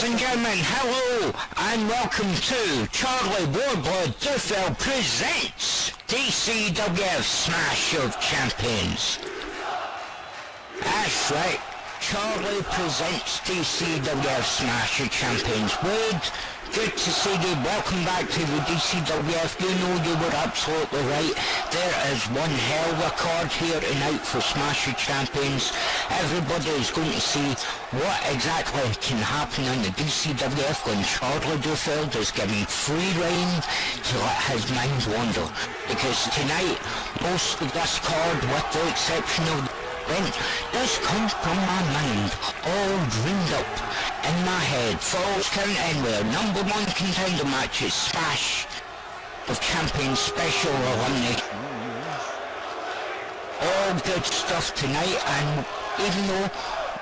Ladies and gentlemen, hello and welcome to Charlie Warblood Duffield presents DCWF Smash of Champions. That's right, Charlie presents DCWF Smash of Champions. Wade, good to see you. Welcome back to the DCWF. You know you were absolutely right. There is one hell of a card here tonight for Smash of Champions. Everybody is going to see what exactly can happen on the DCWF when Charlie Duffield is given free rein to let his mind wander. Because tonight, most of this card, with the exception of event, does come from my mind, all dreamed up in my head. Falls Count Anywhere, number one contender matches, Smash of Champions Special Elimination. All good stuff tonight, and even though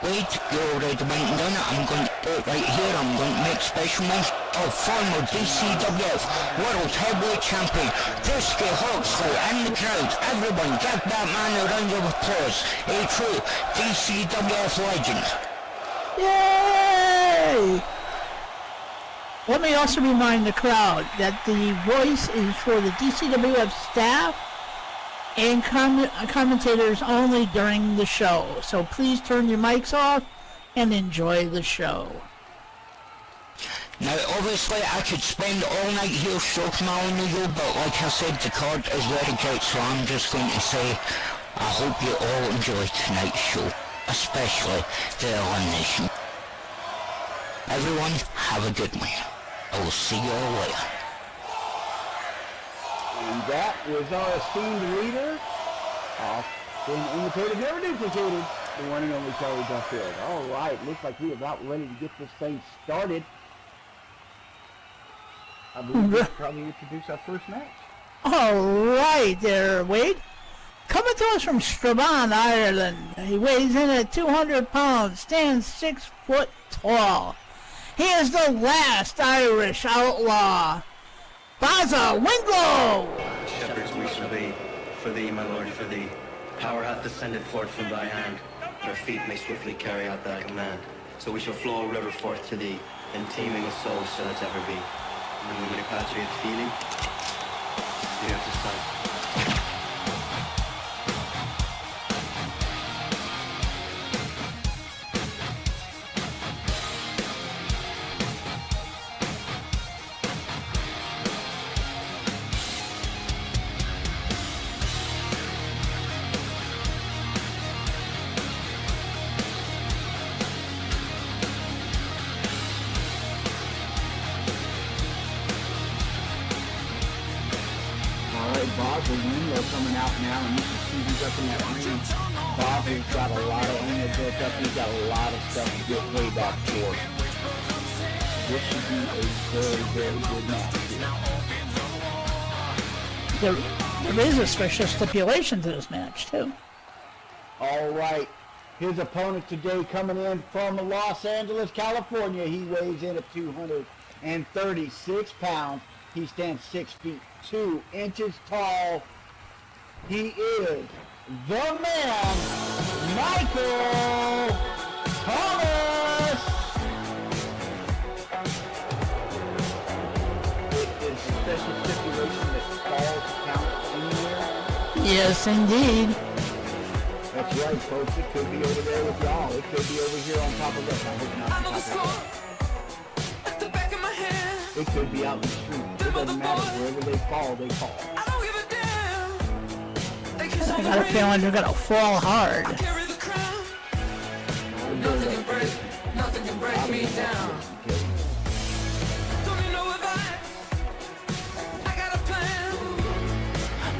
Wade, you already went and done it, I'm going to do it right here. I'm going to make special mention of former DCWF World Heavyweight Champion Drewski Hawksley in the crowd. Everyone give that man a round of applause. A true DCWF legend. Yay! Let me also remind the crowd that the voice is for the DCWF staff and commentators only during the show. So please turn your mics off and enjoy the show. Now, obviously, I could spend all night here stroking my own ego, but like I said, the card is very great, so I'm just going to say I hope you all enjoy tonight's show, especially the elimination. Everyone, have a good one. I will see you all later. And that was our esteemed leader, imitated, never duplicated, the one and only Charlie Duffield. All right, looks like we are about ready to get this thing started. I believe we'll probably introduce our first match. All right there, Wade. Coming to us from Strabane, Ireland. He weighs in at 200 pounds, stands 6 foot tall. He is the last Irish outlaw, Baza Winglow! Shepherds we shall be, for thee, my lord, for thee. Power hath descended forth from thy hand, our feet may swiftly carry out thy command. So we shall flow a river forth to thee, and teeming with souls shall it ever be. And we repatriate feeling, spirit to sight. Coming out now, and you can see he's up in that ring. Bob has got a lot of owner built up. He's got a lot of stuff to get way back for. This should be a very, very good match. There is a special stipulation to this match, too. All right. His opponent today coming in from Los Angeles, California. He weighs in at 236 pounds. He stands 6 feet 2 inches tall. He is the man, Michael Thomas! It is a special stipulation that falls count anywhere. Yes, indeed. That's right, folks. It could be over there with y'all. It could be over here on top of us. I hope not on top of us. At the back of my head. It could be out in the street. It doesn't matter. Wherever they fall, they fall. I got a feeling they're going to fall hard. Nothing can break me down. Don't you know I got a plan.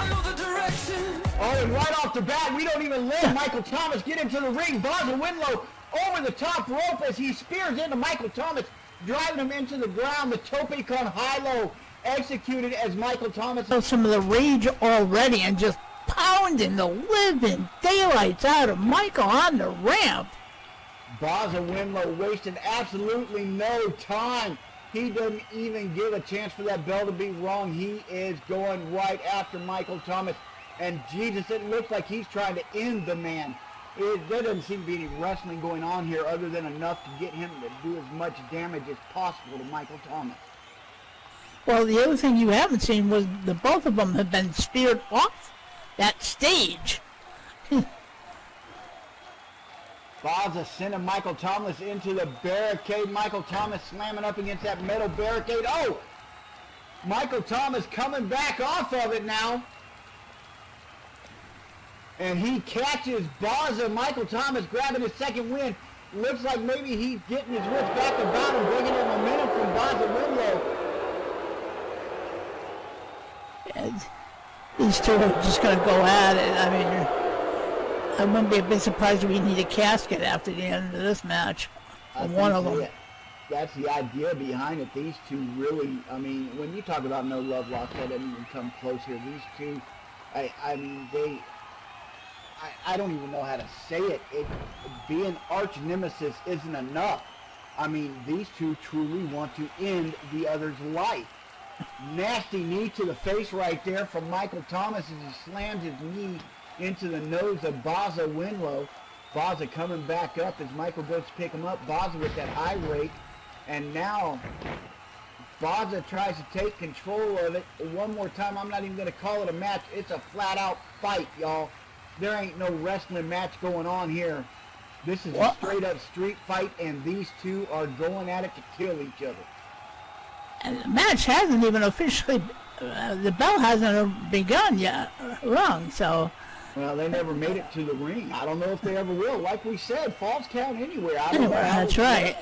I know the direction. Oh, and right off the bat, we don't even let Michael Thomas get into the ring. Baza Winglow over the top rope as he spears into Michael Thomas, driving him into the ground. The tope con high-low executed as Michael Thomas. Some of the rage already and just pounding the living daylights out of Michael on the ramp. Baza Winglow wasted absolutely no time. He doesn't even give a chance for that bell to be rung. He is going right after Michael Thomas. And Jesus, it looks like he's trying to end the man. There doesn't seem to be any wrestling going on here other than enough to get him to do as much damage as possible to Michael Thomas. Well, the other thing you haven't seen was the both of them have been speared off that stage. Baza sending Michael Thomas into the barricade. Michael Thomas slamming up against that metal barricade. Oh! Michael Thomas coming back off of it now. And he catches Baza. Michael Thomas grabbing his second win. Looks like maybe he's getting his wits back about him, bringing that momentum from Baza Winlow. And these two are just going to go at it. I mean, I wouldn't be a bit surprised if we need a casket after the end of this match. One of them. That's the idea behind it. These two really, I mean, when you talk about no love lost, that doesn't even come close here. These two, I mean, I don't even know how to say it. Being arch nemesis isn't enough. I mean, these two truly want to end the other's life. Nasty knee to the face right there from Michael Thomas as he slams his knee into the nose of Baza Winlow. Baza coming back up as Michael goes to pick him up. Baza with that eye rake. And now Baza tries to take control of it. One more time, I'm not even going to call it a match. It's a flat-out fight, y'all. There ain't no wrestling match going on here. This is a straight-up street fight, and these two are going at it to kill each other. And the match hasn't even officially, the bell hasn't begun yet, rung, so. Well, they never made it to the ring. I don't know if they ever will. Like we said, falls count anywhere. I don't know how That's right.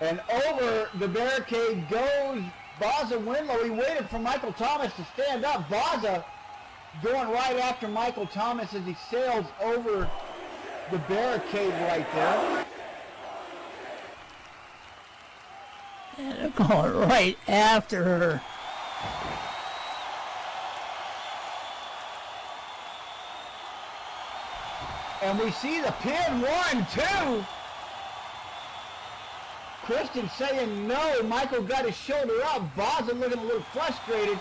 And over the barricade goes Baza Winlow. He waited for Michael Thomas to stand up. Baza going right after Michael Thomas as he sails over the barricade right there. And they're going right after her. And we see the pin, 1, 2. Christian saying no. Michael got his shoulder up. Baza looking a little frustrated.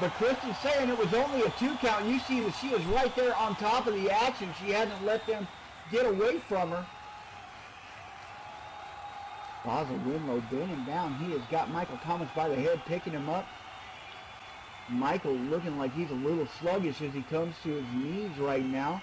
But Christian saying it was only a 2 count. You see that she was right there on top of the action. She hadn't let them get away from her. Baza Winlow bending down. He has got Michael Thomas by the head, picking him up. Michael looking like he's a little sluggish as he comes to his knees right now.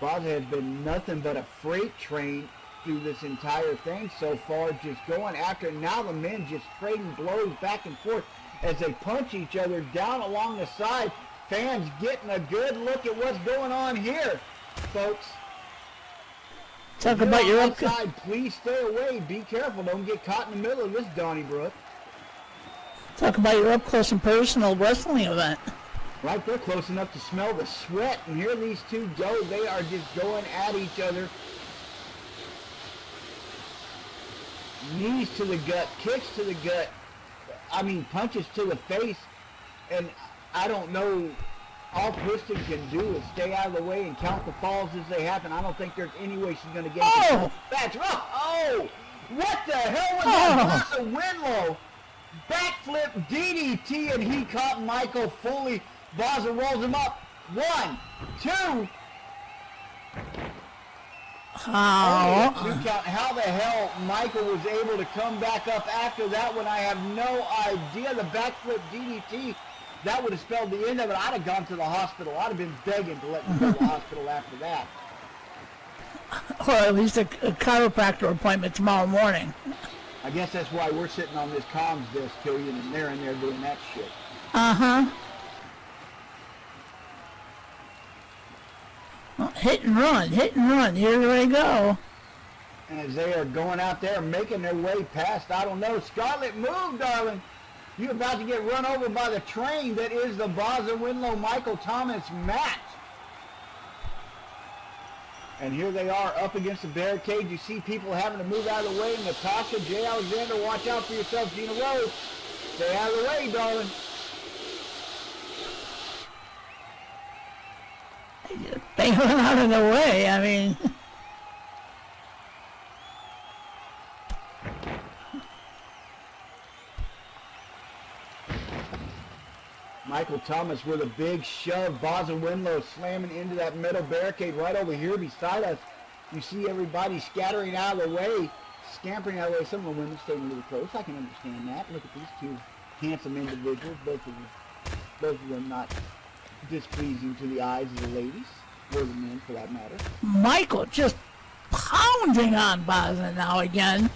Baza has been nothing but a freight train through this entire thing so far, just going after it. Now the men just trading blows back and forth as they punch each other down along the side. Fans getting a good look at what's going on here, folks. Talk about your outside, please stay away. Be careful. Don't get caught in the middle of this, Donnybrook. Talk about your up close and personal wrestling event. Right, they're close enough to smell the sweat, and here these two go. They are just going at each other. Knees to the gut, kicks to the gut, I mean punches to the face, and I don't know, all Kristen can do is stay out of the way and count the falls as they happen. I don't think there's any way she's going to get into the match. Oh, what the hell was that? Baza Winlow, backflip DDT, and he caught Michael fully. Baza rolls him up, 1, 2. How the hell Michael was able to come back up after that one, I have no idea. The backflip DDT, that would have spelled the end of it. I'd have gone to the hospital. I'd have been begging to let me go to the hospital after that. Or at least a chiropractor appointment tomorrow morning. I guess that's why we're sitting on this comms desk, Killian, and they're in there doing that shit. Uh-huh. Well, hit and run, here they go. And as they are going out there, making their way past, I don't know, Scarlett, move, darling. You're about to get run over by the train that is the Baza Winlow Michael Thomas match. And here they are up against the barricade. You see people having to move out of the way. Natasha, Jay Alexander, watch out for yourself. Gina Rose, stay out of the way, darling. They run out of the way, I mean. Michael Thomas with a big shove. Baza Winlow slamming into that metal barricade right over here beside us. You see everybody scattering out of the way, scampering out of the way. Some of the women staying a little close. I can understand that. Look at these two handsome individuals, both of them not displeasing to the eyes of the ladies, or the men for that matter. Michael just pounding on Baza now again.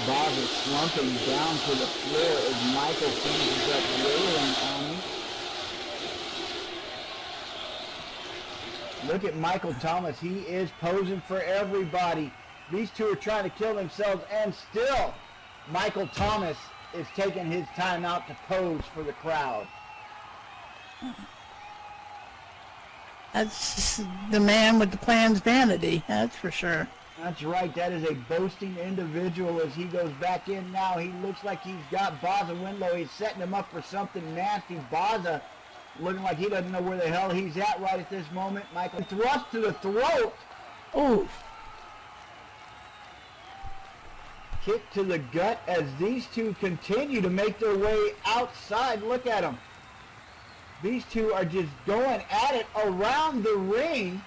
Baza slumping down to the floor as Michael finishes up wailing on him. Look at Michael Thomas. He is posing for everybody. These two are trying to kill themselves, and still Michael Thomas is taking his time out to pose for the crowd. That's the man with the plan's vanity, that's for sure. That's right. That is a boasting individual as he goes back in now. He looks like he's got Baza Winlow. He's setting him up for something nasty. Baza looking like he doesn't know where the hell he's at right at this moment. Michael thrust to the throat. Ooh. Kick to the gut as these two continue to make their way outside. Look at them. These two are just going at it around the ring.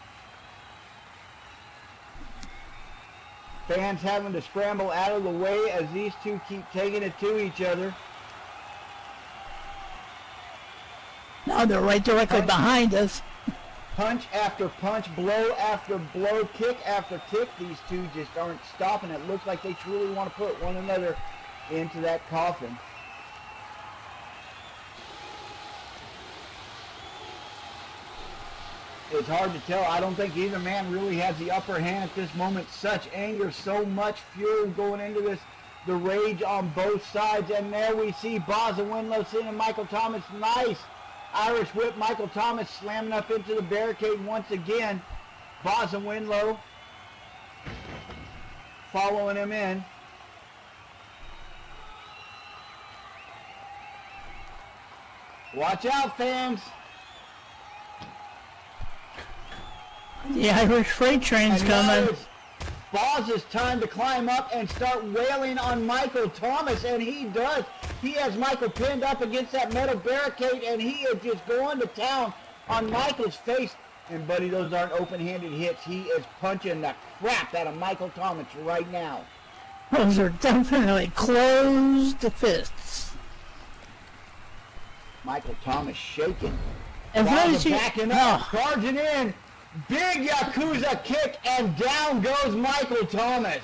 Fans having to scramble out of the way as these two keep taking it to each other. Now they're right directly behind us. Punch after punch, blow after blow, kick after kick. These two just aren't stopping. It looks like they truly want to put one another into that coffin. It's hard to tell. I don't think either man really has the upper hand at this moment. Such anger, so much fury going into this. The rage on both sides. And there we see Baza Winlow seeing Michael Thomas. Nice Irish whip. Michael Thomas slamming up into the barricade once again. Baza Winlow following him in. Watch out, fans. The Irish freight train's And now coming. it's Baza's time to climb up and start wailing on Michael Thomas, and he does. He has Michael pinned up against that metal barricade, and he is just going to town on Michael's face. And buddy, those aren't open-handed hits. He is punching the crap out of Michael Thomas right now. Those are definitely closed fists. Michael Thomas shaking. And Baza backing up, Oh, charging in. Big Yakuza kick, and down goes Michael Thomas.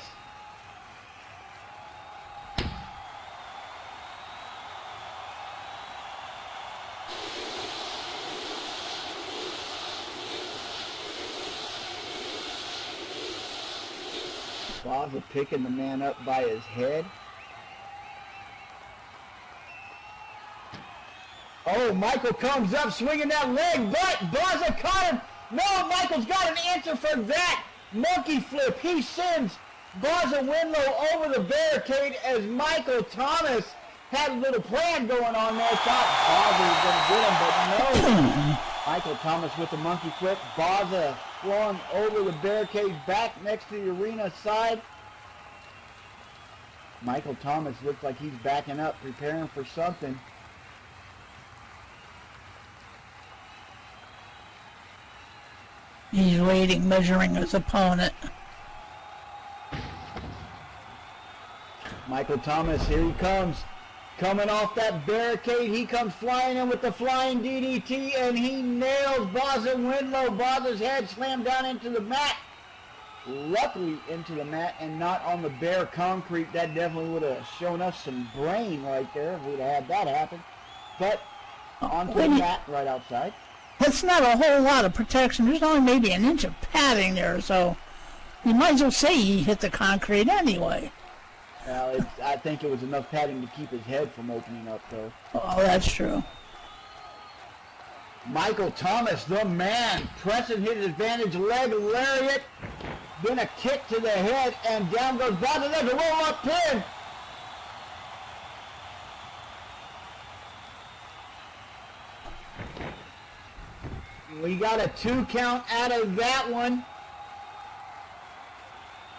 Baza picking the man up by his head. Oh, Michael comes up swinging that leg, but Baza caught him. No, Michael's got an answer for that. Monkey flip. He sends Baza Winlow over the barricade as Michael Thomas had a little plan going on there. Thought Baza was going to get him, but no. Michael Thomas with the monkey flip. Baza flung over the barricade back next to the arena side. Michael Thomas looks like he's backing up, preparing for something. he's waiting, measuring his opponent. Michael Thomas, here he comes. Coming off that barricade, he comes flying in with the flying DDT, and he nails Baza Winlow. Baza's head slammed down into the mat. Luckily into the mat and not on the bare concrete. That definitely would have shown us some brain right there if we'd have had that happen. But onto the mat right outside. That's not a whole lot of protection. There's only maybe an inch of padding there, so you might as well say he hit the concrete anyway. Well, I think it was enough padding to keep his head from opening up, though. Oh, that's true. Michael Thomas, the man, pressing his advantage leg lariat. Then a kick to the head, and down goes Baza. There's a roll-up pin. We got a 2 count out of that one.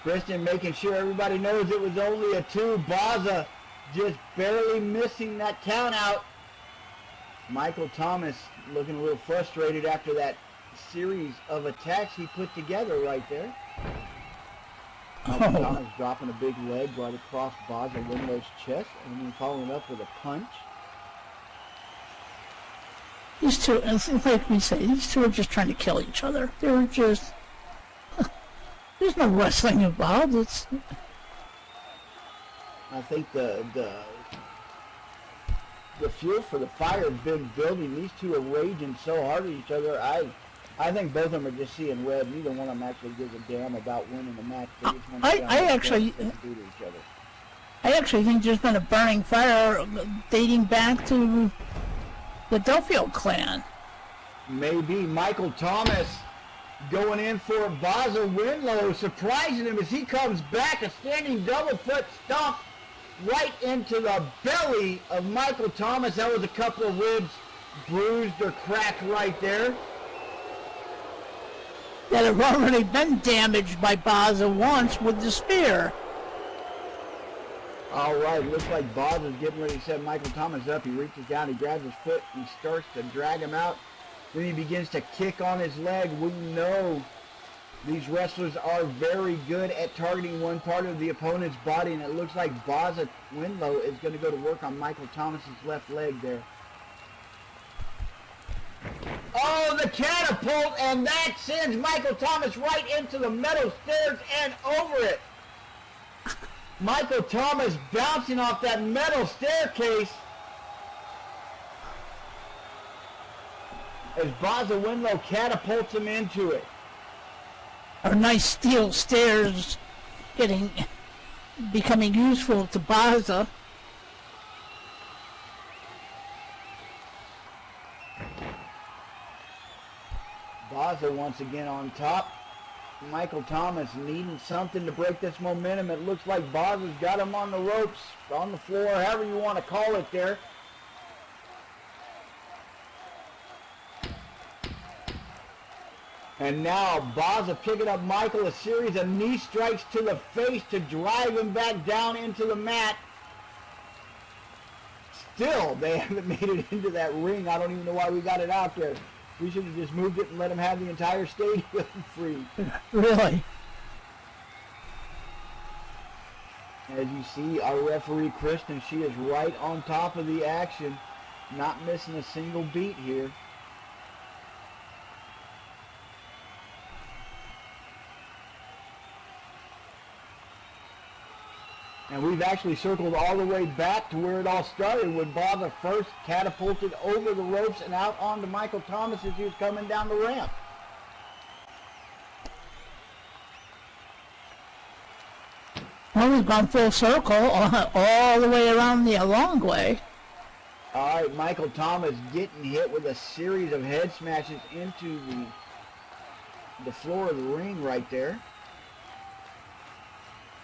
Kristen making sure everybody knows it was only a 2. Baza just barely missing that count out. Michael Thomas looking a little frustrated after that series of attacks he put together right there. Michael Thomas dropping a big leg right across Baza Winlow's chest and then following up with a punch. These two, like we say, these two are just trying to kill each other. They're just... There's no wrestling involved. It's... I think the fuel for the fire has been building. These two are raging so hard at each other. I think both of them are just seeing red. Neither one of them actually gives a damn about winning the match. They just want to see how much damage they can do to each other. I actually think there's been a burning fire dating back to the Duffield clan. Maybe Michael Thomas going in for Baza Winlow, surprising him as he comes back, a standing double foot stomp right into the belly of Michael Thomas. That was a couple of ribs bruised or cracked right there. That have already been damaged by Baza once with the spear. All right, looks like Baza's getting ready to set Michael Thomas up. He reaches down, he grabs his foot, he starts to drag him out. Then he begins to kick on his leg. We know these wrestlers are very good at targeting one part of the opponent's body, and it looks like Baza Winlow is going to go to work on Michael Thomas's left leg there. Oh, the catapult, and that sends Michael Thomas right into the metal stairs and over it. Michael Thomas bouncing off that metal staircase as Baza Winlow catapults him into it. Our nice steel stairs becoming useful to Baza. Baza once again on top. Michael Thomas needing something to break this momentum. It looks like Baza's got him on the ropes, on the floor, however you want to call it there. And now Baza picking up Michael, a series of knee strikes to the face to drive him back down into the mat. Still, they haven't made it into that ring. I don't even know why we got it out there. We should have just moved it and let him have the entire stadium free. Really? As you see, our referee, Kristen, she is right on top of the action, not missing a single beat here. And we've actually circled all the way back to where it all started when Baza first catapulted over the ropes and out onto Michael Thomas as he was coming down the ramp. Well, we've gone full circle all the way around the long way. All right, Michael Thomas getting hit with a series of head smashes into the floor of the ring right there.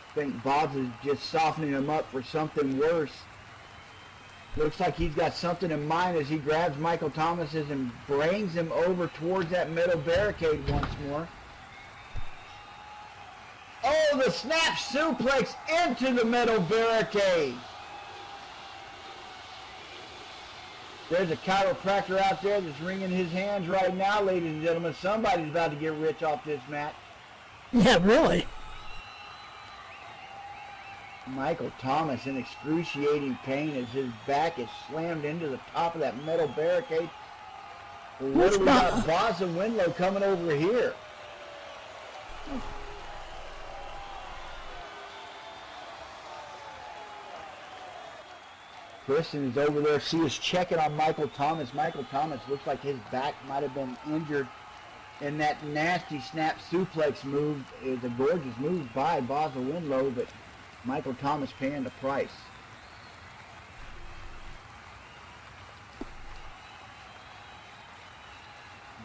I think Baza's just softening him up for something worse. Looks like he's got something in mind as he grabs Michael Thomas and brings him over towards that middle barricade once more. Oh, the snap suplex into the middle barricade. There's a chiropractor out there that's wringing his hands right now, ladies and gentlemen. Somebody's about to get rich off this match. Yeah, really. Michael Thomas in excruciating pain as his back is slammed into the top of that metal barricade. What do we got? Baza Winlow coming over here. Kristen is over there. She is checking on Michael Thomas. Michael Thomas looks like his back might have been injured in that nasty snap suplex move. It's a gorgeous move by Baza Winlow, but Michael Thomas paying the price.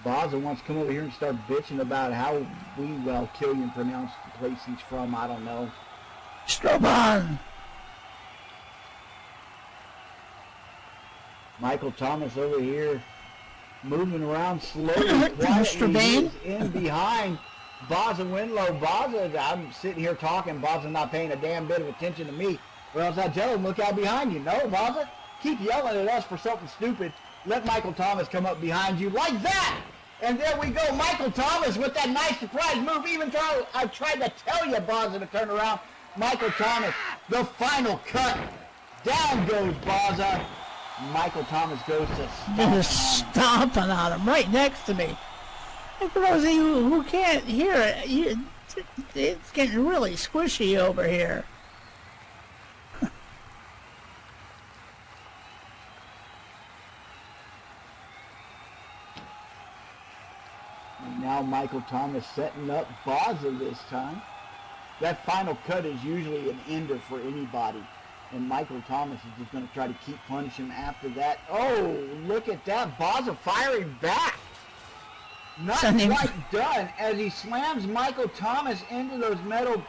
Baza wants to come over here and start bitching about how Killian pronounced the place he's from. I don't know. Strabon. Michael Thomas over here moving around slowly, quietly. He's in behind Baza Winlow. Baza, I'm sitting here talking. Baza's not paying a damn bit of attention to me. Or else I tell him, look out behind you. No, Baza, keep yelling at us for something stupid. let Michael Thomas come up behind you like that. And there we go, Michael Thomas with that nice surprise move. Even though I tried to tell you, Baza, to turn around. Michael Thomas, the final cut. Down goes Baza. Michael Thomas goes to Just stomping on him right next to me. And for those of you who can't hear it, it's getting really squishy over here. And now Michael Thomas setting up Baza this time. That final cut is usually an ender for anybody. And Michael Thomas is just going to try to keep punishing him after that. Oh, look at that. Baza firing back. Not Sending- quite done as he slams Michael Thomas into those metal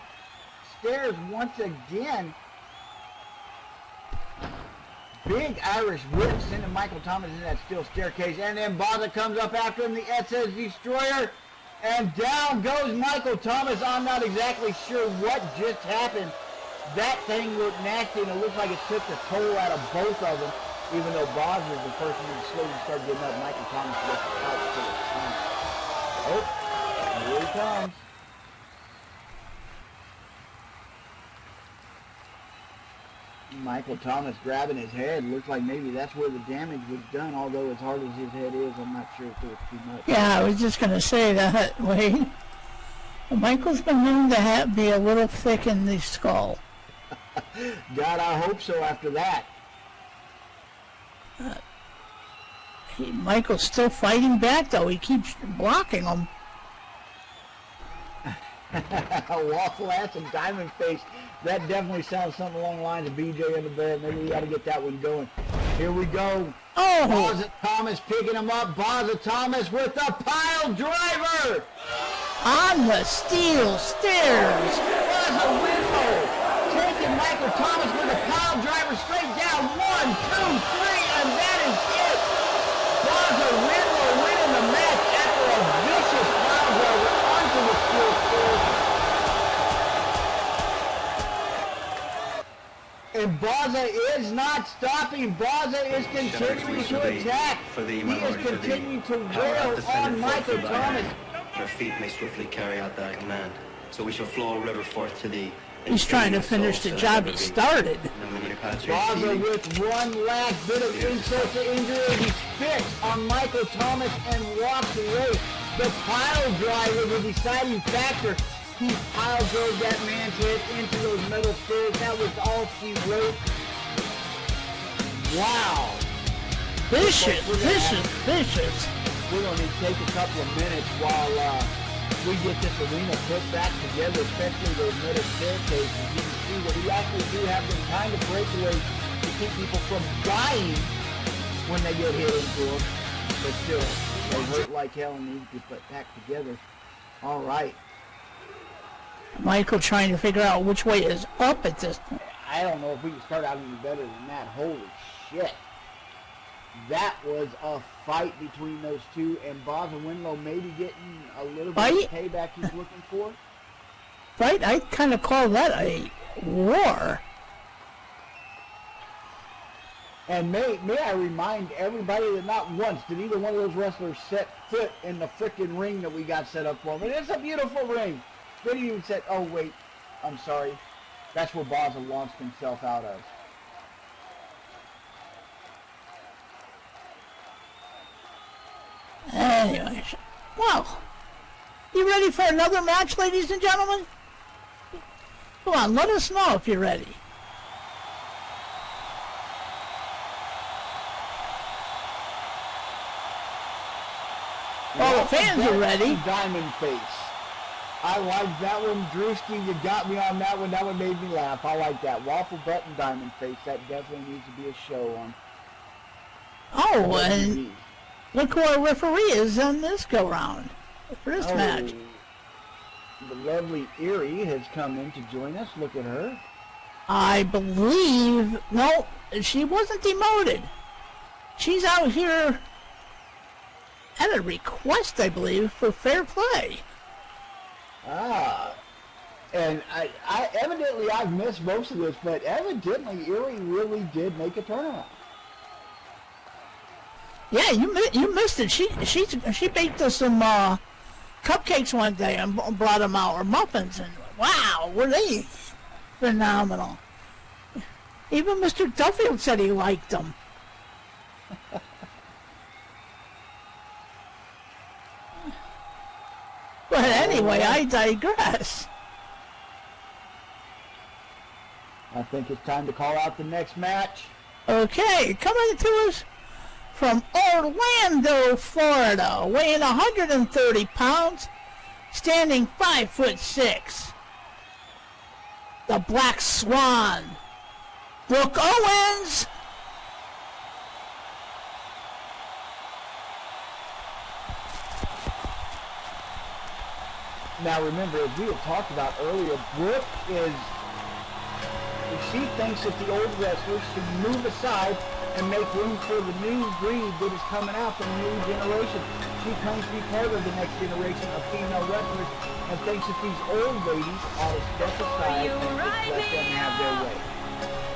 stairs once again. Big Irish whip sending Michael Thomas into that steel staircase. And then Baza comes up after him, the SS Destroyer. And down goes Michael Thomas. I'm not exactly sure what just happened. That thing looked nasty, and it looks like it took the toll out of both of them. Even though Baza was the first one to slowly start getting up, Michael Thomas was out for the count. Oh, here he comes. Michael Thomas grabbing his head. Looks like maybe that's where the damage was done, although as hard as his head is, I'm not sure if it was too much. Yeah, I was just going to say that, Wade. Michael's been known to be a little thick in the skull. God, I hope so after that. Michael's still fighting back, though. He keeps blocking him. Waffle ass and diamond face. That definitely sounds something along the lines of BJ and the Bear. Maybe we got to get that one going. Here we go. Oh! Baza Thomas picking him up. Baza Thomas with the pile driver. On the steel stairs. Baza Winlow taking Michael Thomas with a pile driver straight down. 1, 2, 3, and that is it. Baza Winlow winning the match after a vicious pile driver onto the steel stairs. And Baza is not stopping. Baza is continuing to attack. He is continuing to rail on Michael Thomas. Our feet may swiftly carry out that command. So we shall flow a river forth to the... He's trying to finish the job he started. Baza with one last bit of insult to injury. He spits on Michael Thomas and walks away. The pile driver, the deciding factor. He pile drove that man's head into those metal stairs. That was all she wrote. Wow. Vicious, vicious, vicious. We're going to need to take a couple of minutes while we get this arena put back together, especially those metal staircases. You can see that we actually do have them kind of breakaways to keep people from dying when they get hit into them. But still, they hurt like hell and need to be put back together. All right. Michael trying to figure out which way is up at this point. I don't know if we can start out any better than that. Holy shit. That was a fight between those two, and Baza Winlow maybe getting a little bit of payback he's looking for. Right? I kind of call that a war. And may I remind everybody that not once did either one of those wrestlers set foot in the frickin' ring that we got set up for them. And it's a beautiful ring. They didn't even say, oh wait, I'm sorry. That's where Baza launched himself out of. Anyways, well, you ready for another match, ladies and gentlemen? Come on, let us know if you're ready. Well, the fans are ready. Diamond Face. I like that one, Drewski. You got me on that one. That one made me laugh. I like that. Waffle Button Diamond Face. That definitely needs to be a show on. Oh, and look who our referee is on this go-round for this match. The lovely Erie has come in to join us. Look at her. I believe, no, she wasn't demoted. She's out here at a request, I believe, for fair play. Ah, and I evidently I've missed most of this, but evidently Erie really did make a turnaround. Yeah, you missed it. She baked us some cupcakes one day and brought them out, or muffins, and wow, were they phenomenal. Even Mr. Duffield said he liked them. But anyway, I digress. I think it's time to call out the next match. Okay, coming to us from Orlando, Florida, weighing 130 pounds, standing 5'6". The Black Swan, Brooke Owens. Now remember, as we had talked about earlier, Brooke is, she thinks that the old wrestlers should move aside and make room for the new breed that is coming out, the new generation. She claims to be part of the next generation of female wrestlers and thinks that these old ladies ought to step aside and just let them have their way.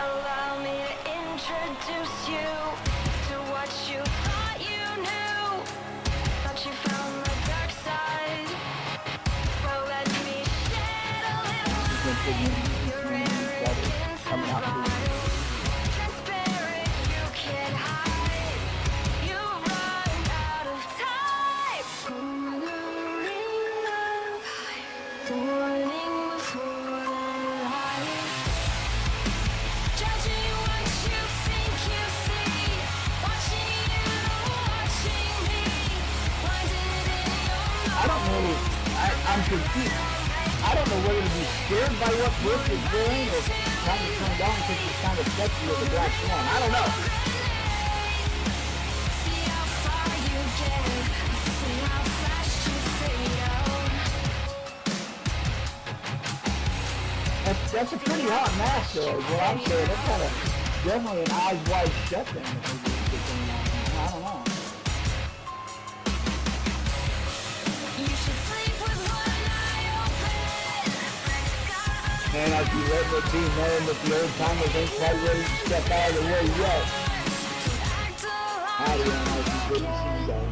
Allow me to introduce you to what you thought you knew. Thought you found the dark side. Well, let me shed a little light. Your arrogance and pride. Transparent, you can't hide. You run out of time. Cornering love, warning before the light. Judging what you think you see, watching you, watching me, blinded in your I don't know, I'm confused. I don't know whether to be scared by what Brooke is doing or kind of turned on because she's kind of sexy with the Black Swan. I don't know. see how far you get, see how fast you fade out. That's a pretty hot match, though. What I'm saying, that's kind of definitely an eyes wide shut thing. I don't know. You should sleep with one eye open. And as you let it be known that the old timers ain't quite ready to step out of the way yet. Act How do you alive. know if you couldn't see that?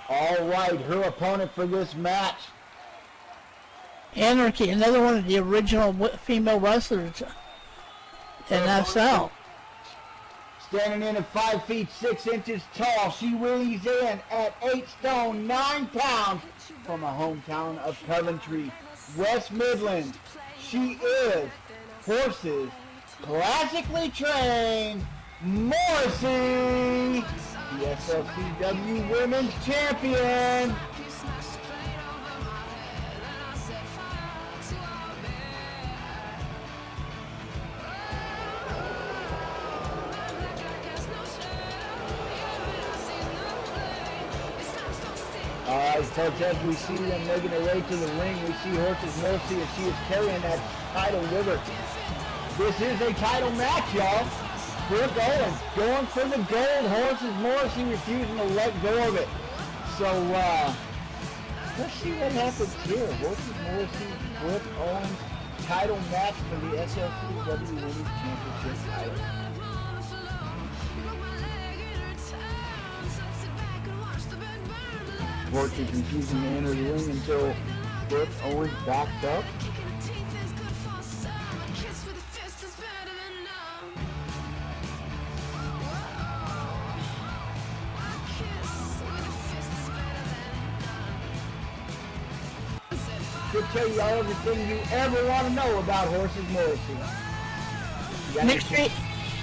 All right, her opponent for this match. Anarchy, another one of the original female wrestlers in SL. Standing in at 5 feet 6 inches tall, she weighs in at 8 stone 9 pounds from a hometown of Coventry, West Midlands. She is Horses classically trained Morrissey, the SLCW Women's Champion. Alright, folks, as we see them making their way to the ring, we see Horses Morrissey as she is carrying that title with her. This is a title match, y'all. Brooke Owens going for the gold. Horses Morrissey refusing to let go of it. So, let's see what happens here. Horses Morrissey, Brooke Owens, title match for the SLCW Women's Championship title. Horses refusing to enter the ring until Brooke Owens backed up. She'll tell you all everything you ever want to know about Horses Morrissey. You got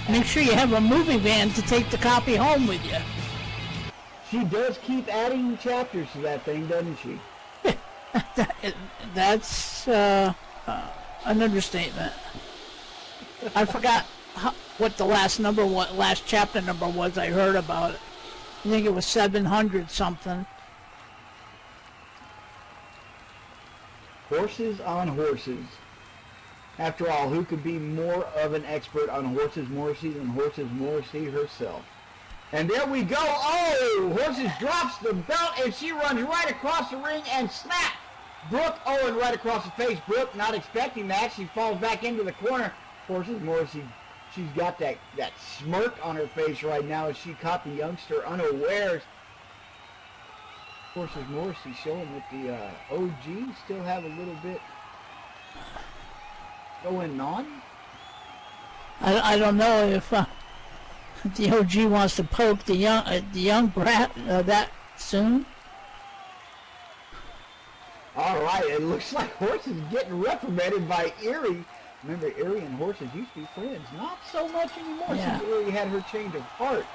Make sure you have a movie van to take the copy home with you. She does keep adding chapters to that thing, doesn't she? That's an understatement. I forgot what the last chapter number was. I heard about it. I think it was 700 something. Horses on horses. After all, who could be more of an expert on Horses Morrissey than Horses Morrissey herself? And there we go. Oh, Horses drops the belt and she runs right across the ring and snap. Brooke Owens right across the face. Brooke not expecting that. She falls back into the corner. Horses Morrissey She's got that smirk on her face right now as she caught the youngster unawares. Of course, as Morrissey showing that the OG still have a little bit going on. I don't know if the OG wants to poke the young brat that soon. All right, it looks like Horse is getting reprimanded by Erie. Remember, Erie and Horses used to be friends. Not so much anymore Yeah. since Erie had her change of heart.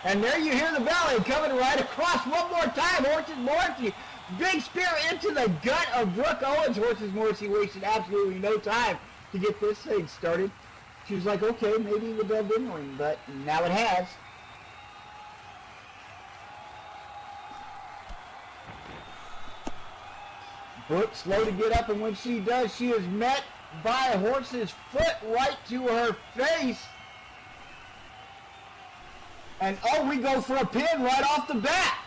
And there you hear the ballet coming right across one more time. Horses Morrissey. Big spear into the gut of Brooke Owens. Horses Morrissey wasted absolutely no time to get this thing started. She was like, okay, maybe the bell didn't ring, but now it has. Brooke slow to get up, and when she does, she is met by Horse's foot right to her face. And oh, we go for a pin right off the bat.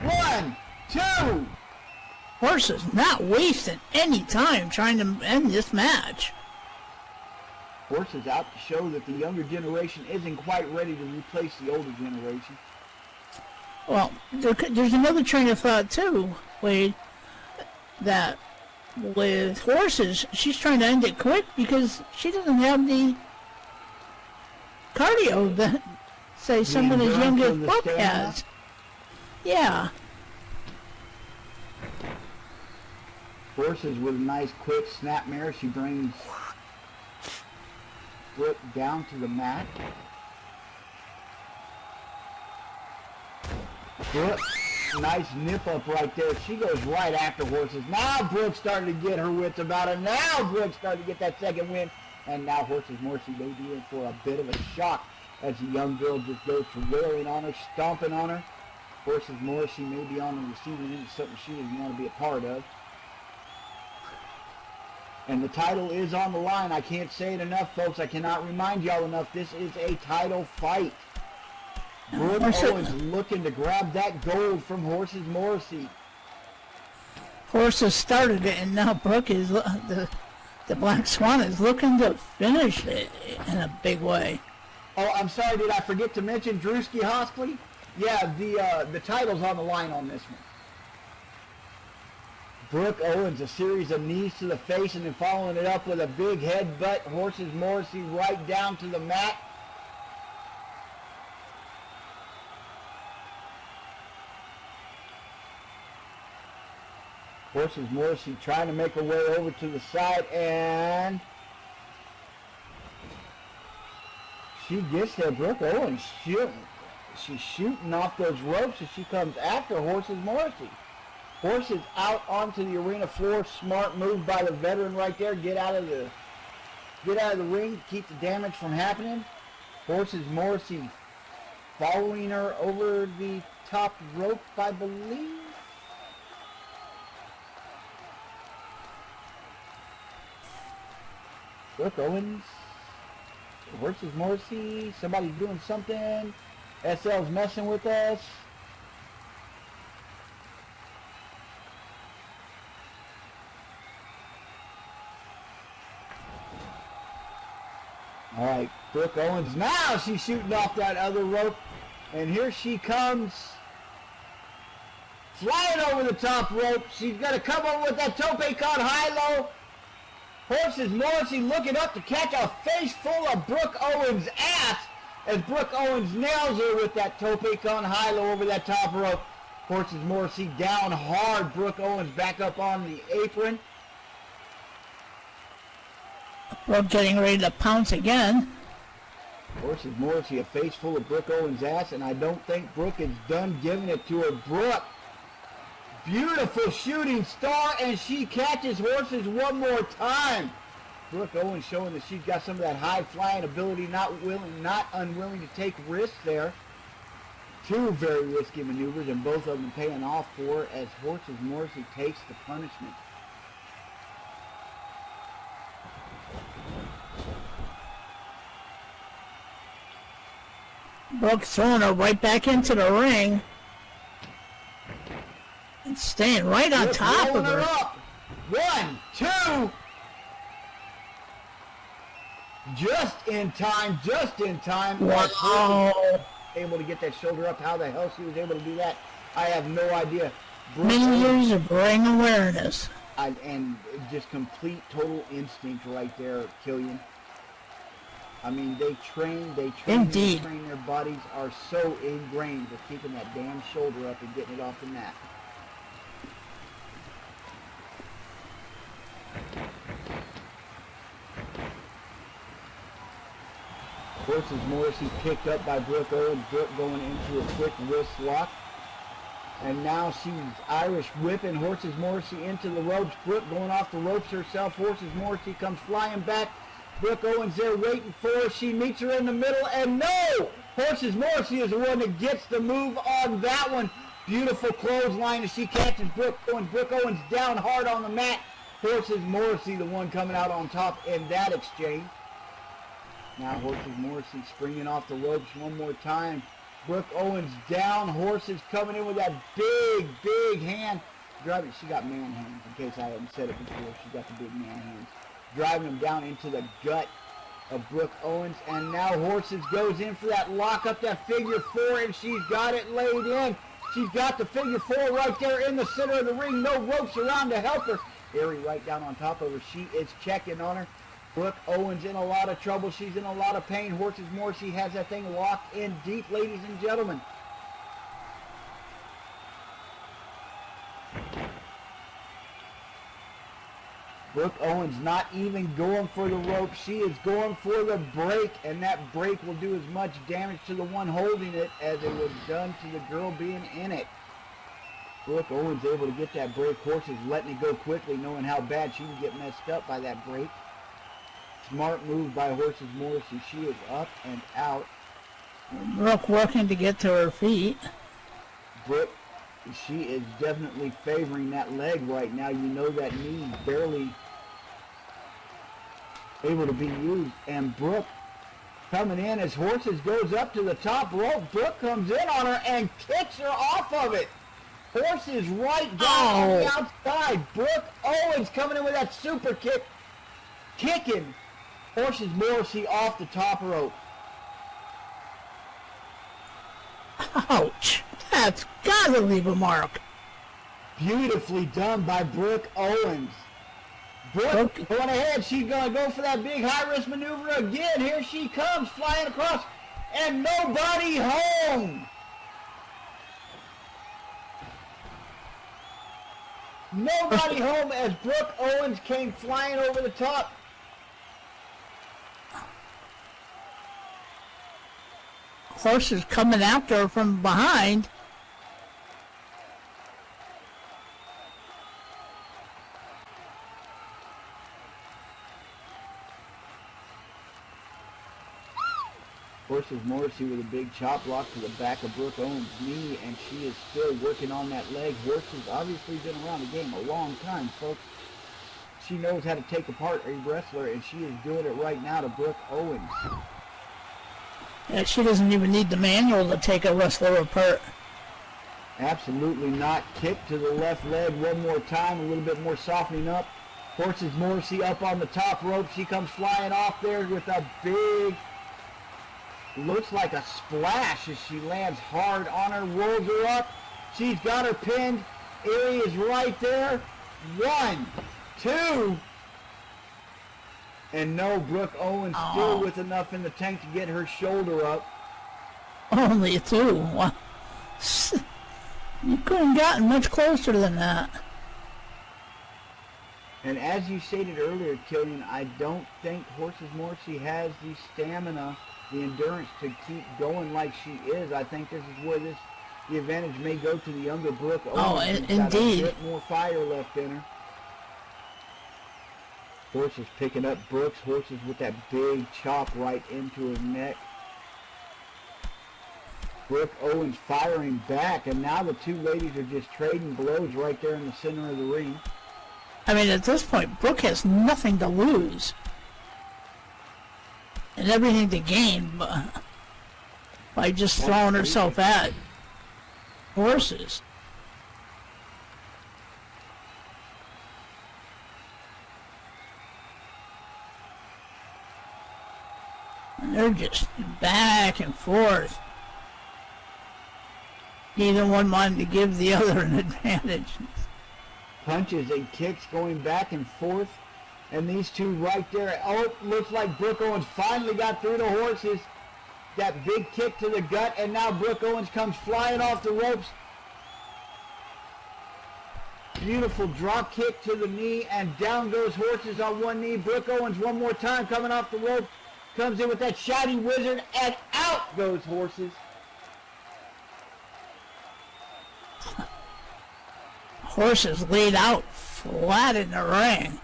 1, 2. Horse is not wasting any time trying to end this match. Horse is out to show that the younger generation isn't quite ready to replace the older generation. Well, there's another train of thought too, Wade, that with Horses, she's trying to end it quick because she doesn't have the cardio that, say, someone as young endurance as and the Brooke stamina? has. Yeah. Horses with a nice quick snap mare. She brings Brooke down to the mat. Brooke, nice nip up right there. She goes right after Horses. Now Brooke's starting to get her wits about her. Now Brooke's starting to get that second win. And now Horses Morrissey may be in for a bit of a shock as the young girl just goes to wailing on her, stomping on her. Horses Morrissey may be on the receiving end of something she doesn't want to be a part of. And the title is on the line. I can't say it enough, folks. I cannot remind y'all enough. This is a title fight. Brooke Owens looking to grab that gold from Horses Morrissey. Horses started it, and now Brooke is the Black Swan is looking to finish it in a big way. Oh, I'm sorry. Did I forget to mention Drewski Hoskley? Yeah, the title's on the line on this one. Brooke Owens, a series of knees to the face, and then following it up with a big headbutt. Horses Morrissey right down to the mat. Horses Morrissey trying to make her way over to the side, and she gets there. Brooke Owens she's shooting off those ropes as she comes after Horses Morrissey. Horses out onto the arena floor. Smart move by the veteran right there. Get out of the ring. Keep the damage from happening. Horses Morrissey following her over the top rope, I believe. Brooke Owens. Horses Morrissey. Somebody's doing something. SL's messing with us. All right, Brooke Owens, now she's shooting off that other rope. And here she comes, flying over the top rope. She's going to come over with that tope con high-low. Horses Morrissey looking up to catch a face full of Brooke Owens' ass as Brooke Owens nails her with that tope con high-low over that top rope. Horses Morrissey down hard. Brooke Owens back up on the apron. Brooke getting ready to pounce again. Horses Morrissey, a face full of Brooke Owens' ass, and I don't think Brooke is done giving it to her. Brooke, beautiful shooting star, and she catches Horses one more time. Brooke Owens showing that she's got some of that high-flying ability, not unwilling to take risks there. Two very risky maneuvers, and both of them paying off for as Horses Morrissey takes the punishment. Brooke throwing her right back into the ring. And staying right on Brooke top of rolling her. Up. 1, 2. just in time. Wow. Able to get that shoulder up. How the hell she was able to do that, I have no idea. Brooke Many Owens- years of ring awareness. and just complete total instinct right there, Killian. I mean, they Indeed. train. Their bodies are so ingrained with keeping that damn shoulder up and getting it off the mat. Horses Morrissey picked up by Brooke Owens. Brooke going into a quick wrist lock. And now she's Irish whipping Horses Morrissey into the ropes. Brooke going off the ropes herself. Horses Morrissey comes flying back. Brooke Owens there waiting for her. She meets her in the middle, and no! Horses Morrissey is the one that gets the move on that one. Beautiful clothesline as she catches Brooke Owens. Brooke Owens down hard on the mat. Horses Morrissey the one coming out on top in that exchange. Now Horses Morrissey springing off the ropes one more time. Brooke Owens down. Horses coming in with that big hand. Driving, she got man hands, in case I hadn't said it before. She got the big man hands. Driving him down into the gut of Brooke Owens. And now Horses goes in for that lock up, that figure four, and she's got it laid in. She's got the figure four right there in the center of the ring. No ropes around to help her. Erie right down on top of her. She is checking on her. Brooke Owens in a lot of trouble. She's in a lot of pain. Horses Morrissey has that thing locked in deep, ladies and gentlemen. Brooke Owens not even going for the rope. She is going for the break, and that break will do as much damage to the one holding it as it was done to the girl being in it. Brooke Owens able to get that break. Horses letting it go quickly, knowing how bad she can get messed up by that break. Smart move by Horses Morrissey. She is up and out. Brooke working to get to her feet. Brooke, she is definitely favoring that leg right now. You know that knee barely able to be used. And Brooke coming in as Horses goes up to the top rope. Brooke comes in on her and kicks her off of it. Horses right down on the outside. Brooke Owens coming in with that super kick. Kicking Horses Morrissey off the top rope. Ouch. That's gotta leave a mark. Beautifully done by Brooke Owens. Brooke going ahead. She's going to go for that big high-risk maneuver again. Here she comes flying across. And nobody home. Nobody home as Brooke Owens came flying over the top. Horses coming after her from behind. Horses Morrissey with a big chop block to the back of Brooke Owens' knee, and she is still working on that leg. Horses obviously been around the game a long time, folks. She knows how to take apart a wrestler, and she is doing it right now to Brooke Owens. Yeah, she doesn't even need the manual to take a wrestler apart. Absolutely not. Kick to the left leg one more time, a little bit more softening up. Horses Morrissey up on the top rope. She comes flying off there with a big, looks like a splash as she lands hard on her, rolls her up. She's got her pinned. Erie is right there. 1, 2. And no, Brooke Owens still with enough in the tank to get her shoulder up. Only two. Wow. You couldn't gotten much closer than that. And as you stated earlier, Killian, I don't think Horses Morrissey has the stamina, the endurance to keep going like she is. I think this is where the advantage may go to the younger Brooke Owens. Oh, She's got indeed. a bit more fire left in her. Horses picking up Brooks. Horses with that big chop right into her neck. Brooke Owens firing back, and now the two ladies are just trading blows right there in the center of the ring. I mean, at this point, Brooke has nothing to lose. And everything to gain by just throwing herself at Horses. They're just back and forth. Neither one wanted to give the other an advantage. Punches and kicks going back and forth. And these two right there. Oh, looks like Brooke Owens finally got through the horses. That big kick to the gut, and now Brooke Owens comes flying off the ropes. Beautiful drop kick to the knee, and down goes Horses on one knee. Brooke Owens one more time coming off the rope. Comes in with that shiny wizard, and out goes Horses. Horses laid out flat in the ring.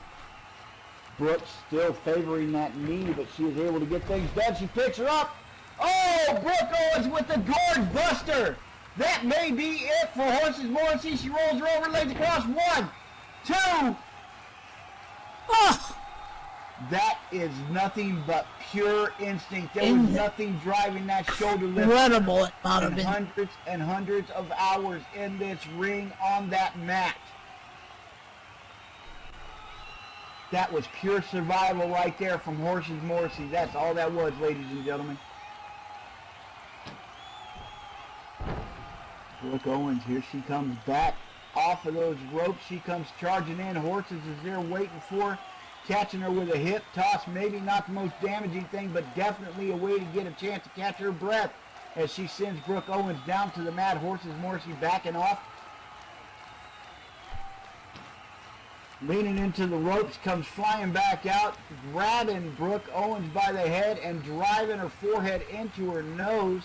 Brooks still favoring that knee, but she is able to get things done. She picks her up. Oh, Brooke Owens with the gourd buster. That may be it for Horses Morrissey. She rolls her over, lays across. 1, 2. Oh, That is nothing but pure instinct. There was nothing driving that shoulder lift. incredible it might have And been. hundreds and hundreds of hours in this ring on that mat. That was pure survival right there from Horses Morrissey. That's all that was, ladies and gentlemen. Brooke Owens, here she comes back off of those ropes. She comes charging in. Horses is there waiting for her, catching her with a hip toss. Maybe not the most damaging thing, but definitely a way to get a chance to catch her breath as she sends Brooke Owens down to the mat. Horses Morrissey backing off. Leaning into the ropes, comes flying back out, grabbing Brooke Owens by the head and driving her forehead into her nose.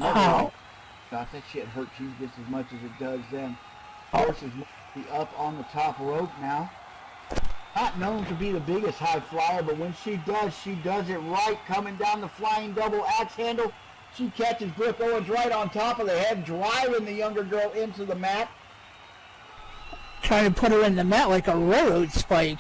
Oh. Gosh, that shit hurts you just as much as it does them. Horses Morrissey up on the top rope now. Not known to be the biggest high flyer, but when she does it right. Coming down the flying double axe handle. She catches Brooke Owens right on top of the head, driving the younger girl into the mat. Trying to put her in the mat like a railroad spike.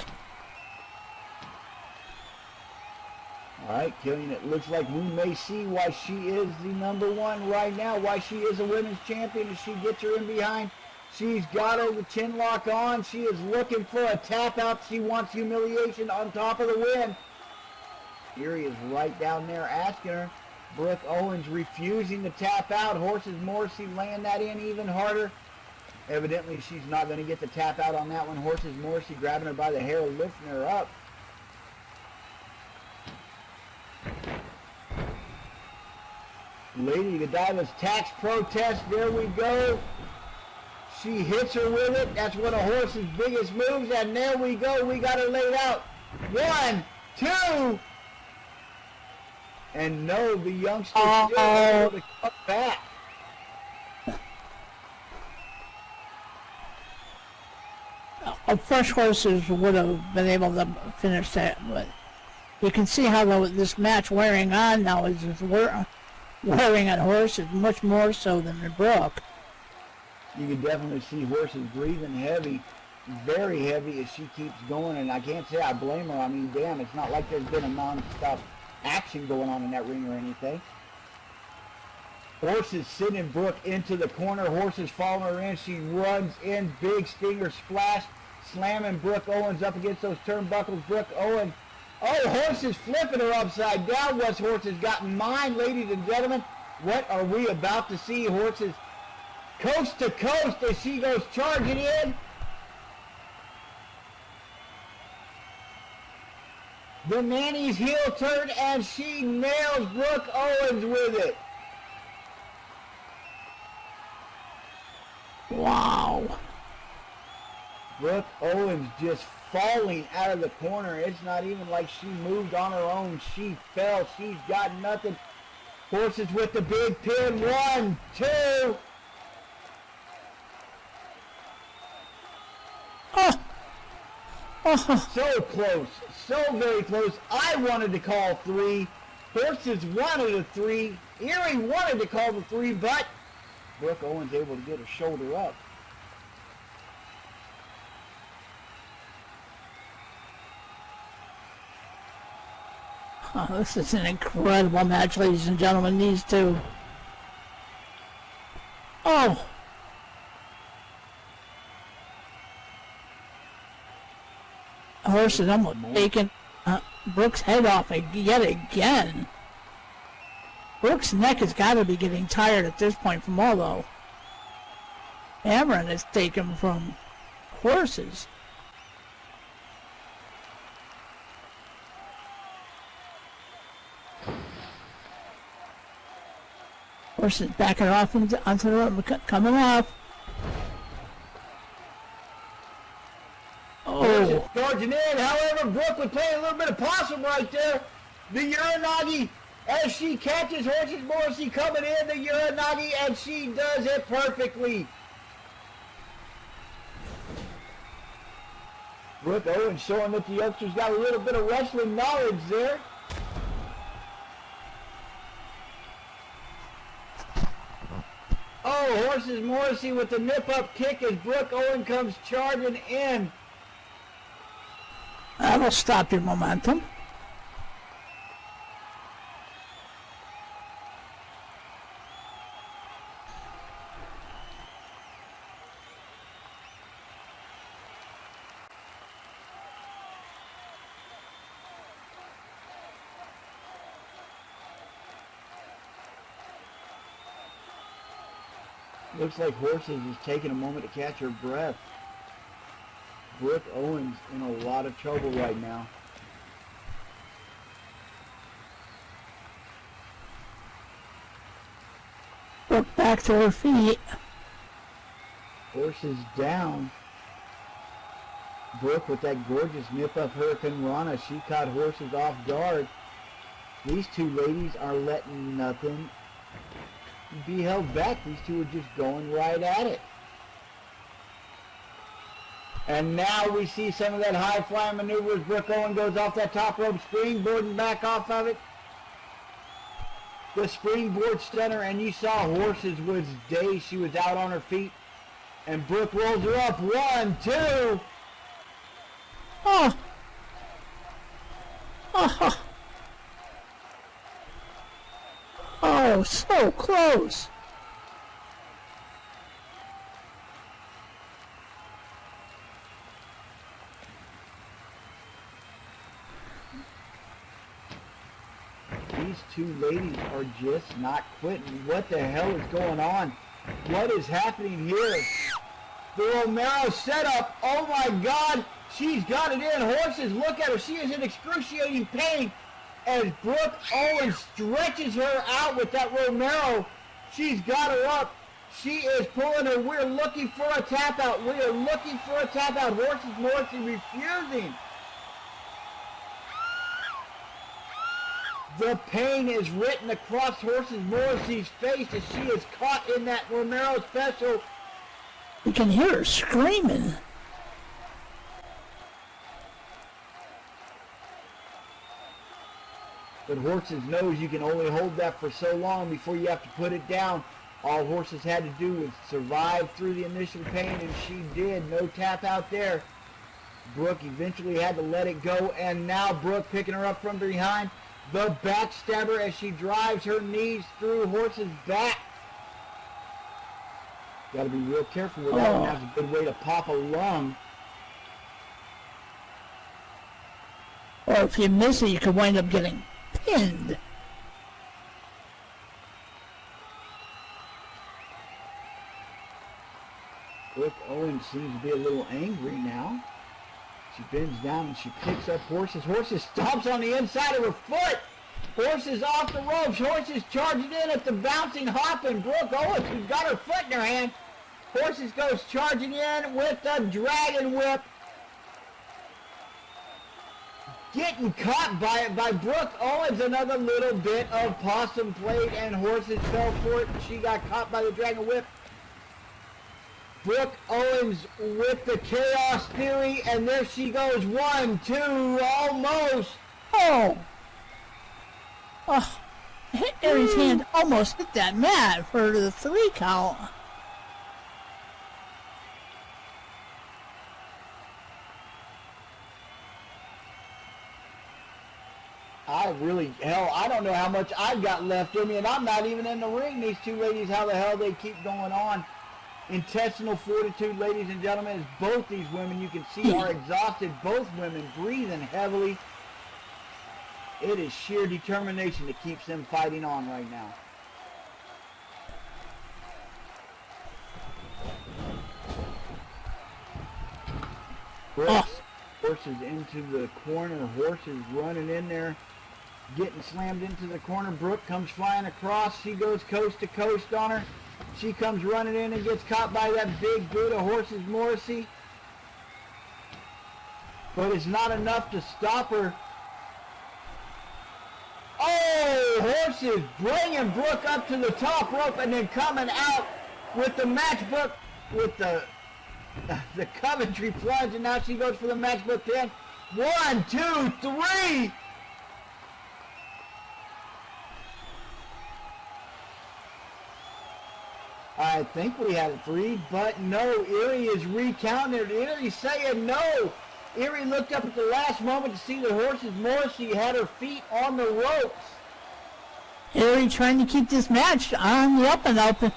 All right, Killian, it looks like we may see why she is the number one right now, why she is a women's champion as she gets her in behind. She's got her the chin lock on. She is looking for a tap out. She wants humiliation on top of the win. Erie is right down there asking her. Brooke Owens refusing to tap out. Horses Morrissey laying that in even harder. Evidently, she's not going to get the tap out on that one. Horses Morrissey grabbing her by the hair, lifting her up. Lady Godiva's tax protest. There we go. She hits her with it. That's one of Horse's biggest moves. And there we go. We got her laid out. 1, 2. And no, the youngster still able to come back. Fresh Horses would have been able to finish that, but you can see how this match wearing on now is wearing on Horses much more so than the Brooke. You can definitely see Horses breathing heavy, very heavy as she keeps going, and I can't say I blame her. I mean, damn, it's not like there's been a non-stop action going on in that ring or anything. Horses sending Brooke into the corner. Horses following her in. She runs in, big stinger splash, slamming Brooke Owens up against those turnbuckles. Brooke Owens, oh, Horses flipping her upside down. What's Horses got in mind, ladies and gentlemen? What are we about to see? Horses coast to coast as she goes charging in. The nanny's heel turn, and she nails Brooke Owens with it. Wow. Brooke Owens just falling out of the corner. It's not even like she moved on her own. She fell. She's got nothing. Horses with the big pin. 1, 2. So close. So very close. I wanted to call 3. Horses wanted a 3. Erie wanted to call the 3, but Brooke Owens able to get her shoulder up. Oh, this is an incredible match, ladies and gentlemen. These two. Oh. Horses almost taken. Brooke's head off yet again. Brooke's neck has got to be getting tired at this point from all the hammering it's taken from horses. Horses backing off onto the road, coming off. Oh, Charging in, however, Brooke was playing a little bit of possum right there. The Uranagi, as she catches Horses Morrissey coming in, the Uranagi, and she does it perfectly. Brooke Owens showing that the youngster's got a little bit of wrestling knowledge there. Oh, Horses Morrissey with the nip-up kick as Brooke Owens comes charging in. that'll stop your momentum. Looks like Horses is taking a moment to catch her breath. Brooke Owens in a lot of trouble right now. Brooke back to her feet. Horses down. Brooke with that gorgeous nip-up Hurricane Rana. She caught Horses off guard. These two ladies are letting nothing be held back. These two are just going right at it. And now we see some of that high-flying maneuver as Brooke Owens goes off that top rope, springboarding back off of it. The springboard stunner, and you saw Horses was dazed. She was out on her feet. And Brooke rolls her up. 1, 2. Oh. Oh. Oh, so close. These two ladies are just not quitting. What the hell is going on? What is happening here? The Romero setup. Oh my God. She's got it in. Horses, look at her. She is in excruciating pain. As Brooke Owens stretches her out with that Romero. She's got her up. She is pulling her. We're looking for a tap out. We are looking for a tap out. Horses Morrissey refusing. The pain is written across Horses Morrissey's face as she is caught in that Romero special. You can hear her screaming. But Horses knows you can only hold that for so long before you have to put it down. All Horses had to do was survive through the initial pain, and she did. No tap out there. Brooke eventually had to let it go, and now Brooke picking her up from behind. The backstabber as she drives her knees through Horses' back. Got to be real careful with that one. That's a good way to pop a lung. Or if you miss it, you could wind up getting pinned. Brooke Owens seems to be a little angry now. She bends down and she picks up Horses. Horses stomps on the inside of her foot. Horses off the ropes. Horses charging in at the bouncing hop, and Brooke Owens, who's got her foot in her hand. Horses goes charging in with the dragon whip. Getting caught by it by Brooke Owens. Another little bit of possum plate, and Horses fell for it. She got caught by the dragon whip. Brooke Owens with the chaos theory, and there she goes. 1, 2, almost. Oh. Oh. Aries' hand almost hit that mat for the 3 count. I don't know how much I've got left in me, and I'm not even in the ring. These two ladies, how the hell they keep going on. Intestinal fortitude, ladies and gentlemen, as both these women you can see are exhausted. Both women breathing heavily. It is sheer determination that keeps them fighting on right now. Horses into the corner. Horses running in there, getting slammed into the corner. Brooke comes flying across. She goes coast to coast on her. She comes running in and gets caught by that big boot of Horses Morrissey. But it's not enough to stop her. Oh, Horses bringing Brooke up to the top rope and then coming out with the matchbook, with the Coventry plunge, and now she goes for the matchbook pin. 1, 2, 3. I think we had 3, but no, Erie is recounting it. Erie saying no. Erie looked up at the last moment to see the Horses Morrissey had her feet on the ropes. Erie trying to keep this match on the up and up.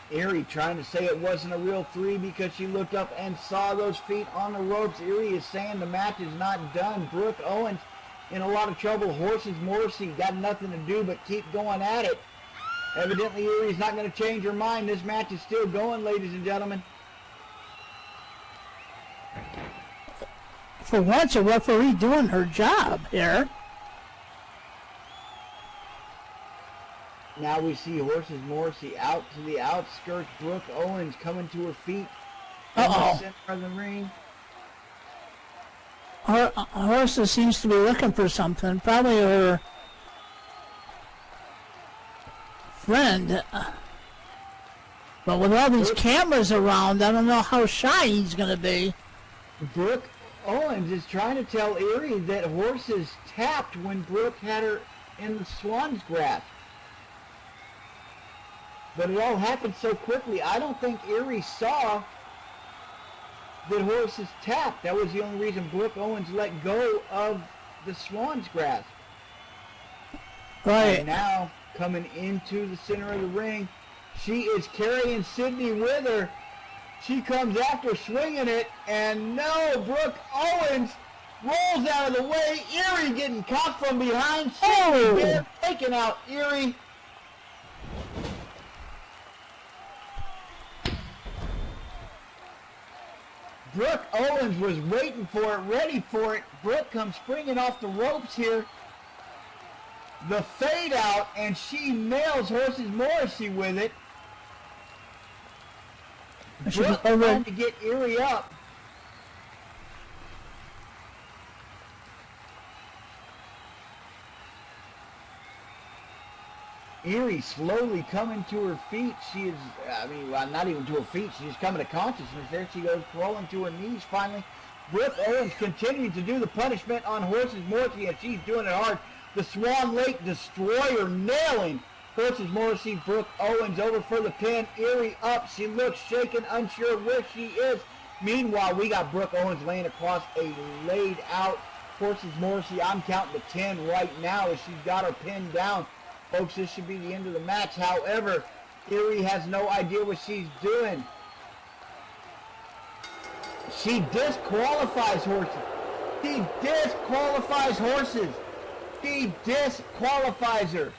Erie trying to say it wasn't a real 3 because she looked up and saw those feet on the ropes. Erie is saying the match is not done. Brooke Owens in a lot of trouble. Horses Morrissey got nothing to do but keep going at it. Evidently Erie's not going to change her mind. This match is still going, ladies and gentlemen. For once, a referee doing her job here. Now we see Horses Morrissey out to the outskirts. Brooke Owens coming to her feet in the center of the ring. Horses seems to be looking for something. Probably her friend. But with all these cameras around, I don't know how shy he's going to be. Brooke Owens is trying to tell Erie that Horses tapped when Brooke had her in the Swan's grasp. But it all happened so quickly. I don't think Erie saw that Horses tapped. That was the only reason Brooke Owens let go of the Swan's grasp. Right. And now, coming into the center of the ring, she is carrying Sydney with her. She comes after, swinging it, and no, Brooke Owens rolls out of the way. Erie getting caught from behind. Sydney Bear taking out Erie. Brooke Owens was waiting for it, ready for it. Brooke comes springing off the ropes here. The fade out, and she nails Horses Morrissey with it. Brooke trying to get Erie up. Erie slowly coming to her feet. She is, not even to her feet. She's coming to consciousness. There she goes, crawling to her knees finally. Brooke Owens continuing to do the punishment on Horses Morrissey, and she's doing it hard. The Swan Lake Destroyer nailing Horses Morrissey. Brooke Owens over for the pin. Erie up. She looks shaken, unsure where she is. Meanwhile, we got Brooke Owens laying across a laid out Horses Morrissey. I'm counting to 10 right now as she's got her pinned down. Folks, this should be the end of the match. However, Erie has no idea what she's doing. She disqualifies Horses. She disqualifies Horses. She disqualifies her.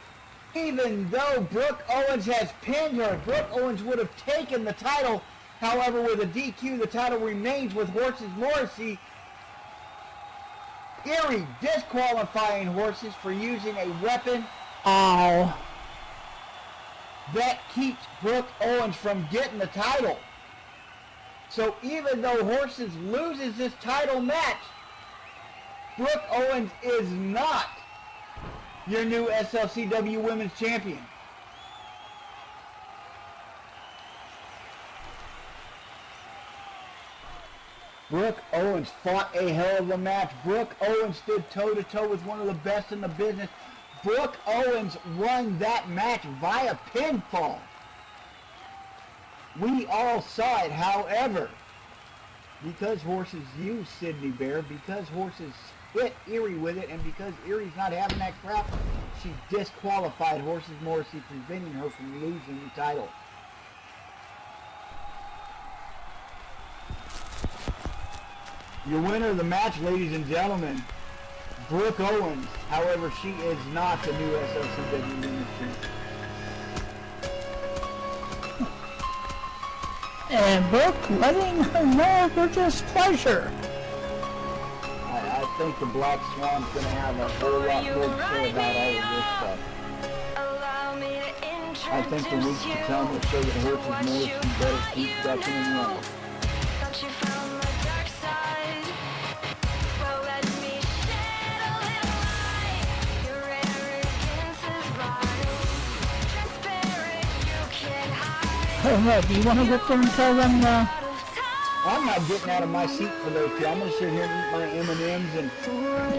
Even though Brooke Owens has pinned her, Brooke Owens would have taken the title. However, with a DQ, the title remains with Horses Morrissey. Erie disqualifying Horses for using a weapon. Oh. That keeps Brooke Owens from getting the title. So even though Horses loses this title match, Brooke Owens is not your new SLCW Women's Champion. Brooke Owens fought a hell of a match. Brooke Owens stood toe-to-toe with one of the best in the business. Brooke Owens won that match via pinfall. We all saw it, however, because Horses used Sydney Bear, because Horses hit Erie with it, and because Erie's not having that crap, she disqualified Horses Morrissey, preventing her from losing the title. Your winner of the match, ladies and gentlemen, Brooke Owens. However, she is not the new SLCW Women's Champion. And Brooke letting her know her displeasure. I think the Black Swan's going to have a whole lot more to say about all of this stuff. Allow me to I think the weeks to come will show that Horses Morrissey better keep ducking and running. Thought you found my dark side. Well, let me shed a little light. Your arrogance is vile. Transparent, you can't hide. Do you want to go up there and tell them, Out of time. I'm not getting out of my seat for those two. I'm going to sit here and eat my M&Ms, and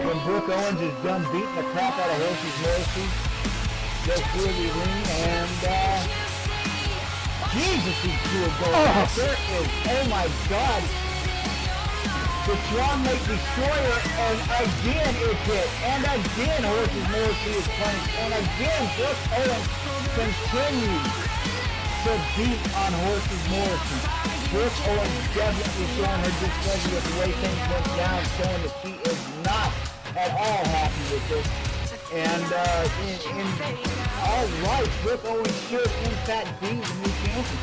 when Brooke Owens is done beating the crap out of Horses Morrissey, go through the ring, and Jesus, these two are going out. There is, oh my God, the Swan Lake Destroyer, and again it's hit, and again Horses Morrissey is punished, and again Brooke Owens continues to beat on Horses Morrissey. Brooke Owens definitely showing her displeasure with the way things went down, showing that she is not at all happy with this. And all right, Brooke Owens should in fact be the new champion.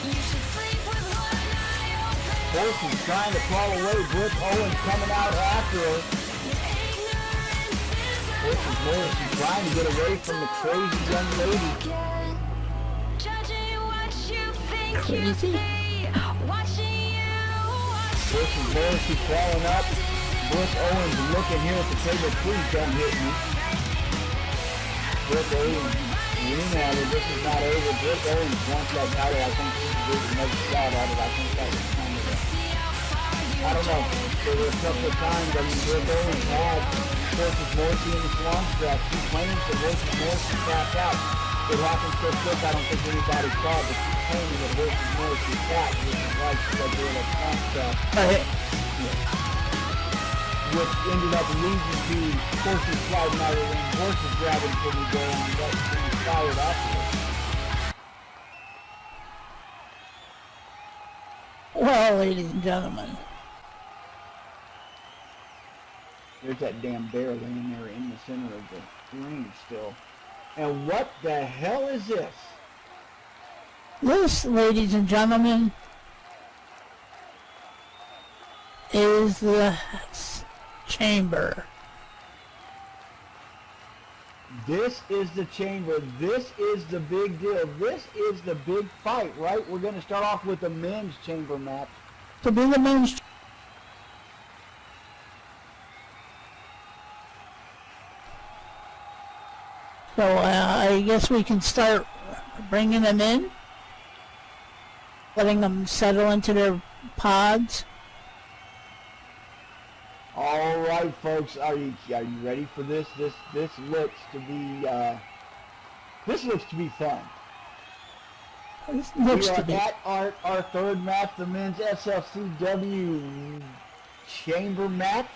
You should sleep with one eye open. Horses trying to crawl away. Brooke Owens coming out after her. Horses Morrissey trying to get away from the crazy young lady. Judging what you think you Crazy? see. Watching you, watching Horses Morrissey crawling up. Brooke Owens looking here at the table. Please don't hit me. Brooke Owens winning at her. This is not over. Brooke Owens wants that title. I think she's going to make a shot at it. I think that was kind of I don't know. There were a couple of times, I mean, Brooke Owens had Horses Morrissey in the Swan strap. She claims that Horses Morrissey tapped out. It happened so quick, I don't think anybody saw it, but she's claiming that Horses Morrissey tapped, which is why she was doing a Swan strap, which ended up leading to Horses sliding out of the ring, Horses grabbing Timmy Dolan, and got things fired afterwards. well, ladies and gentlemen, There's that damn bear laying there in the center of the ring still. And what the hell is this? this, ladies and gentlemen, is the chamber. This is the chamber. This is the big deal. This is the big fight, right? We're going to start off with the men's chamber match. To be the men's. So I guess we can start bringing them in, letting them settle into their pods. All right, folks, are you ready for this? This looks to be fun. This We looks are to be. at our third match, the men's SLCW chamber match.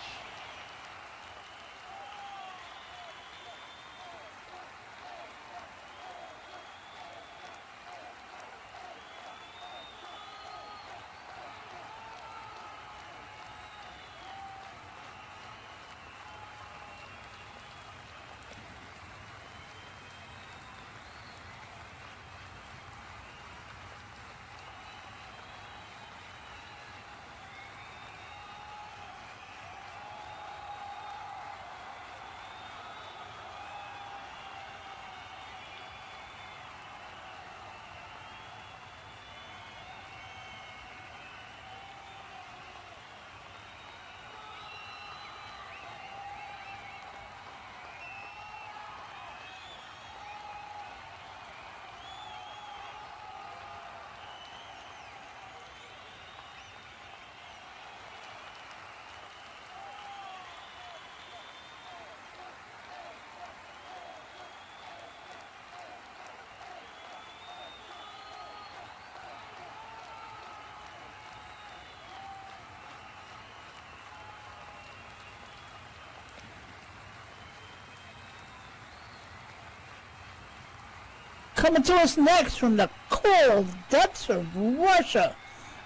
Coming to us next from the cold depths of Russia,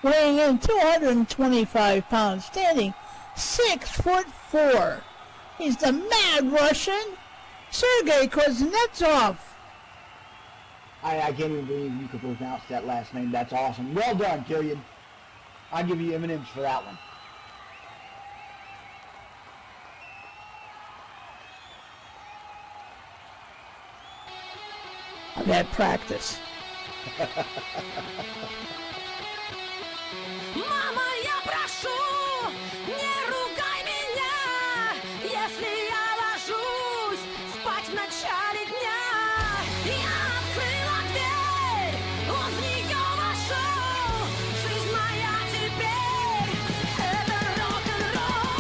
weighing in 225 pounds, standing 6'4". He's the Mad Russian, Sergei Kuznetsov. I can't even believe you could pronounce that last name. That's awesome. Well done, Killian. I'll give you M&M's for that one. I've had practice. Мама, я прошу, не ругай меня, если я ложусь спать в начале дня. Я открыла дверь, он в нее вошел. Жизнь моя теперь — это рок-н-ролл.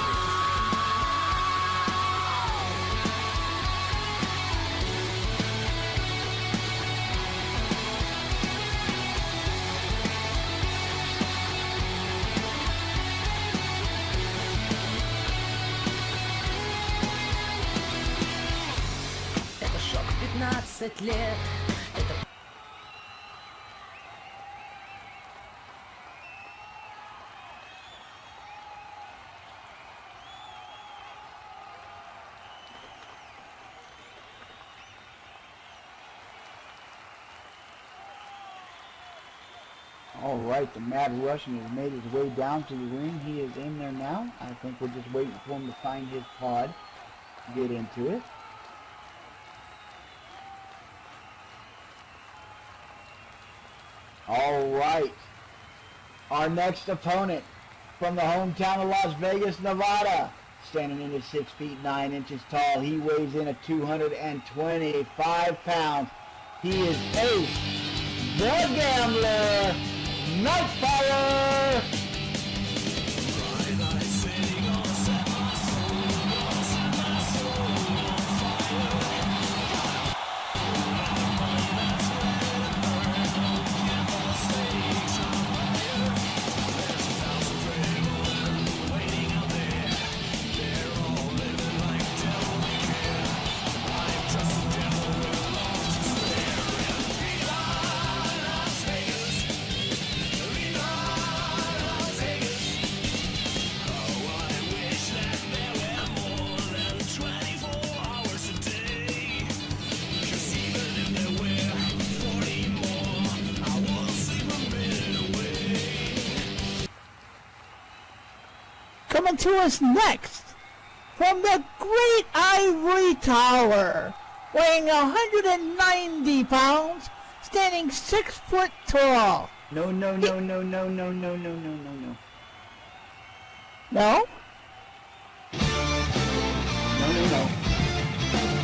Это шок в 15 лет. Это All right, the Mad Russian has made his way down to the ring. He is in there now. I think we're just waiting for him to find his pod, get into it. All right, our next opponent from the hometown of Las Vegas, Nevada, standing in at 6 feet 9 inches tall. He weighs in at 225 pounds. He is Ace, the Gambler, Nightfire. Coming to us next from the Great Ivory Tower, weighing 190 pounds, standing 6 foot tall. No, no, no, no, no, no, no, no, no, no, no. No? No, no, no.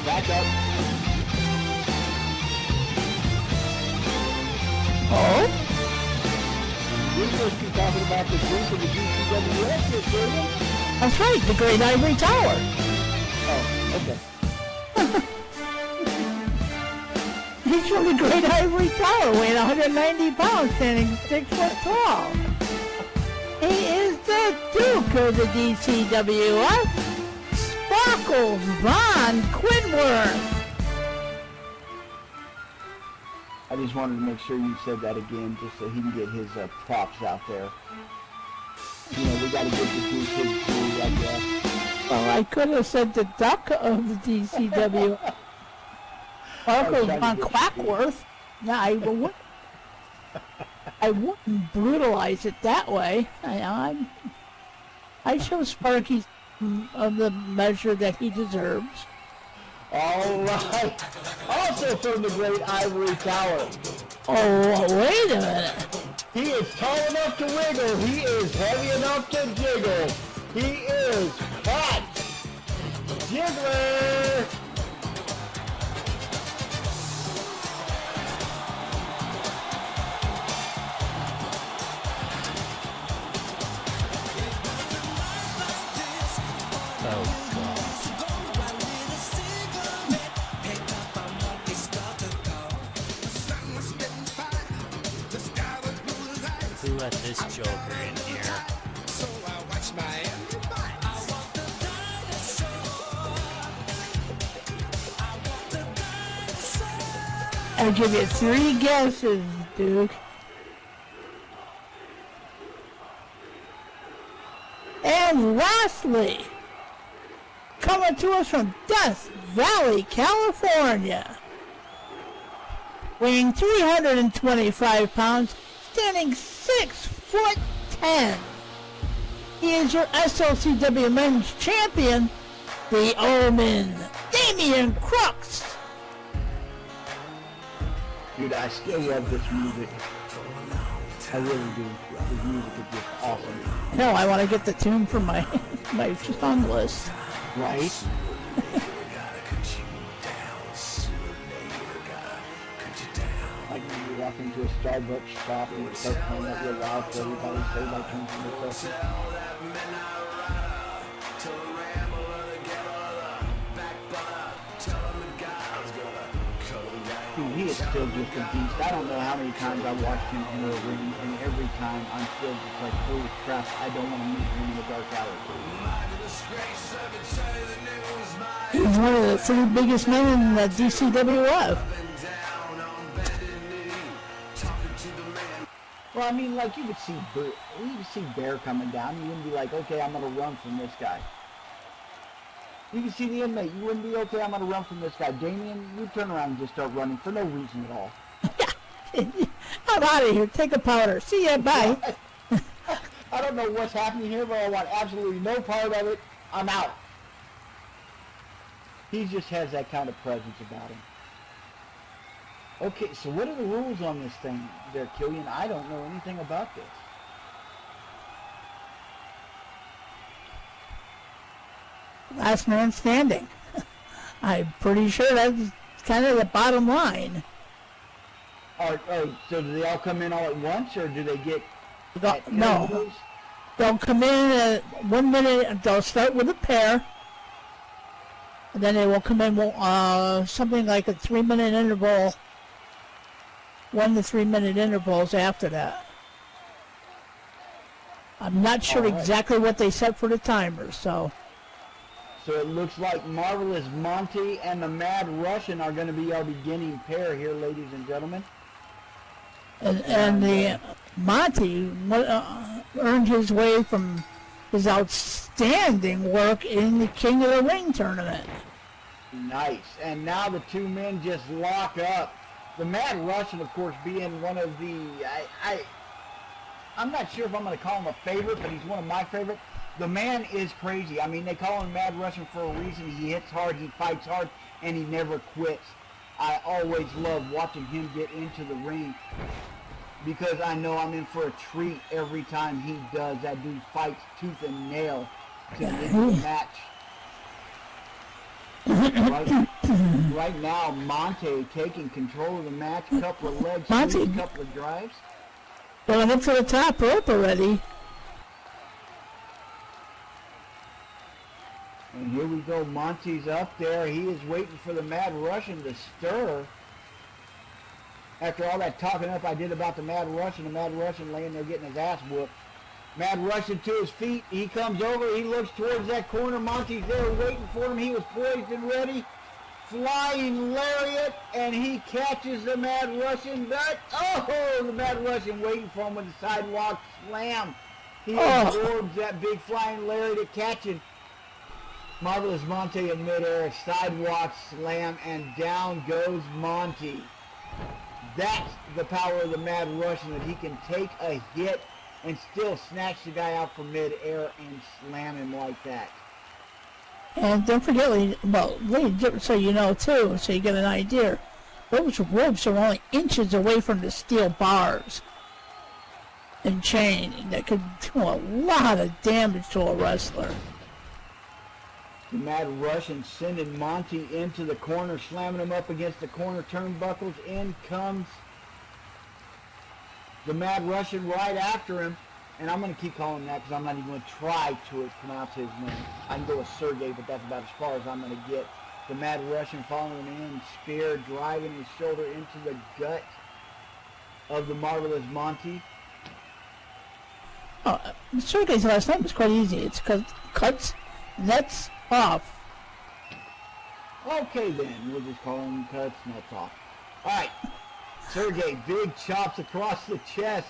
Back up. Oh? We're supposed to be talking about the drink of the GCWS here, Killian. That's right, the Great Ivory Tower. Oh, okay. He's from the Great Ivory Tower, weighing 190 pounds, standing 6 foot tall. He is the Duke of the DCWF, Sparkles Von Quinworth. I just wanted to make sure you said that again, just so he can get his props out there. You know, we got to get the Duke his due, I guess. Well, I could have said the Duck of the DCWF. Sparkles Von Quackworth. No, I wouldn't brutalize it that way. I show Sparky of the measure that he deserves. All right. Also from the Great Ivory Tower. Oh, wait a minute. He is tall enough to wiggle. He is heavy enough to jiggle. He is Hot Jiggler. Who let this Joker in here? I'll give you 3 guesses, Duke. And lastly, coming to us from Death Valley, California, weighing 325 pounds, standing 6'10". He is your SLCW Men's Champion, the Omen, Damian Crooks. Dude, I still love this music. I really do. This music is just awesome. No, I want to get the tune from my my song list. Right? Like when you walk into a Starbucks shop and you start playing that real loud for everybody, so everybody turns from themselves. Dude, he is still just a beast. I don't know how many times I've watched him in the ring, and every time I'm still just like, holy crap, I don't want to meet him in the dark alley. He's one of the 3 biggest men in the DCWF. Well, I mean, like, you could see Bear coming down. You wouldn't be like, okay, I'm going to run from this guy. You can see the inmate. You wouldn't be, okay, I'm going to run from this guy. Damien, you turn around and just start running for no reason at all. I'm out of here. Take a powder. See ya. Bye. I don't know what's happening here, but I want absolutely no part of it. I'm out. He just has that kind of presence about him. Okay, so what are the rules on this thing there, Killian? I don't know anything about this. Last man standing. I'm pretty sure that's kind of the bottom line. So do they all come in all at once, or do they get... No. They'll come in at 1 minute. They'll start with a pair. And then they will come in something like a 3-minute interval. 1 to 3 minute intervals after that. I'm not sure exactly what they set for the timers, so... So it looks like Marvelous Monty and the Mad Russian are going to be our beginning pair here, ladies and gentlemen. And the Monty earned his way from his outstanding work in the King of the Ring tournament. Nice. And now the 2 men just lock up. The Mad Russian, of course, being one of the... I'm not sure if I'm going to call him a favorite, but he's one of my favorites. The man is crazy. I mean, they call him Mad Russian for a reason. He hits hard, he fights hard, and he never quits. I always love watching him get into the ring because I know I'm in for a treat every time he does. That dude fights tooth and nail to win the match. Right now, Monte taking control of the match. Couple of leg sweeps, couple of drives. Going up to the top rope already. And here we go, Monty's up there. He is waiting for the Mad Russian to stir. After all that talking up I did about the Mad Russian laying there getting his ass whooped. Mad Russian to his feet. He comes over. He looks towards that corner. Monty's there waiting for him. He was poised and ready. Flying lariat, and he catches the Mad Russian. But, the Mad Russian waiting for him with the sidewalk slam. He absorbs that big flying lariat catching Marvelous Monty in midair, sidewalk slam, and down goes Monty. That's the power of the Mad Russian, that he can take a hit and still snatch the guy out from midair and slam him like that. And don't forget, so you know too, so you get an idea, those ropes are only inches away from the steel bars and chain that could do a lot of damage to a wrestler. The Mad Russian sending Monty into the corner, slamming him up against the corner turnbuckles. In comes the Mad Russian right after him. And I'm going to keep calling him that because I'm not even going to try to pronounce his name. I can go with Sergey, but that's about as far as I'm going to get. The Mad Russian following him in, spear, driving his shoulder into the gut of the Marvelous Monty. Sergey's last name is quite easy. It's cuts, nuts, off. Okay then, we'll just call him cuts, nuts off. All right. Sergey, big chops across the chest.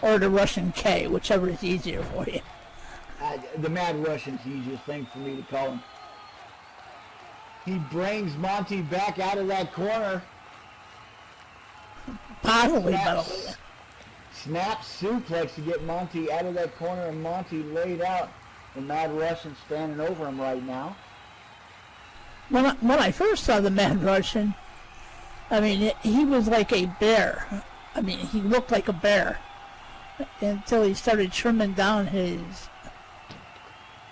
Or the Russian K, whichever is easier for you. The Mad Russian's the easiest thing for me to call him. He brings Monty back out of that corner. Possibly, but Snap suplex to get Monty out of that corner, and Monty laid out. The Mad Russian standing over him right now. when I first saw the Mad Russian, I mean, he was like a bear. I mean, he looked like a bear until he started trimming down his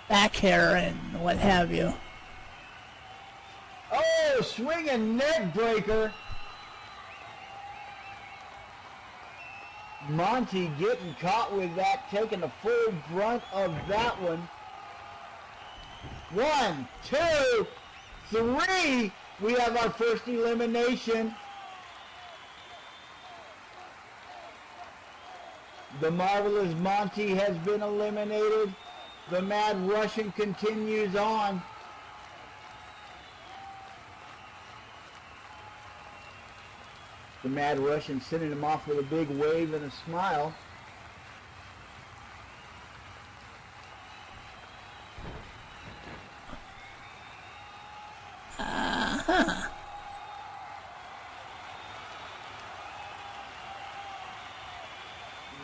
back hair and what have you. Oh, swinging neck breaker. Monty getting caught with that, taking the full brunt of that one. 1, 2, 3. We have our first elimination. The Marvelous Monty has been eliminated. The Mad Russian continues on. The Mad Russian sending him off with a big wave and a smile.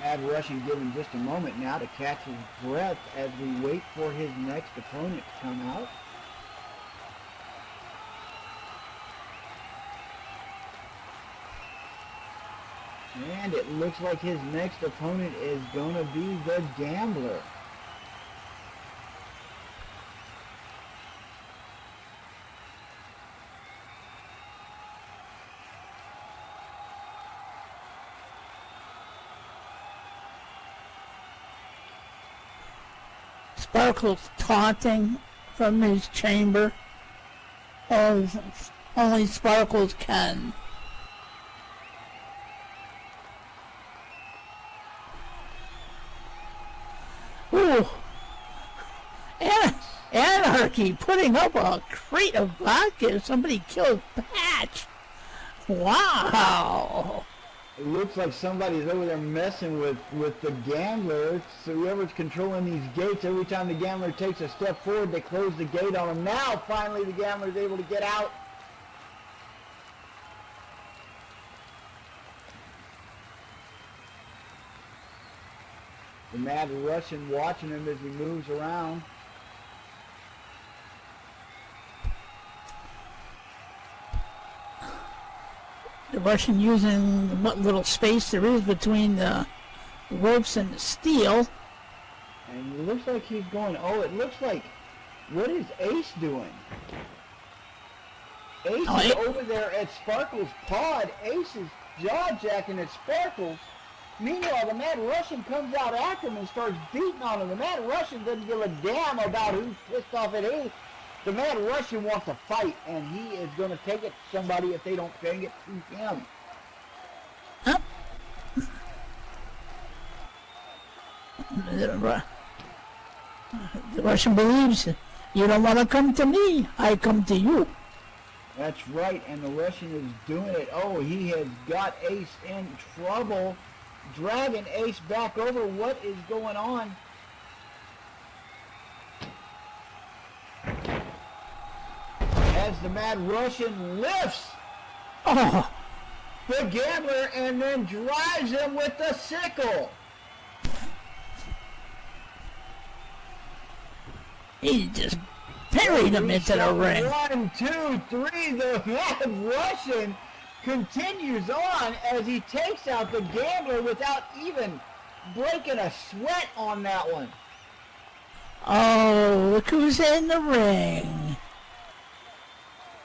Mad Russian giving just a moment now to catch his breath as we wait for his next opponent to come out. And it looks like his next opponent is going to be the Gambler. Sparkle's taunting from his chamber, as only Sparkles can. Ooh! Anarchy putting up a crate of vodka. Somebody killed Patch. Wow! It looks like somebody's over there messing with the Gambler. So whoever's controlling these gates, every time the Gambler takes a step forward, they close the gate on him. Now, finally, the Gambler's able to get out. The Mad Russian watching him as he moves around. The Russian using what little space there is between the ropes and the steel. And it looks like he's going, oh, it looks like, what is Ace doing? Ace is over there at Sparkle's pod. Ace is jaw-jacking at Sparkles. Meanwhile, the Mad Russian comes out after him and starts beating on him. The Mad Russian doesn't give a damn about who's pissed off at Ace. The Mad Russian wants to fight, and he is going to take it to somebody if they don't bring it to him. Huh? The Russian believes you don't want to come to me, I come to you. That's right, and the Russian is doing it. Oh, he has got Ace in trouble. Dragging Ace back over. What is going on? As the Mad Russian lifts the Gambler and then drives him with the sickle. He just buried him into the ring. 1, 2, 3. The Mad Russian continues on as he takes out the Gambler without even breaking a sweat on that one. Oh, look who's in the ring.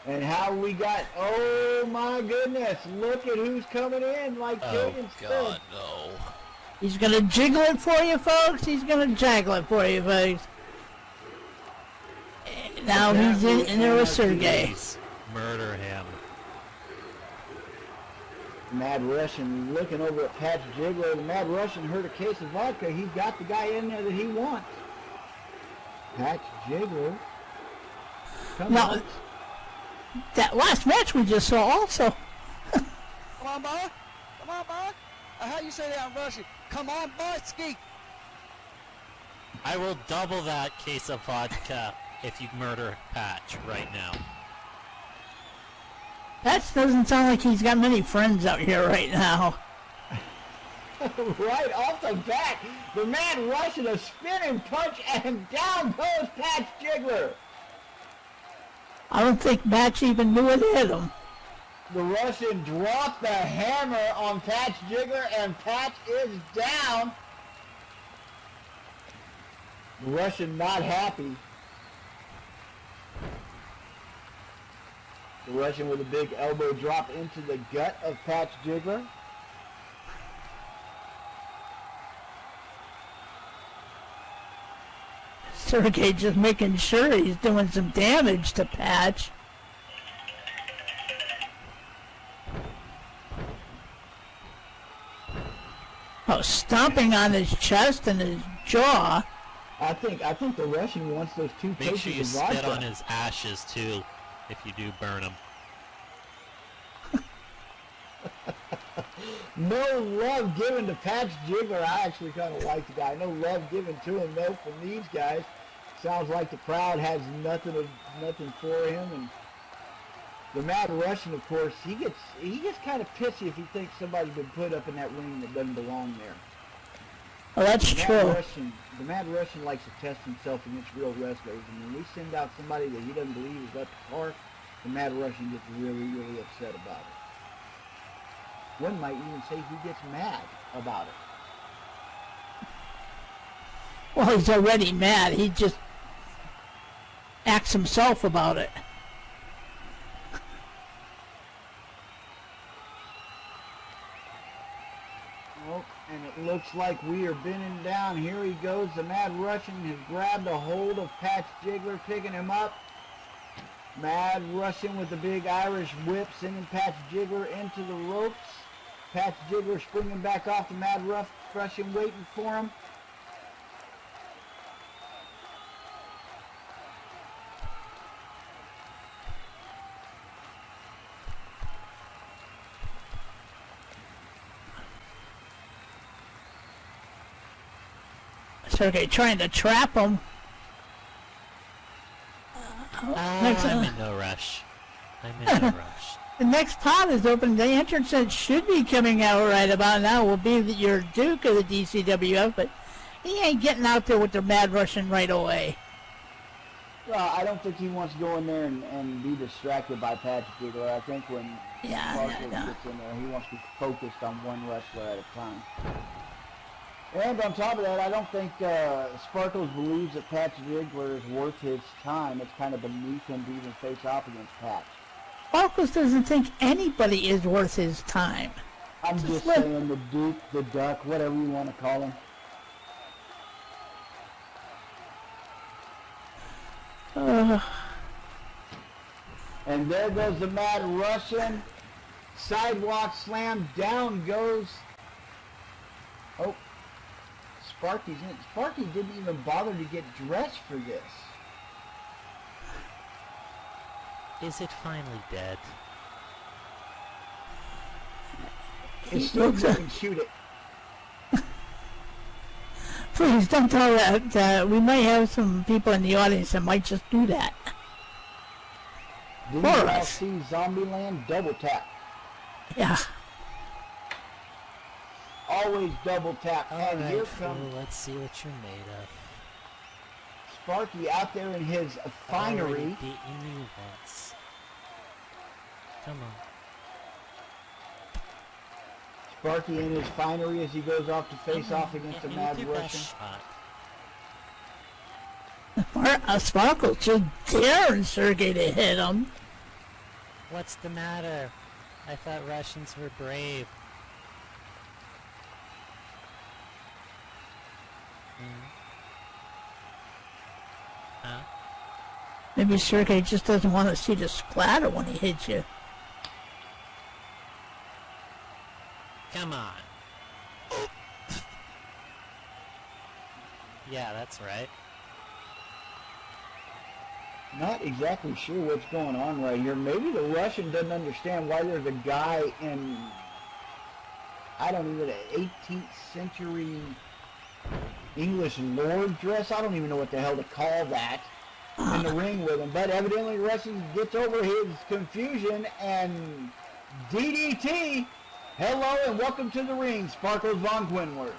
And how we got, oh my goodness, look at who's coming in, like Jaden said. No. He's going to jiggle it for you, folks. He's going to jaggle it for you, folks. Now he's in there with Sergey. Please, murder him. Mad Russian looking over at Patch Jiggler. The Mad Russian heard a case of vodka. He's got the guy in there that he wants. Patch Jiggler Come No, on. that last match we just saw also. Come on, boy. Come on, boy. How you say that in Russian? Come on, boyski. I will double that case of vodka if you murder Patch right now. That doesn't sound like he's got many friends out here right now. Right off the bat, the Mad Russian, a spinning punch, and down goes Patch Jiggler. I don't think Patch even knew it hit him. The Russian dropped the hammer on Patch Jiggler, and Patch is down. The Russian not happy. The Russian with a big elbow drop into the gut of Patch Jiggler. Sergey just making sure he's doing some damage to Patch. Oh, stomping on his chest and his jaw. I think the Russian wants those two Make sure cases you of spit vodka. on his ashes too, if you do burn him. No love given to Patch Jiggler. I actually kind of like the guy. No love given to him though from these guys. Sounds like the crowd has nothing for him. And the Mad Russian, of course, he gets kind of pissy if he thinks somebody's been put up in that ring that doesn't belong there. Oh, that's true. The Mad Russian likes to test himself against real wrestlers, and when we send out somebody that he doesn't believe is up to par, the Mad Russian gets really, really upset about it. One might even say he gets mad about it. Well, he's already mad. He just acts himself about it. Oh, and it looks like we are bending down. Here he goes. The Mad Russian has grabbed a hold of Patch Jiggler, picking him up. Mad Russian with the big Irish whip, sending Patch Jiggler into the ropes. Patch Jiggler springing back off the Mad Russian, waiting for him. Sergey trying to trap him. I'm in no rush. I'm in no rush. The next pot is open. The entrance that should be coming out right about now will be your Duke of the DCWF, but he ain't getting out there with the Mad Russian right away. Well, I don't think he wants to go in there and be distracted by Patch Jiggler. I think when Sparkles gets in there, he wants to be focused on one wrestler at a time. And on top of that, I don't think Sparkles believes that Patch Jiggler is worth his time. It's kind of beneath him to even face off against Patch. Sparkles doesn't think anybody is worth his time. I'm just saying the Duke, the Duck, whatever you want to call him. And there goes the Mad Russian. Sidewalk slam, down goes. Oh, Sparky's in. Sparky didn't even bother to get dressed for this. Is it finally dead? It still doesn't shoot it. Please don't tell that. We might have some people in the audience that might just do that. Did For you all us. see Zombieland double tap? Yeah. Always double tap. And here Alright, comes fool, let's see what you're made of. Sparky out there in his I've finery. already beaten you once. Come on. Sparky in his finery as he goes off to face off against the Hit me Mad with your best Russian. shot. Sparkles just daring Sergey to hit him. What's the matter? I thought Russians were brave. Huh? Maybe Sergey just doesn't want to see the splatter when he hits you. Come on. Yeah, that's right. Not exactly sure what's going on right here. Maybe the Russian doesn't understand why there's a guy in, I don't even, an 18th century English lord dress. I don't even know what the hell to call that in the ring with him. But evidently the Russian gets over his confusion and DDT. Hello and welcome to the ring, Sparkles Von Quinworth.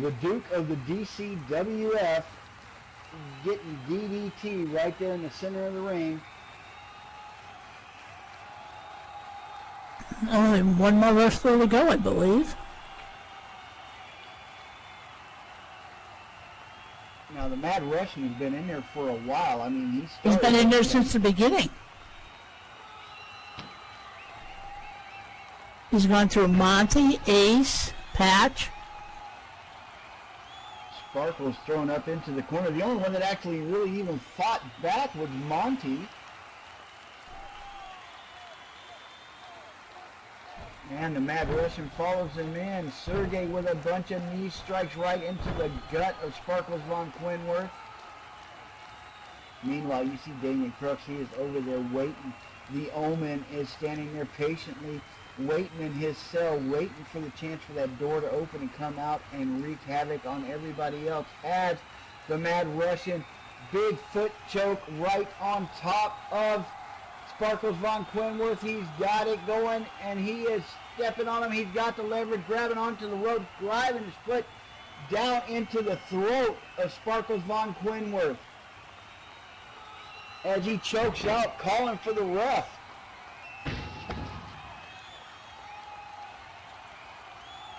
The Duke of the DCWF getting DDT right there in the center of the ring. Only one more wrestler to go, I believe. Now the Mad Russian has been in there for a while. I mean, He's been in there since the beginning. He's gone through Monty, Ace, Patch. Sparkles thrown up into the corner. The only one that actually really even fought back was Monty. And the Mad Russian follows him in. Sergey with a bunch of knee strikes right into the gut of Sparkles Von Quinworth. Meanwhile, you see Damian Crooks. He is over there waiting. The Omen is standing there patiently waiting in his cell, waiting for the chance for that door to open and come out and wreak havoc on everybody else. As the Mad Russian, big foot choke right on top of Sparkles Von Quinworth. He's got it going, and he is stepping on him. He's got the leverage, grabbing onto the rope, driving his foot down into the throat of Sparkles Von Quinworth as he chokes out, calling for the ref.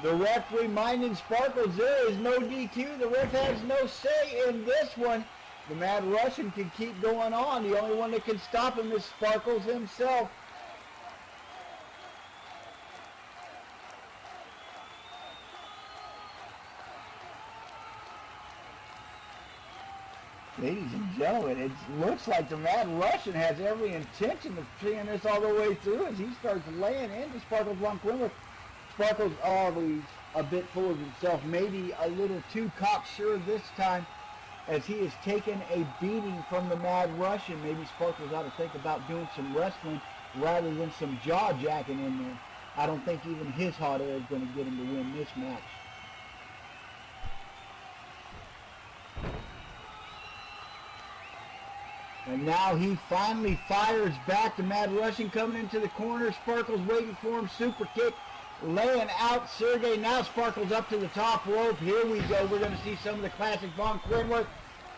The ref reminding Sparkles there is no DQ. The ref has no say in this one. The Mad Russian can keep going on. The only one that can stop him is Sparkles himself. Ladies and gentlemen, it looks like the Mad Russian has every intention of seeing this all the way through as he starts laying into Sparkles Von Quinworth. Sparkles always a bit full of himself, maybe a little too cocksure this time as he has taken a beating from the Mad Russian. Maybe Sparkles ought to think about doing some wrestling rather than some jaw-jacking in there. I don't think even his hot air is going to get him to win this match. And now he finally fires back. The Mad Russian coming into the corner. Sparkles waiting for him. Super kick. Laying out Sergey. Now Sparkles up to the top rope. Here we go. We're going to see some of the classic Von Quinworth.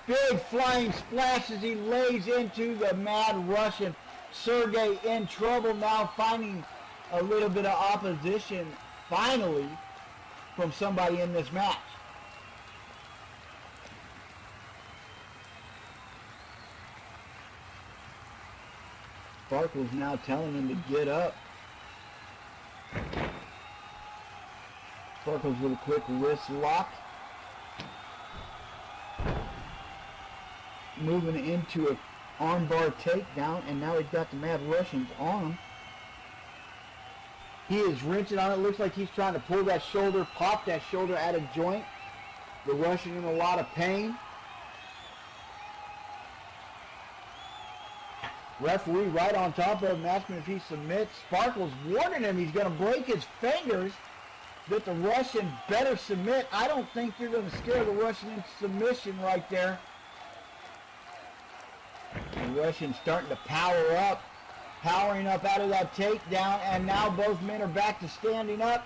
Big flying splash as he lays into the Mad Russian. Sergey in trouble now, finding a little bit of opposition finally from somebody in this match. Sparkles now telling him to get up. Sparkles with a quick wrist lock. Moving into an armbar takedown, and now he's got the Mad Russian's arm. He is wrenching on it. Looks like he's trying to pull that shoulder, pop that shoulder out of joint. The Russian in a lot of pain. Referee right on top of him, asking if he submits. Sparkles warning him he's going to break his fingers, that the Russian better submit. I don't think you're going to scare the Russian into submission right there. The Russian starting to power up, powering up out of that takedown, and now both men are back to standing up.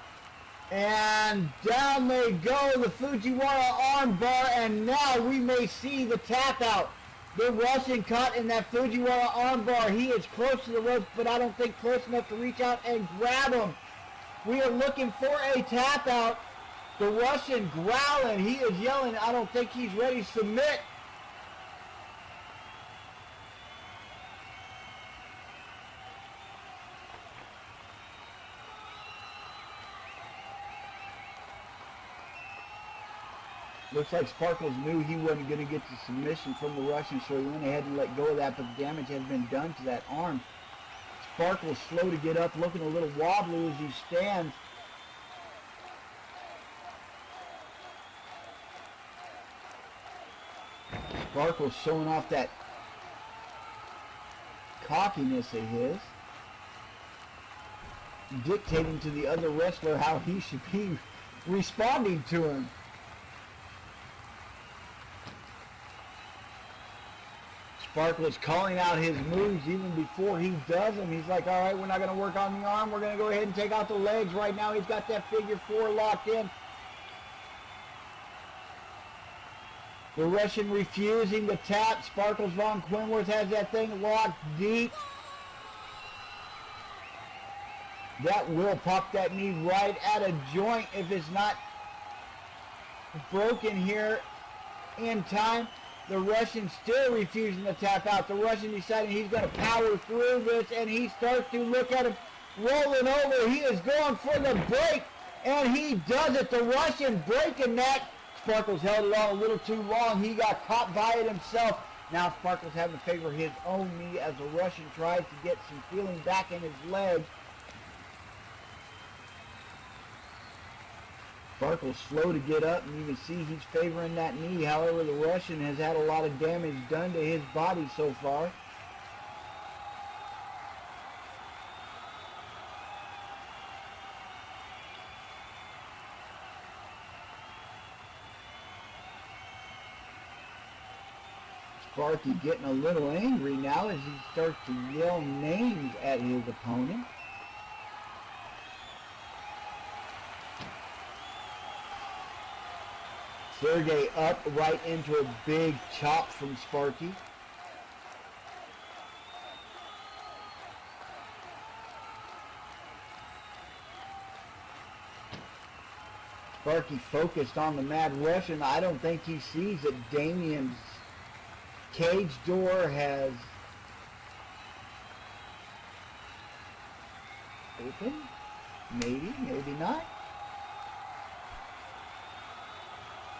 And down they go, the Fujiwara armbar, and now we may see the tap out. The Russian caught in that Fujiwara armbar. He is close to the ropes, but I don't think close enough to reach out and grab him. We are looking for a tap out. The Russian growling. He is yelling. I don't think he's ready to submit. Looks like Sparkles knew he wasn't going to get the submission from the Russian, so he went ahead and let go of that, but the damage has been done to that arm. Sparkles slow to get up, looking a little wobbly as he stands. Sparkles showing off that cockiness of his, dictating to the other wrestler how he should be responding to him. Sparkles calling out his moves even before he does them. He's like, all right, we're not going to work on the arm. We're going to go ahead and take out the legs. Right now he's got that figure 4 locked in. The Russian refusing to tap. Sparkles von Quinworth has that thing locked deep. That will pop that knee right at a joint if it's not broken here in time. The Russian still refusing to tap out. The Russian deciding he's going to power through this, and he starts to look at him rolling over. He is going for the break, and he does it. The Russian breaking that. Sparkles held it on a little too long. He got caught by it himself. Now Sparkles having to favor his own knee as the Russian tries to get some feeling back in his leg. Sparkles slow to get up, and you can see he's favoring that knee. However, the Russian has had a lot of damage done to his body so far. Sparky getting a little angry now as he starts to yell names at his opponent. Sergey up right into a big chop from Sparky. Sparky focused on the Mad Russian. I don't think he sees that Damien's cage door has opened. Maybe, maybe not.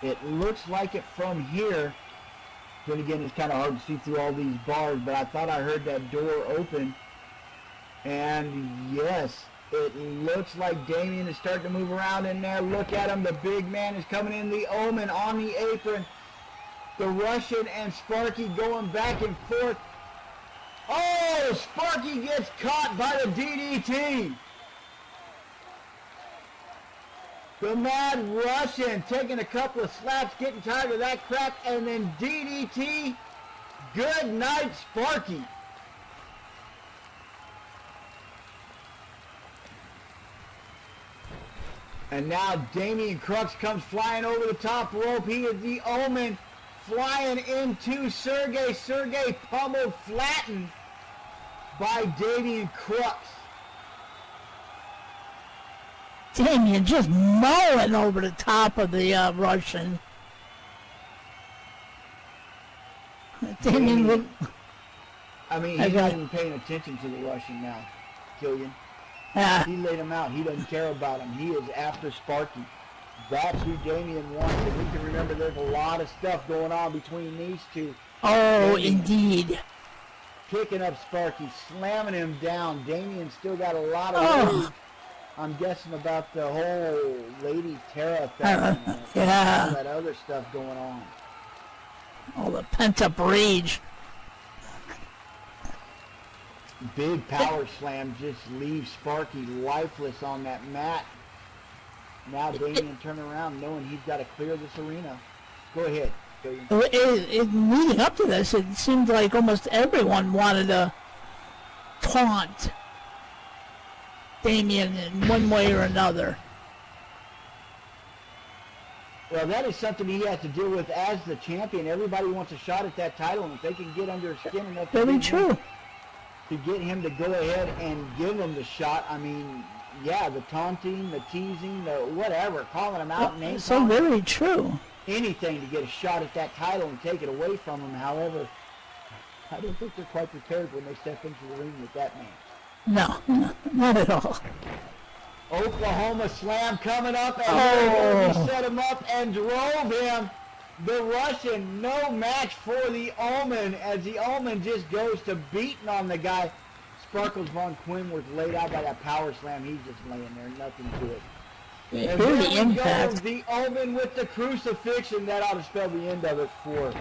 It looks like it from here. But again, it's kind of hard to see through all these bars, but I thought I heard that door open. And yes, it looks like Damien is starting to move around in there. Look at him. The big man is coming in. The Omen on the apron. The Russian and Sparky going back and forth. Oh, Sparky gets caught by the DDT. The Mad Russian taking a couple of slaps, getting tired of that crap, and then DDT. Good night, Sparky. And now Damien Crux comes flying over the top rope. He is the Omen flying into Sergey. Sergey pummeled, flattened by Damien Crux. Damien just mowing over the top of the Russian. Damien look. I mean, he's not even paying attention to the Russian now, Killian. He laid him out. He doesn't care about him. He is after Sparky. That's who Damien wants. And we can remember there's a lot of stuff going on between these two. Oh, Damien indeed. picking up Sparky, slamming him down. Damien's still got a lot of rage. I'm guessing about the whole Lady Tara thing and all that other stuff going on. All the pent-up rage. Big power slam just leaves Sparky lifeless on that mat. Now Damien turning around knowing he's got to clear this arena. Go ahead. Leading up to this, it seemed like almost everyone wanted to taunt Damien in one way or another. Well, that is something he has to deal with as the champion. Everybody wants a shot at that title, and if they can get under his skin enough Very true. to get him to go ahead and give him the shot, I mean, yeah, the taunting, the teasing, the whatever, calling him out, name So calling, very true. anything to get a shot at that title and take it away from him. However, I don't think they're quite prepared when they step into the ring with that man. No, not at all. Oklahoma Slam coming up, and he set him up and drove him. The Russian, no match for the Omen, as the Omen just goes to beating on the guy. Sparkles von Quinworth laid out by that power slam. He's just laying there, nothing to it. And Here's there the we go, impact. the Omen with the crucifixion. That ought to spell the end of it for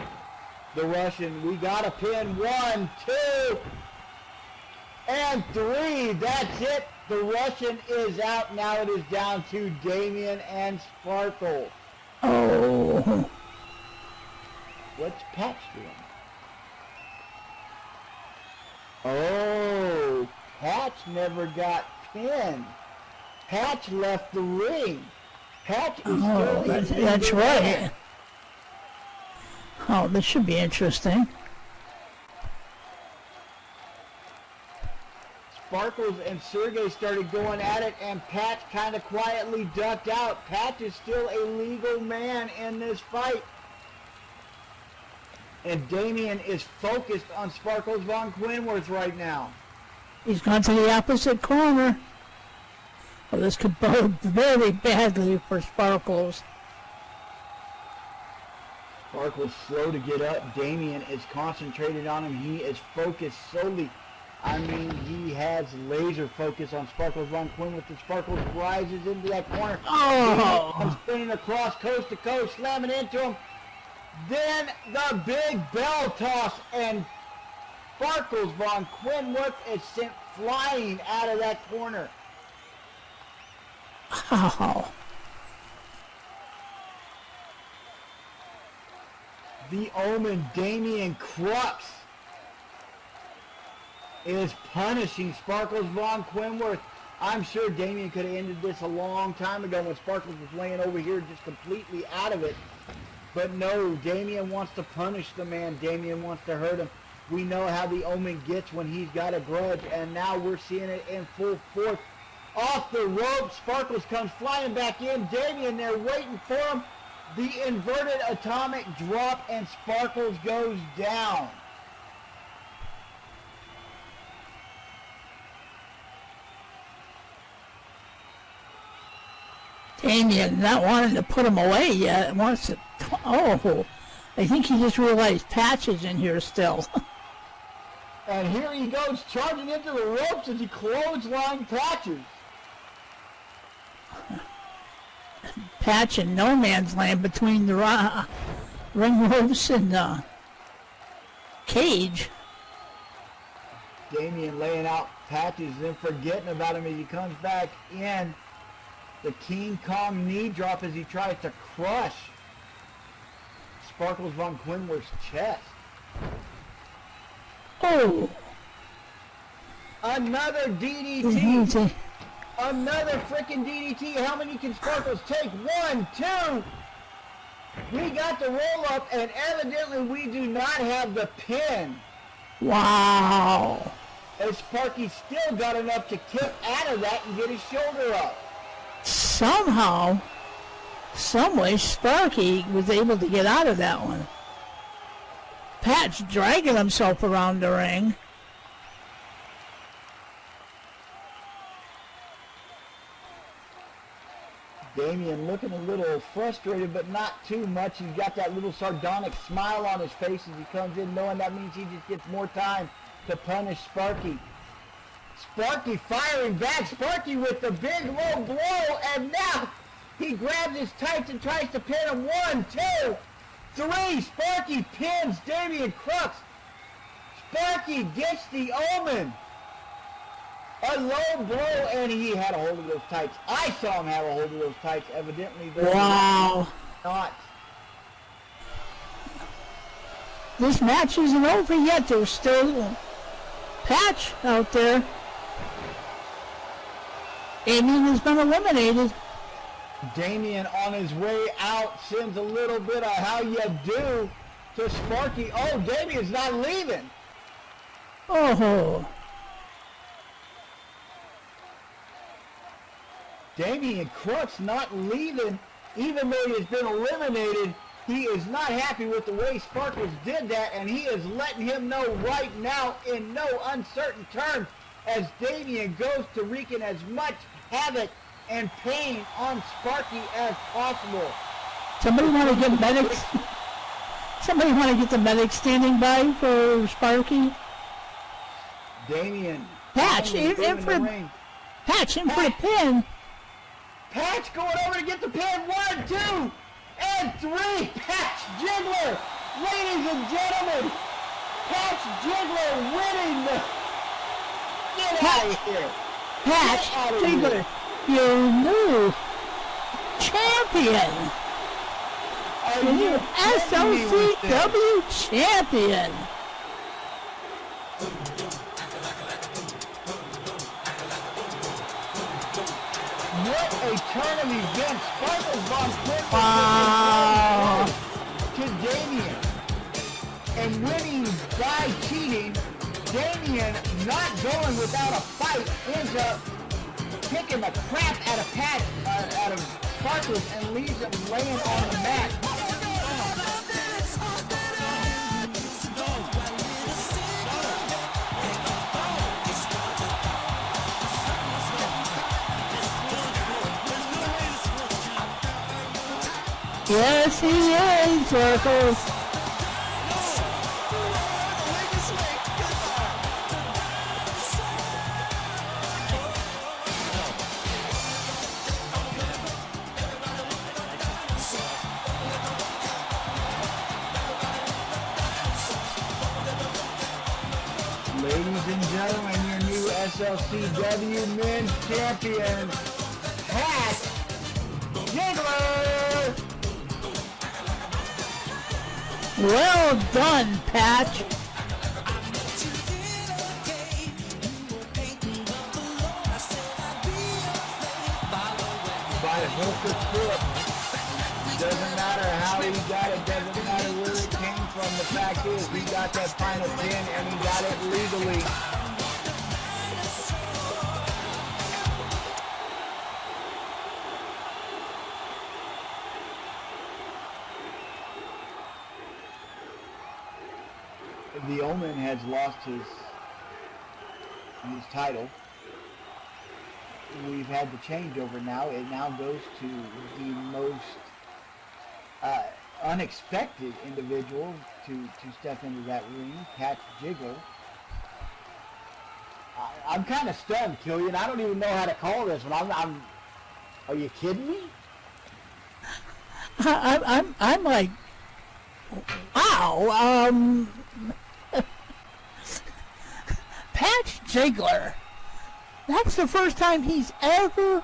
the Russian. We got a pin. 1, 2, and 3. That's it. The Russian is out. Now it is down to Damien and Sparkle. Oh. What's Patch doing? Oh, Patch never got pinned. Patch left the ring. Patch is Oh, still in that's the right. ring. Oh, this should be interesting. Sparkles and Sergey started going at it, and Patch kind of quietly ducked out. Patch is still a legal man in this fight. And Damien is focused on Sparkles Von Quinworth right now. He's gone to the opposite corner. Well, this could bode very badly for Sparkles. Sparkles slow to get up. Damien is concentrated on him. He is focused solely. I mean, he has laser focus on Sparkles Von Quinworth, and Sparkles rises into that corner. Oh. Comes spinning across coast to coast, slamming into him. Then the big bell toss, and Sparkles Von Quinworth is sent flying out of that corner. Oh. The Omen, Damien Crux, is punishing Sparkles Von Quinworth. I'm sure Damien could have ended this a long time ago when Sparkles was laying over here just completely out of it. But no, Damien wants to punish the man. Damien wants to hurt him. We know how the Omen gets when he's got a grudge, and now we're seeing it in full force. Off the rope, Sparkles comes flying back in. Damien there waiting for him. The inverted atomic drop, and Sparkles goes down. Damien not wanting to put him away yet. Wants to. Oh. I think he just realized Patch is in here still. And here he goes charging into the ropes as he clothesline Patches. Patch in no man's land between the ring ropes and cage. Damien laying out Patches, then forgetting about him as he comes back in. The King Kong knee drop as he tries to crush Sparkles Von Quinworth's chest. Oh. Another DDT. Another freaking DDT. How many can Sparkles take? 1, 2. We got the roll up, and evidently we do not have the pin. Wow. As Sparky still got enough to kick out of that and get his shoulder up. Somehow, someway, Sparky was able to get out of that one. Patch dragging himself around the ring. Damien looking a little frustrated, but not too much. He's got that little sardonic smile on his face as he comes in, knowing that means he just gets more time to punish Sparky. Sparky firing back. Sparky with the big low blow, and now he grabs his tights and tries to pin him. 1, 2, 3. Sparky pins Damien Crux. Sparky gets the Omen. A low blow, and he had a hold of those tights. I saw him have a hold of those tights. Evidently, they're Wow. not. This match isn't over yet. There's still Patch out there. Damien has been eliminated. Damien on his way out sends a little bit of how you do to Sparky. Oh, Damien's not leaving. Oh. Damien Crux not leaving, even though he has been eliminated. He is not happy with the way Sparkles did that, and he is letting him know right now in no uncertain terms as Damien goes to wreaking as much havoc and pain on Sparky as possible. Somebody want to get medics? Somebody want to get the medics standing by for Sparky? Damien. Patch, in in for the the ring. Patch in for the pin. Patch going over to get the pin. 1, 2, and 3. Patch Jiggler Ladies and gentlemen, Patch Ziggler winning the... Get out of here. Patch Get outta Ziggler, your new champion. Are Your you new kidding me with this? SLCW champion. What a turn of events. Sparkles Von Quick Wow. to Damien. And winning by cheating, Damien not going without a fight ends up kicking the crap out of Sparkles and leaves him laying on the mat. Yes, he is, Circles. Ladies and gentlemen, your new SLCW Men's Champion, Pat Ziggler! Well done, Patch. By hook or crook. Doesn't matter how he got it, doesn't matter where it came from. The fact is, he got that final pin and he got it legally. The Omen has lost his title. We've had the changeover now. It now goes to the most unexpected individual to step into that ring, Pat Ziggler. I'm kind of stunned, Killian. I don't even know how to call this one. Are you kidding me? I'm like, wow. Patch Ziggler. That's the first time he's ever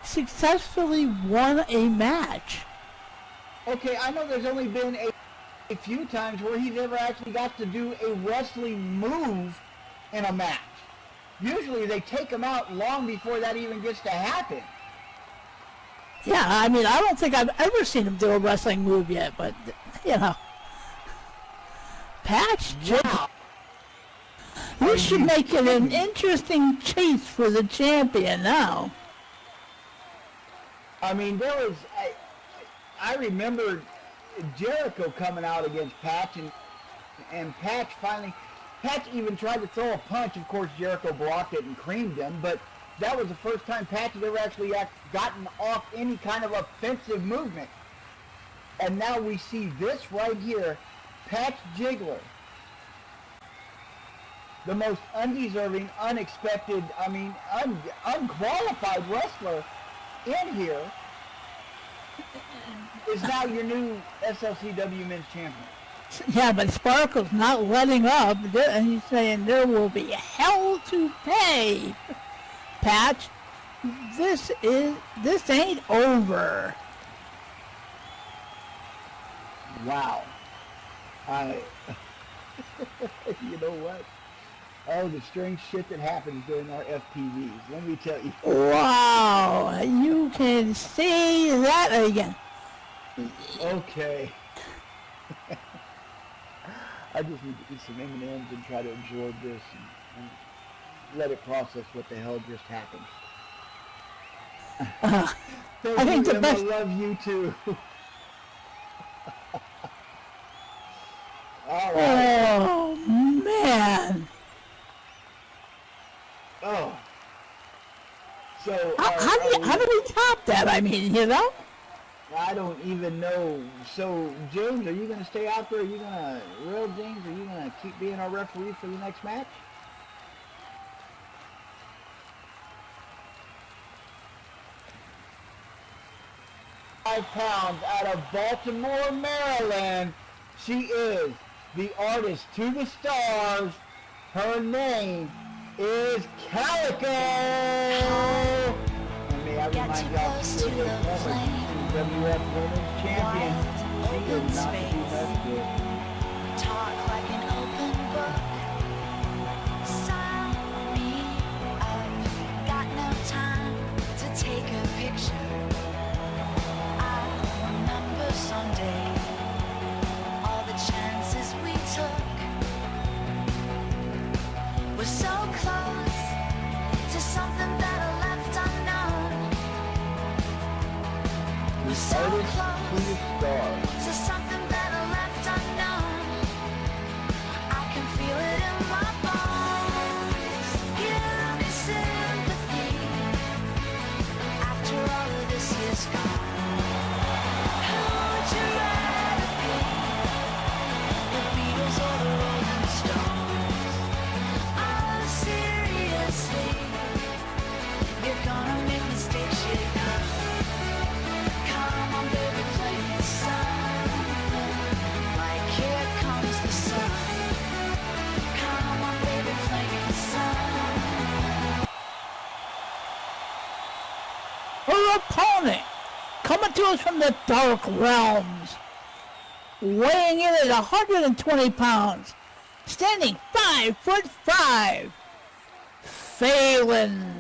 successfully won a match. Okay, I know there's only been a few times where he's ever actually got to do a wrestling move in a match. Usually they take him out long before that even gets to happen. Yeah, I mean, I don't think I've ever seen him do a wrestling move yet, but, you know. Patch Ziggler. Wow. We should make it an interesting chase for the champion now. I mean, there was... I remember Jericho coming out against Patch, and Patch even tried to throw a punch. Of course, Jericho blocked it and creamed him, but that was the first time Patch had ever actually gotten off any kind of offensive movement. And now we see this right here, Patch Ziggler, the most undeserving, unexpected, I mean, unqualified wrestler in here, is now your new SLCW Men's Champion. Yeah, but Sparkle's not letting up, and he's saying there will be hell to pay. Patch, this ain't over. Wow. You know what? Oh, the strange shit that happens during our FPVs. Let me tell you. Wow, you can say that again. Okay. I just need to eat some M&Ms and try to absorb this and let it process what the hell just happened. Thank I think you, the Emma. best- Love you too. All right. Oh, man. Oh. So How do we top that? I mean, you know? I don't even know. So, James, are you going to stay out there? Are you going to rail James? Are you going to keep being our referee for the next match? £5 out of Baltimore, Maryland, She is the artist to the stars. Her name is Calico. And may I remind y'all, she is a former WWF Women's Champion. She is not to be messed with. Talk like an open book. Sign me up. Got no time to take a picture. I remember someday all the chances we took. We're so close to something better left unknown. We're so Artist to close the stars. to something better left unknown. I can feel it in my bones. Give me sympathy after all of this years gone. Who would you rather be? The Beatles or the Rolling Stones? Oh, seriously, you're gonna make mistakes, you know. Come on, baby, play me something like Here Comes the Sun. Come on, baby, play me something. Her opponent, coming to us from the Dark Realms, weighing in at 120 pounds, standing 5'5", Phelan.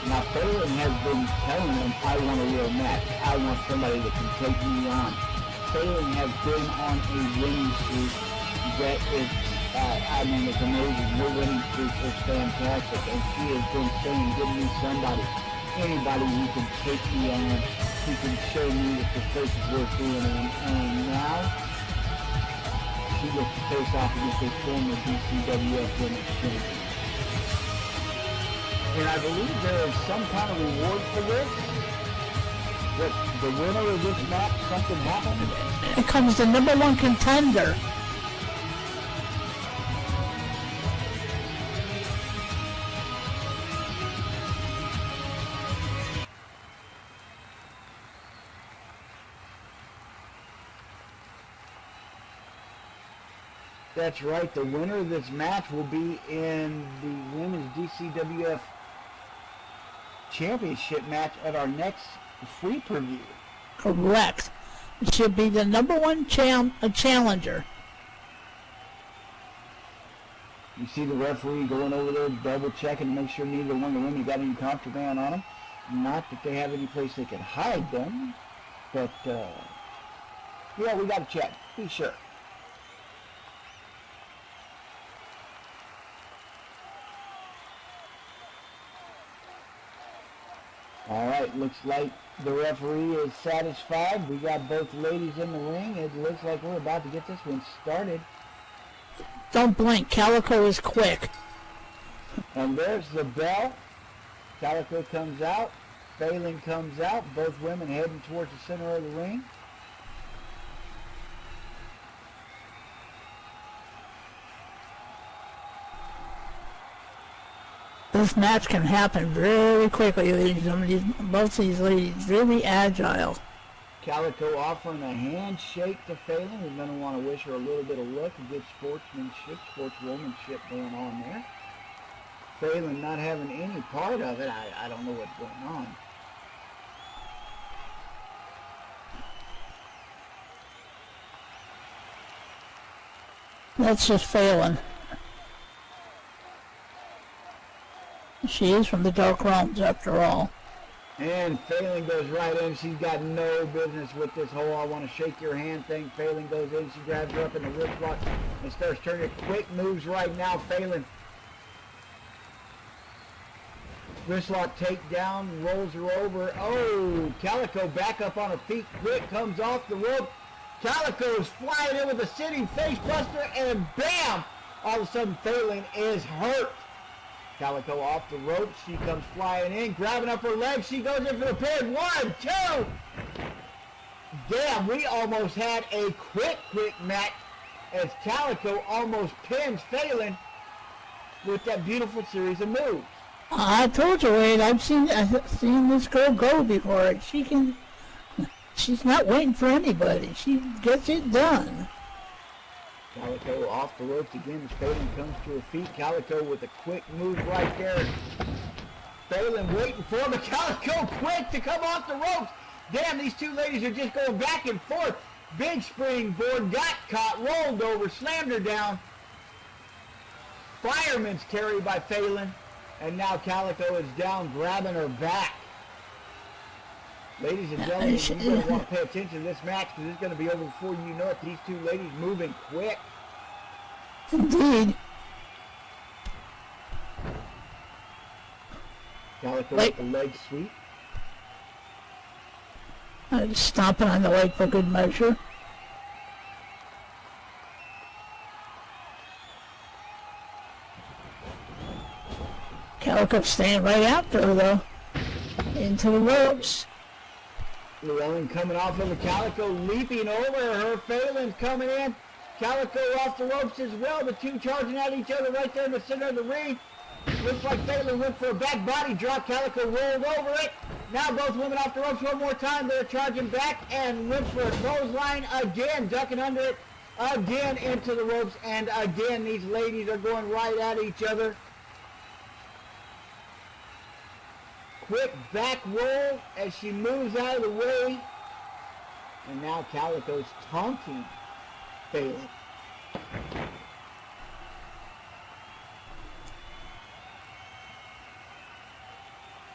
Now, Phelan has been telling them, I want a real match. I want somebody that can take me on. Phelan has been on a winning streak that is, it's amazing. Her winning streak is fantastic. And she has been saying, give me somebody, anybody who can take me on, who can show me that this place is worth being in. And now, she gets to face off against a former DCWF Women's Champion. And I believe there is some kind of reward for this. That the winner of this match, something happened. Here comes the number one contender. That's right. The winner of this match will be in the Women's DCWF Championship match at our next free preview. Correct. It should be the number one challenger. You see the referee going over there, double checking to make sure neither one of the women got any contraband on them. Not that they have any place they can hide them, but yeah, we got to check. Be sure. All right, looks like the referee is satisfied. We got both ladies in the ring. It looks like we're about to get this one started. Don't blink. Calico is quick. And there's the bell. Calico comes out. Phelan comes out. Both women heading towards the center of the ring. This match can happen very quickly, ladies and gentlemen. Both these ladies really agile. Calico offering a handshake to Phelan. We're going to want to wish her a little bit of luck, a good sportsmanship, sportswomanship going on there. Phelan not having any part of it. I don't know what's going on. That's just Phelan. She is from the Dark Realms, after all. And Phelan goes right in. She's got no business with this whole I want to shake your hand thing. Phelan goes in. She grabs her up in the wrist lock and starts turning quick moves right now. Phelan. Wrist lock takedown, rolls her over. Oh, Calico back up on her feet. Quick comes off the rope. Calico's flying in with a sitting face buster, and bam! All of a sudden, Phelan is hurt. Calico off the rope. She comes flying in, grabbing up her legs. She goes in for the pin. 1, 2. Damn, we almost had a quick match as Calico almost pins Phelan with that beautiful series of moves. I told you, Wade, I've seen this girl go before. She's not waiting for anybody. She gets it done. Calico off the ropes again as Phelan comes to her feet. Calico with a quick move right there. Phelan waiting for him. Calico quick to come off the ropes. Damn, these two ladies are just going back and forth. Big springboard, got caught, rolled over, slammed her down. Fireman's carry by Phelan. And now Calico is down, grabbing her back. Ladies and gentlemen, you're going to want to pay attention to this match because it's going to be over before you know it. These two ladies moving quick. Indeed. Calico with the leg sweep. Stomping on the leg for good measure. Calico staying right after her, though. Into the ropes. Llewellyn coming off of the Calico, leaping over her. Phelan's coming in. Calico off the ropes as well. The two charging at each other right there in the center of the ring. Looks like Phelan went for a back body drop. Calico rolled over it. Now both women off the ropes one more time. They're charging back and went for a clothesline again, ducking under it again into the ropes. And again, these ladies are going right at each other. Quick back roll as she moves out of the way. And now Calico's taunting Phelan.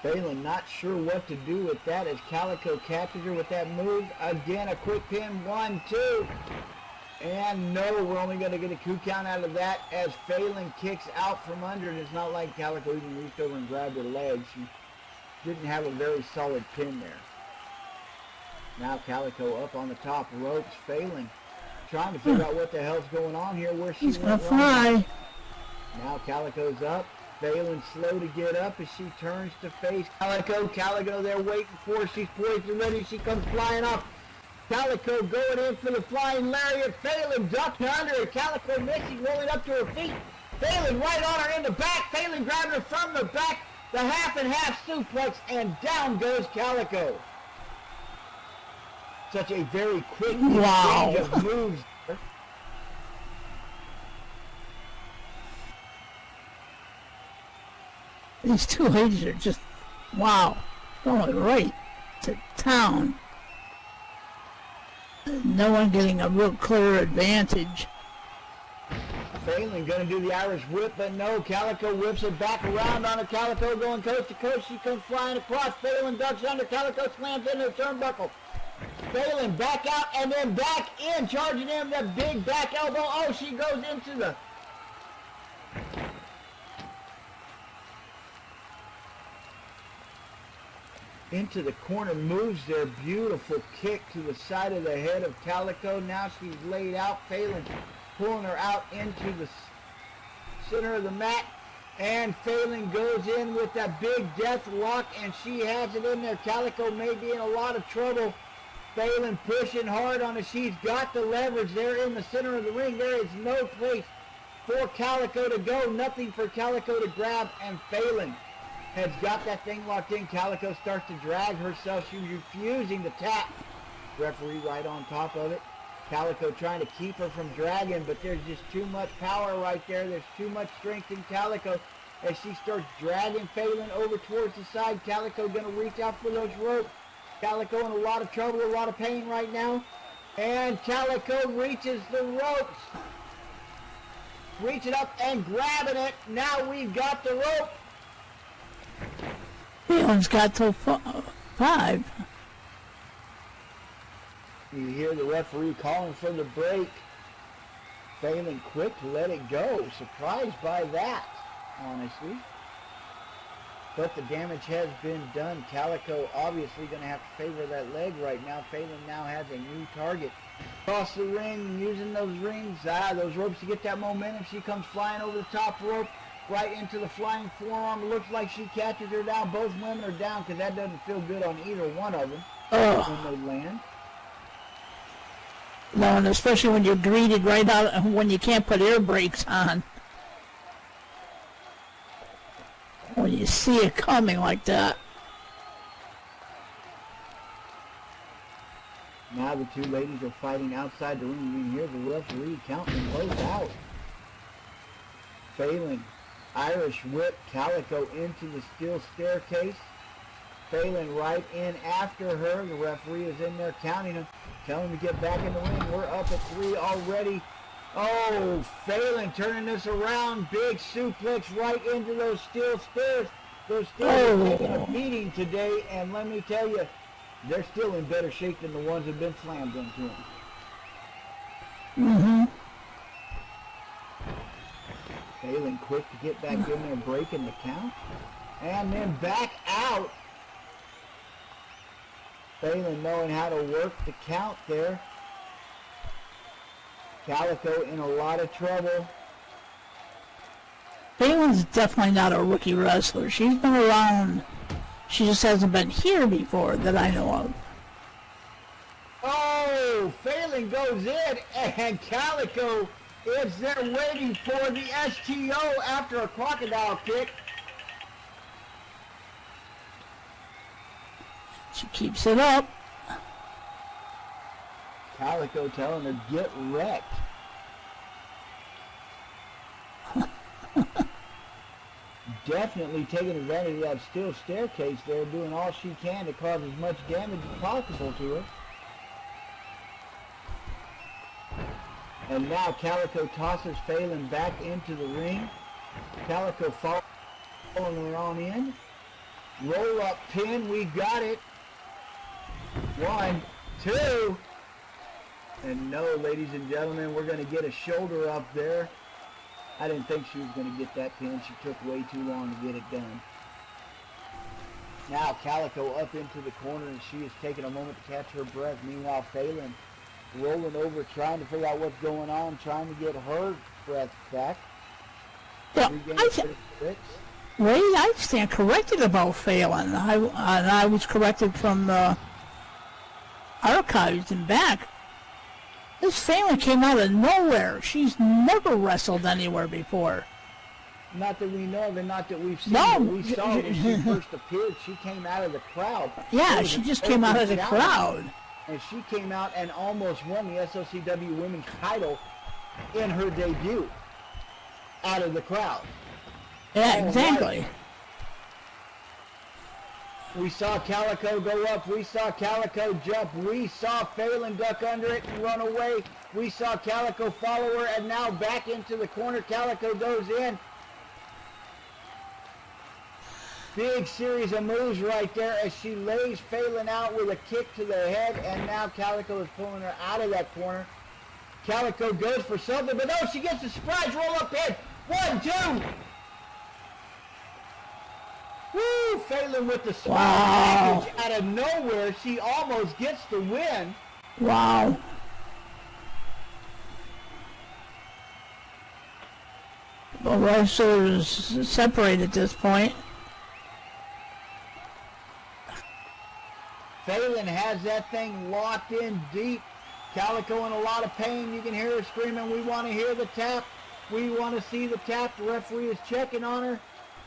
Phelan not sure what to do with that as Calico captures her with that move. Again, a quick pin, 1, 2. And no, we're only going to get a 2 count out of that as Phelan kicks out from under. And it's not like Calico even reached over and grabbed her leg. She didn't have a very solid pin there. Now Calico up on the top ropes. Phelan trying to figure out what the hell's going on here, where she He's went gonna wrong. fly. Now Calico's up. Phelan slow to get up as she turns to face Calico. Calico there waiting for her. She's poised and ready. She comes flying off. Calico going in for the flying lariat. Phelan ducked under her. Calico missing, rolling up to her feet. Phelan right on her in the back. Phelan grabbing her from the back. The half and half suplex, and down goes Calico. Such a very quick exchange of moves. These two ladies are just, wow, going right to town. No one getting a real clear advantage. Phelan gonna do the Irish whip, but no, Calico whips it back around on her. Calico going coast to coast. She comes flying across. Phelan ducks under. Calico slams into the turnbuckle. Phelan back out and then back in, charging in that big back elbow. Oh, she goes into the corner, moves their beautiful kick to the side of the head of Calico. Now she's laid out. Phelan pulling her out into the center of the mat, and Phelan goes in with that big death lock, and she has it in there. Calico may be in a lot of trouble. Phelan pushing hard on it. She's got the leverage there in the center of the ring. There is no place for Calico to go, nothing for Calico to grab, and Phelan has got that thing locked in. Calico starts to drag herself. She's refusing to tap. Referee right on top of it. Calico trying to keep her from dragging, but there's just too much power right there. There's too much strength in Calico as she starts dragging Phelan over towards the side. Calico going to reach out for those ropes. Calico in a lot of trouble, a lot of pain right now. And Calico reaches the ropes. Reaching up and grabbing it. Now we've got the rope. Phelan's got till 5. You hear the referee calling for the break. Phelan quick to let it go. Surprised by that, honestly. But the damage has been done. Calico obviously going to have to favor that leg right now. Phelan now has a new target. Across the ring, using those rings, those ropes to get that momentum. She comes flying over the top rope. right into the flying forearm. Looks like she catches her down. Both women are down because that doesn't feel good on either one of them when they land. No, and especially when you're greeted right out when you can't put air brakes on. When you see it coming like that. Now the two ladies are fighting outside the ring. You can hear the referee counting those out. Phelan, Irish whip Calico into the steel staircase. Phelan right in after her. The referee is in there counting him, telling him to get back in the ring. We're up at 3 already. Oh, Phelan turning this around. Big suplex right into those steel stairs. Those stairs are taking a beating today, and let me tell you, they're still in better shape than the ones that have been slammed into them. Mm-hmm. Phelan quick to get back in there, breaking the count. And then back out. Phelan knowing how to work the count there. Calico in a lot of trouble. Phelan's definitely not a rookie wrestler. She's been around. She just hasn't been here before that I know of. Oh, Phelan goes in, and Calico is there waiting for the STO after a crocodile kick. She keeps it up. Calico telling her, get wrecked. Definitely taking advantage of that steel staircase there, doing all she can to cause as much damage as possible to her. And now Calico tosses Phelan back into the ring. Calico following her on in. Roll up pin, we got it. 1, 2. And no, ladies and gentlemen, we're going to get a shoulder up there. I didn't think she was going to get that pin. She took way too long to get it done. Now Calico up into the corner, and she is taking a moment to catch her breath. Meanwhile, Phelan rolling over, trying to figure out what's going on, trying to get her breath back. Yeah, I stand corrected about Phelan. I was corrected from the archives and back. This Phelan came out of nowhere. She's never wrestled anywhere before. Not that we know of, and not that we've seen. No. But we saw when she first appeared, she came out of the crowd. Yeah, she just came out of the crowd. And she came out and almost won the SOCW Women's title in her debut. Out of the crowd. Yeah, exactly. Right. We saw Calico go up. We saw Calico jump. We saw Phelan duck under it and run away. We saw Calico follow her, and now back into the corner. Calico goes in. Big series of moves right there as she lays Phelan out with a kick to the head, and now Calico is pulling her out of that corner. Calico goes for something, but no, she gets a surprise roll-up pin. 1, 2. Woo! Phelan with the small package out of nowhere. She almost gets the win. Wow. The wrestlers separate at this point. Phelan has that thing locked in deep. Calico in a lot of pain. You can hear her screaming, we want to hear the tap. We want to see the tap. The referee is checking on her.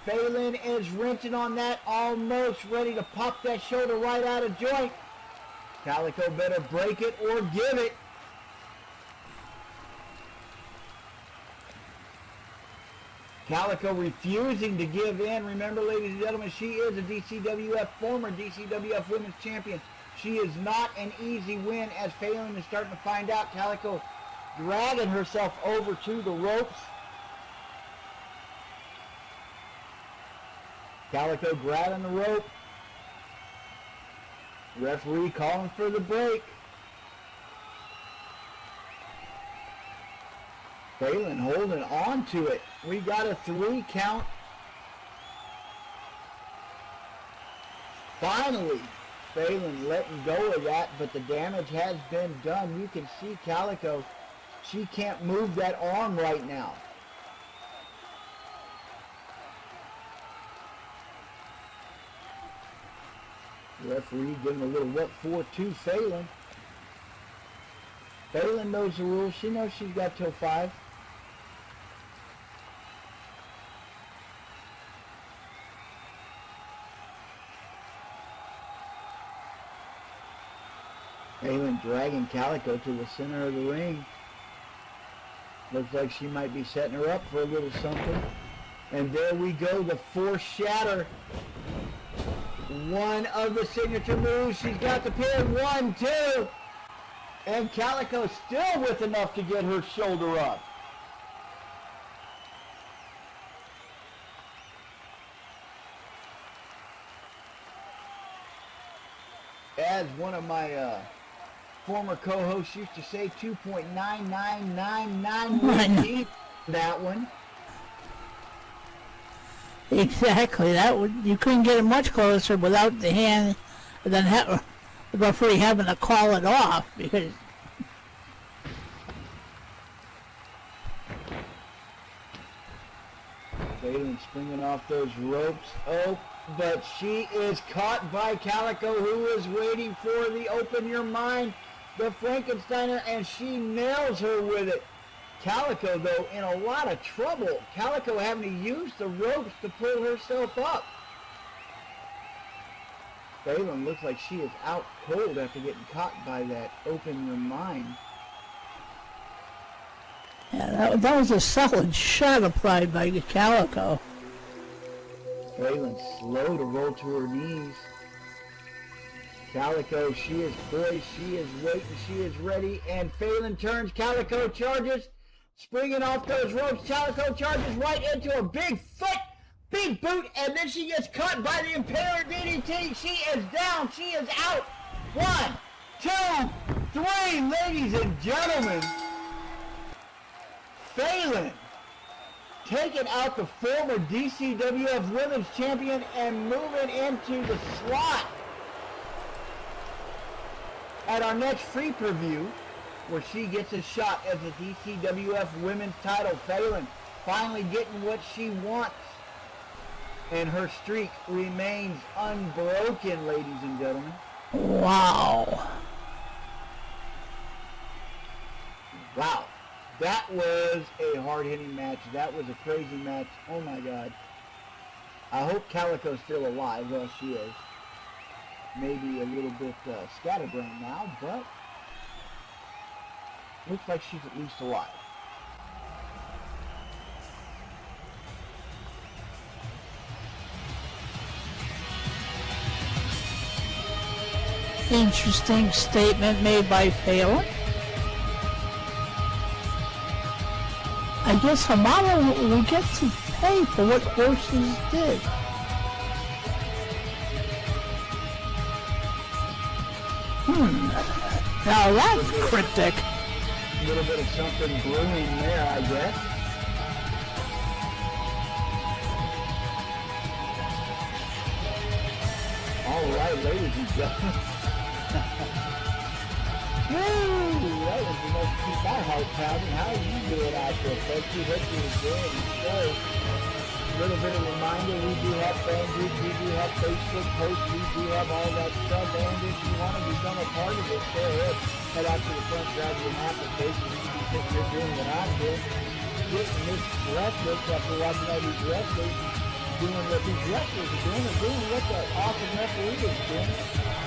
Phelan is wrenching on that, almost ready to pop that shoulder right out of joint. Calico better break it or give it. Calico refusing to give in. Remember, ladies and gentlemen, she is a DCWF, former DCWF Women's Champion. She is not an easy win, as Phelan is starting to find out. Calico dragging herself over to the ropes. Calico grabbing the rope. Referee calling for the break. Phelan holding on to it. We got a 3 count. Finally, Phelan letting go of that, but the damage has been done. You can see Calico. She can't move that arm right now. Referee giving a little what for to Phelan. Phelan knows the rules. She knows she's got till 5. Phelan dragging Calico to the center of the ring. Looks like she might be setting her up for a little something. And there we go, the force shatter. One of the signature moves. She's got the pin. 1, 2. And Calico still with enough to get her shoulder up. As one of my former co-hosts used to say, 2.9999 that one. Exactly. That would, you couldn't get it much closer without the hand, than the referee having to call it off, because Phelan springing off those ropes. Oh, but she is caught by Calico, who is waiting for the open your mind, the Frankensteiner, and she nails her with it. Calico, though, in a lot of trouble. Calico having to use the ropes to pull herself up. Phelan looks like she is out cold after getting caught by that open your mind. yeah, that was a solid shot applied by Calico. Phelan slow to roll to her knees. Calico, she is poised, she is waiting, she is ready, and Phelan turns. Calico charges, springing off those ropes. Calico charges right into a big foot, big boot, and then she gets cut by the Imperator DDT. She is down, she is out. 1, 2, 3, ladies and gentlemen. Phelan taking out the former DCWF Women's Champion and moving into the slot at our next free preview, where she gets a shot as the DCWF Women's title. Phelan finally getting what she wants, and her streak remains unbroken, ladies and gentlemen. Wow. Wow. That was a hard-hitting match. That was a crazy match. Oh my God. I hope Calico's still alive. Well, she is. Maybe a little bit scatterbrained now, but looks like she's at least alive. Interesting statement made by Phelan. I guess Hamada will get to pay for what horses did. Now that's cryptic. A little bit of something brewing there, I guess. All right, ladies and gentlemen. Woo! That was the most keep my heart pounding. How are you doing out there, folks? We hope you're enjoying the show. A little bit of reminder, we do have fan groups, we do have Facebook posts, we do have all that stuff, and if you want to become a part of it, go ahead, head out to the front, grab your application. You can be sitting here doing what I'm doing, getting this wrestlers after watching all these wrestlers, doing what these wrestlers are doing, or doing what that awesome referee is doing.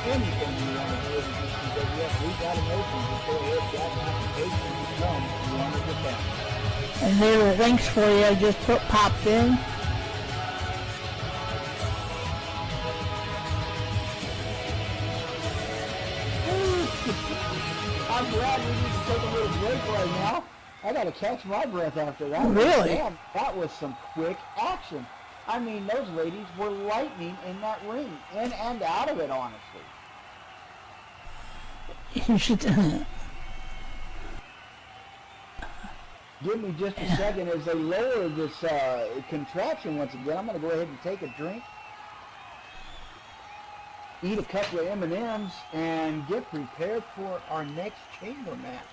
Anything you want to do with the DCWF, we got an open. Just go ahead, grab an application, and come. You want to get that. And there are links for you. I just popped in. I'm glad we need to take a little break right now. I got to catch my breath after that. Really? Damn, that was some quick action. I mean, those ladies were lightning in that ring, in and out of it, honestly. You should. Give me just a second as they lower this contraption once again. I'm going to go ahead and take a drink, eat a couple of M&Ms, and get prepared for our next chamber match.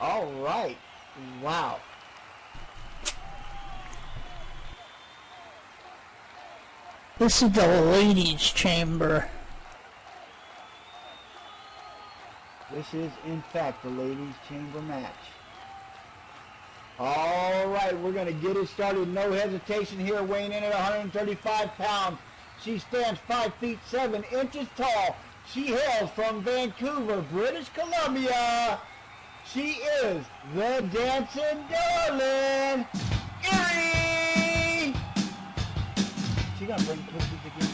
All right. Wow. This is the ladies' chamber. This is, in fact, the ladies' chamber match. All right, we're going to get it started. No hesitation here, weighing in at 135 pounds. She stands 5 feet 7 inches tall. She hails from Vancouver, British Columbia. She is the Dancing Darling, Erie. She gonna bring cookies again?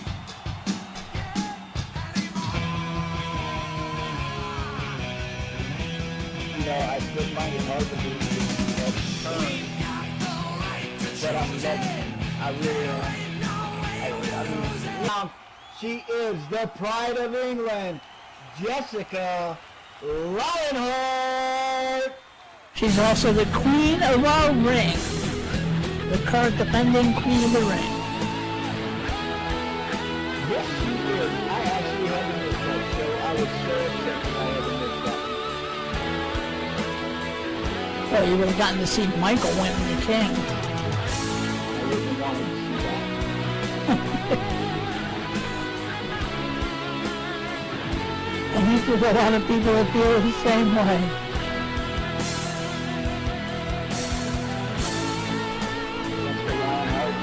You know, I still find it hard to believe that turn. But I'm loving it. I really am. She is the pride of England, Jessica Lionheart. She's also the queen of our ring. The current defending queen of the ring. Yes, she is. I actually had to miss that show. I was so upset that I had to miss that. Well, you would have gotten to see Michael win the king. I really wanted to see that. I think there's a lot of people that feel the same way. Jessica Lionheart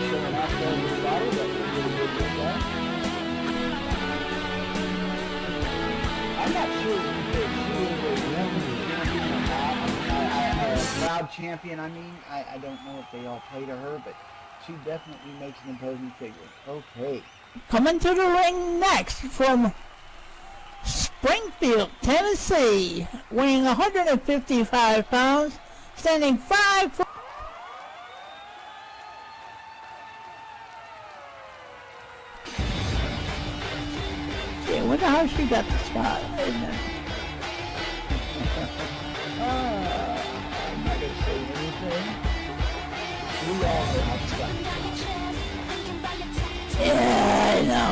showing up there with the body. That's a really good with that. I'm not sure if she is a women's champion or not. A proud champion, I mean. I don't know if they all play to her, but she definitely makes an imposing figure. Okay. Coming to the ring next from Springfield, Tennessee, weighing 155 pounds, standing 5 foot. Yeah, I wonder how she got the spot. I'm not going to say anything. We all know how she got the spot. Yeah, I know.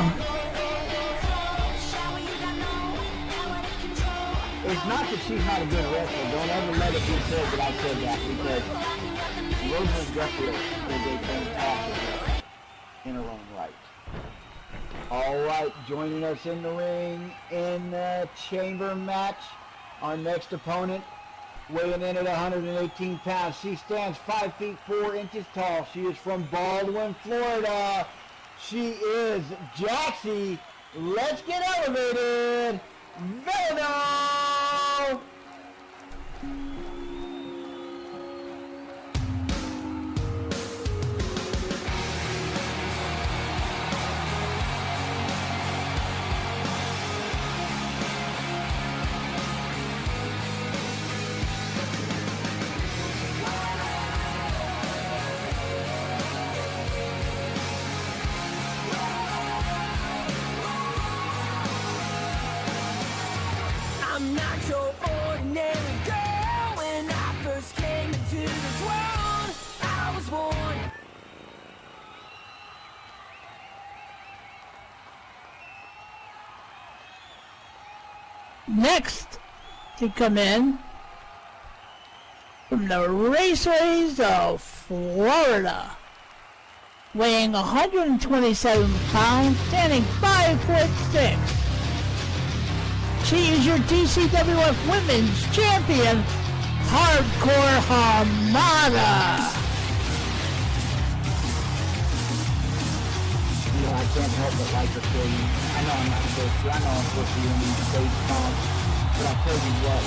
It's not that she's not a good wrestler. Don't ever let it be said that I said that, because Rosamund Duffield is a fantastic wrestler in her own right. All right, joining us in the ring in the chamber match, our next opponent, weighing in at 118 pounds. She stands 5 feet 4 inches tall. She is from Baldwin, Florida. She is Jaxie. Let's get elevated. Venom! I'm not your ordinary girl. When I first came into this world, I was born. Next to come in from the Raceways of Florida, weighing 127 pounds, standing 5'6". She is your DCWF Women's Champion, Hardcore Hamada. You know, I can't help but like her for you. I know I'm not supposed to. I know I'm supposed to be in these stage comps. But I'll tell you what,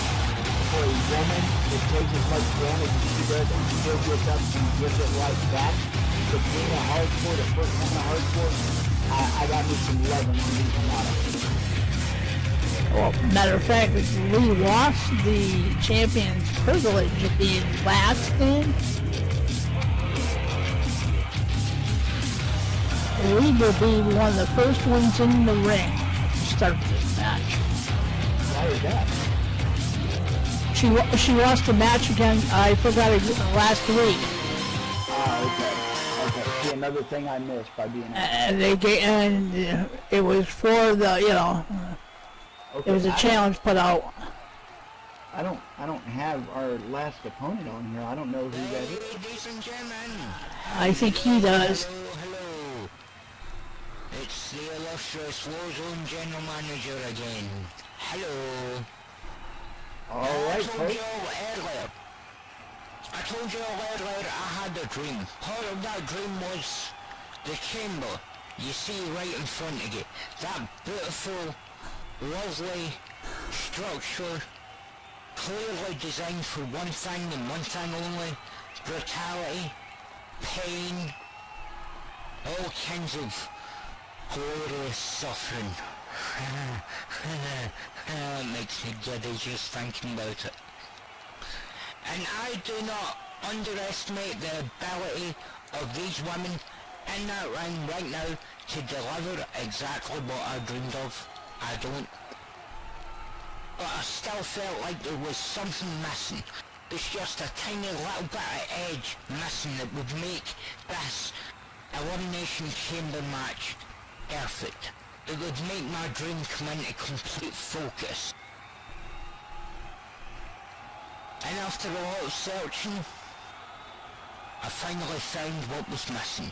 for a woman that takes as much damage as she does and still gets up and gives it right back, for being a hardcore, the first time in a hardcore, I got me some love in these Hamada. Well, matter of fact, Lee lost the champion's privilege of being last in. Lee will be one of the first ones in the ring to start this match. Why is that? She lost the match again, I forgot it last week. Okay. See, another thing I missed by being out. And it was for the, Okay, it was a challenge put out. I don't have our last opponent on here. I don't know who that is. Ladies and gentlemen, I think he does. hello. It's the illustrious Warzone General Manager again. Hello. All I right, told folks. you earlier. I told you earlier I had a dream. Part of that dream was the chamber you see right in front of you. That beautiful, lovely structure, clearly designed for one thing and one thing only: brutality, pain, all kinds of glorious suffering. It makes me giddy just thinking about it. And I do not underestimate the ability of these women in that ring right now to deliver exactly what I dreamed of. I don't. But I still felt like there was something missing. There's just a tiny little bit of edge missing that would make this Elimination Chamber match perfect. It would make my dream come into complete focus. And after a lot of searching, I finally found what was missing.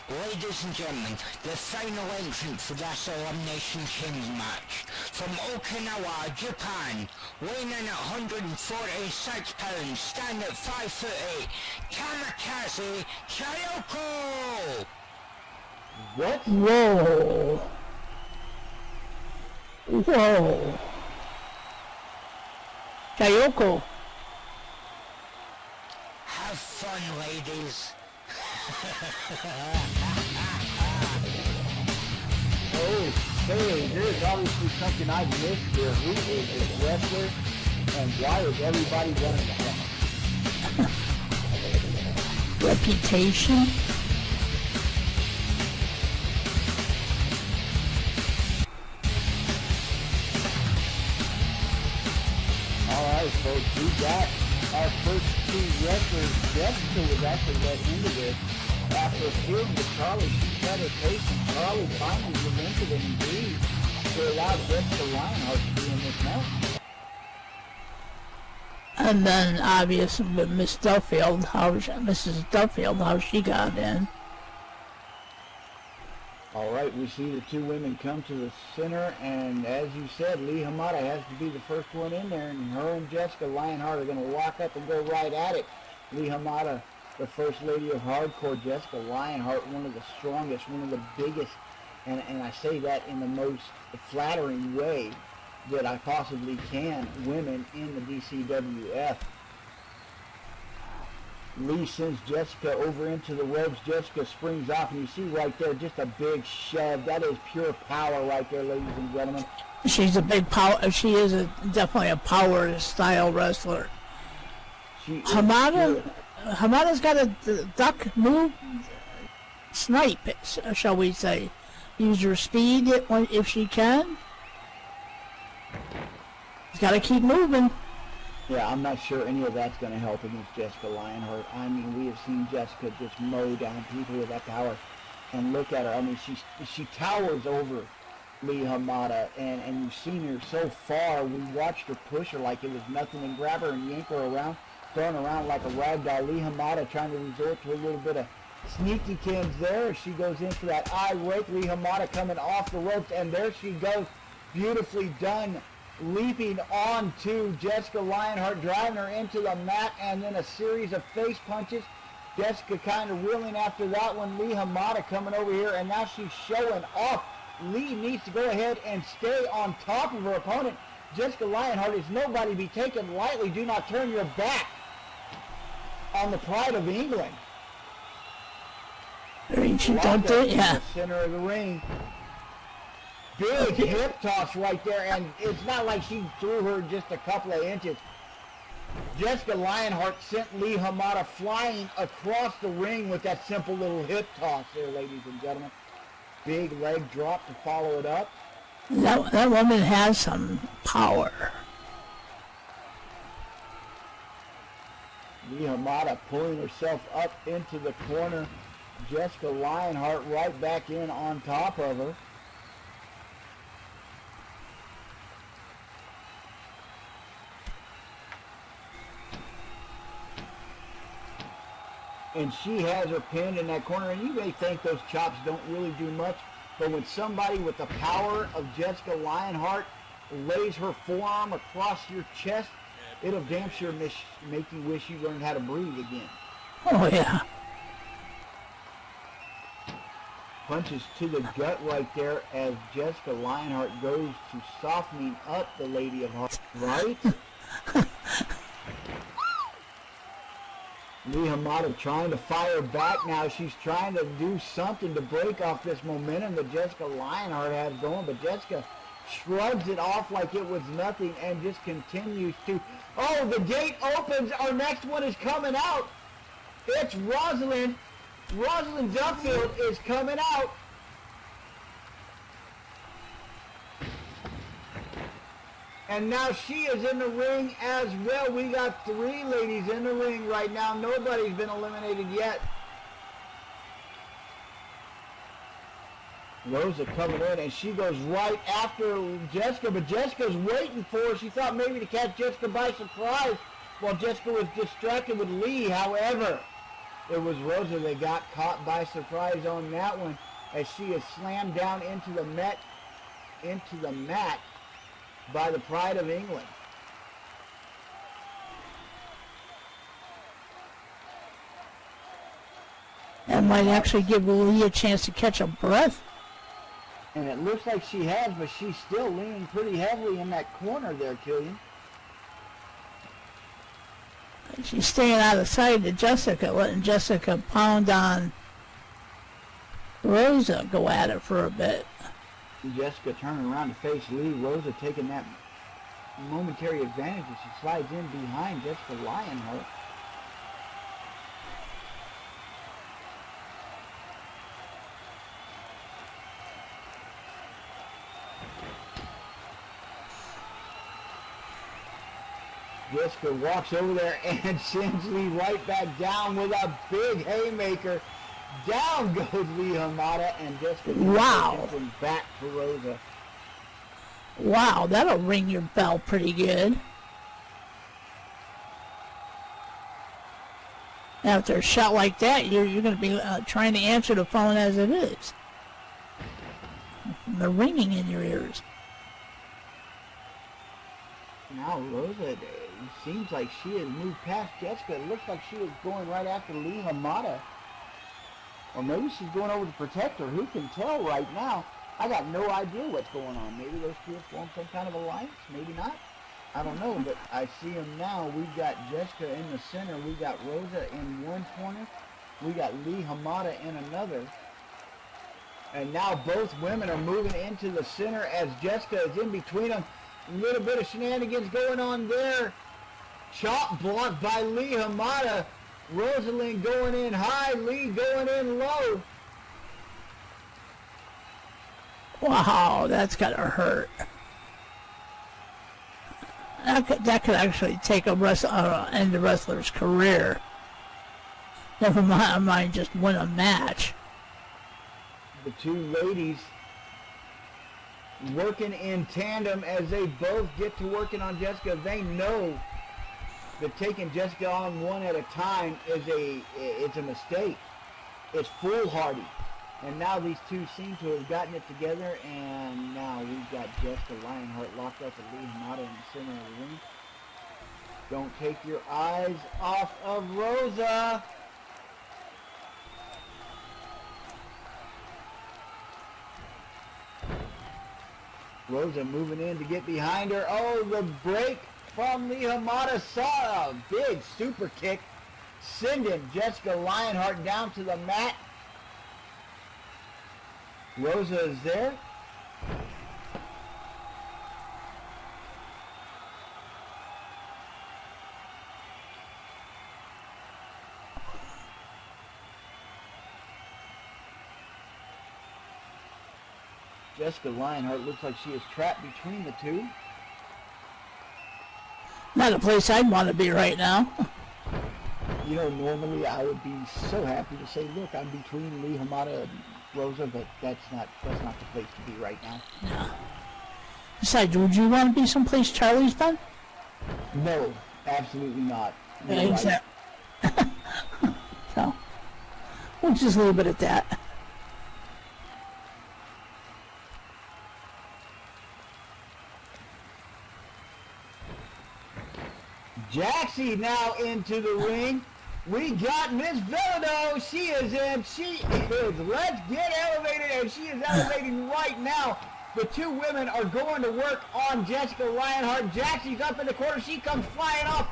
Ladies and gentlemen, the final entrant for this Elimination Chamber match, from Okinawa, Japan, weighing in at 146 pounds, standing at 5'8", Kamikaze Chayoko! What? Whoa. Whoa. Chayoko. Have fun, ladies. Okay, there's obviously something I've missed here. Who is this wrestler, and why is everybody running the hell? Reputation. Alright, folks, we got our first two wrestlers. Jessica was actually let into this after appealing to Charlie. She cut her face, and Charlie finally relented and agreed to allow Jessica Lionheart to be in this match. And then obviously with Mrs. Duffield, how she got in. Alright, we see the two women come to the center, and as you said, Lee Hamada has to be the first one in there, and her and Jessica Lionheart are going to walk up and go right at it. Lee Hamada, the first lady of hardcore, Jessica Lionheart, one of the strongest, one of the biggest, and I say that in the most flattering way that I possibly can, women in the DCWF. Lee sends Jessica over into the ropes. Jessica springs off, and you see right there just a big shove. That is pure power right there, ladies and gentlemen. She's a big power. She is definitely a power style wrestler. Hamada's got a duck move, snipe, shall we say? Use her speed if she can. She's got to keep moving. Yeah, I'm not sure any of that's going to help against Jessica Lionheart. I mean, we have seen Jessica just mow down people with that power. And look at her. I mean, she towers over Lee Hamada. And you've seen her so far. We watched her push her like it was nothing and grab her and yank her around, throwing around like a rag doll. Lee Hamada trying to resort to a little bit of sneaky Kim's there. She goes in for that eye rake. Lee Hamada coming off the ropes. And there she goes. Beautifully done. Leaping on to Jessica Lionheart, driving her into the mat, and then a series of face punches. Jessica kind of reeling after that one. Lee Hamada coming over here, and now she's showing off. Lee needs to go ahead and stay on top of her opponent. Jessica Lionheart is nobody to be taken lightly. Do not turn your back on the pride of England. Don't do it, yeah. In the center of the ring. Big hip toss right there, and it's not like she threw her just a couple of inches. Jessica Lionheart sent Lee Hamada flying across the ring with that simple little hip toss there, ladies and gentlemen. Big leg drop to follow it up. That woman has some power. Lee Hamada pulling herself up into the corner. Jessica Lionheart right back in on top of her. And she has her pinned in that corner, and you may think those chops don't really do much, but when somebody with the power of Jessica Lionheart lays her forearm across your chest, it'll damn sure make you wish you learned how to breathe again. Oh, yeah. Punches to the gut right there as Jessica Lionheart goes to softening up the Lady of Hearts, right? Lee Hamada trying to fire back now. She's trying to do something to break off this momentum that Jessica Lionheart has going, but Jessica shrugs it off like it was nothing and just continues to... Oh, the gate opens. Our next one is coming out. It's Rosalind. Rosalind Duffield is coming out. And now she is in the ring as well. We got 3 ladies in the ring right now. Nobody's been eliminated yet. Rosa coming in, and she goes right after Jessica, but Jessica's waiting for her. She thought maybe to catch Jessica by surprise while Jessica was distracted with Lee. However, it was Rosa that got caught by surprise on that one as she is slammed down into the mat by the Pride of England. That might actually give Lee a chance to catch a breath. And it looks like she has, but she's still leaning pretty heavily in that corner there, Killian. She's staying out of sight of Jessica, letting Jessica pound on Rosa go at it for a bit. Jessica turning around to face Lee. Rosa taking that momentary advantage as she slides in behind Jessica Lionheart. Jessica walks over there and sends Lee right back down with a big haymaker. Down goes Lee Hamada, and Jessica Wow. from back to Rosa. Wow, that'll ring your bell pretty good. After a shot like that, you're going to be trying to answer the phone as it is. The ringing in your ears. Now Rosa, it seems like she has moved past Jessica. It looks like she was going right after Lee Hamada. Or maybe she's going over to protect her. Who can tell right now? I got no idea what's going on. Maybe those two have formed some kind of alliance. Maybe not. I don't know, but I see them now. We've got Jessica in the center. We got Rosa in one corner. We got Lee Hamada in another. And now both women are moving into the center as Jessica is in between them. A little bit of shenanigans going on there. Chop blocked by Lee Hamada. Rosalind going in high, Lee going in low. Wow, that's gotta hurt. That could actually take end a wrestler's career. Never mind just win a match. The two ladies working in tandem as they both get to working on Jessica. They know that taking Jessica on one at a time is a mistake. It's foolhardy. And now these two seem to have gotten it together, and now we've got Jessica Lionheart locked up with Lee Hamada in the center of the ring. Don't take your eyes off of Rosa. Rosa moving in to get behind her. Oh, the break from Lee Hamada. Saw a big super kick, sending Jessica Lionheart down to the mat. Rosa is there. Jessica Lionheart looks like she is trapped between the two. Not a place I'd want to be right now. You know, normally I would be so happy to say, look, I'm between Lee Hamada and Rosa, but that's not the place to be right now. No. Besides, would you want to be someplace Charlie's been? No, absolutely not. You're right. Exactly. So, we'll just leave it at that. Jaxie now into the ring. We got Miss Villano. She is in. She is. Let's get elevated, and she is elevating right now. The two women are going to work on Jessica Lionheart. Jaxie's up in the corner. She comes flying off.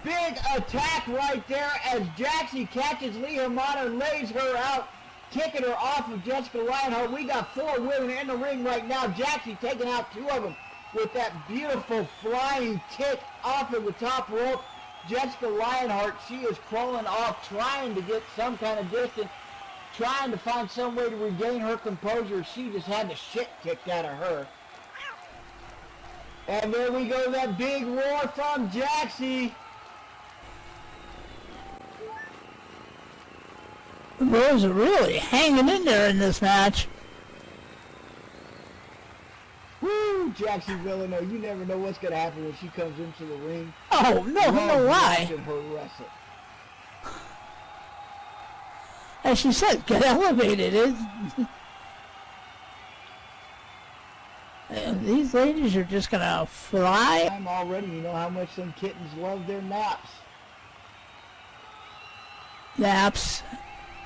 Big attack right there as Jaxie catches Lee Hamada and lays her out, kicking her off of Jessica Lionheart. We got 4 women in the ring right now. Jaxie taking out 2 of them with that beautiful flying kick off of the top rope. Jessica Lionheart, she is crawling off, trying to get some kind of distance, trying to find some way to regain her composure. She just had the shit kicked out of her. And there we go, that big roar from Jaxie. Rosa really hanging in there in this match. Woo, Jaxie Villano, you never know what's going to happen when she comes into the ring. Oh, no, no lie. Watching her wrestle. As she said, get elevated. And these ladies are just going to fly. I'm already, you know how much some kittens love their naps. Naps.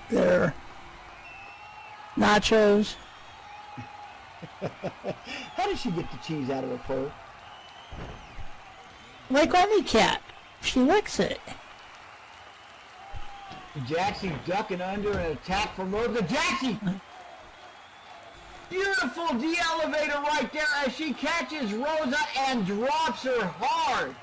Their nachos. How does she get the cheese out of her fur? Like any cat. She licks it. Jaxie ducking under an attack from Rosa. Jaxie! Beautiful de-elevator right there as she catches Rosa and drops her hard.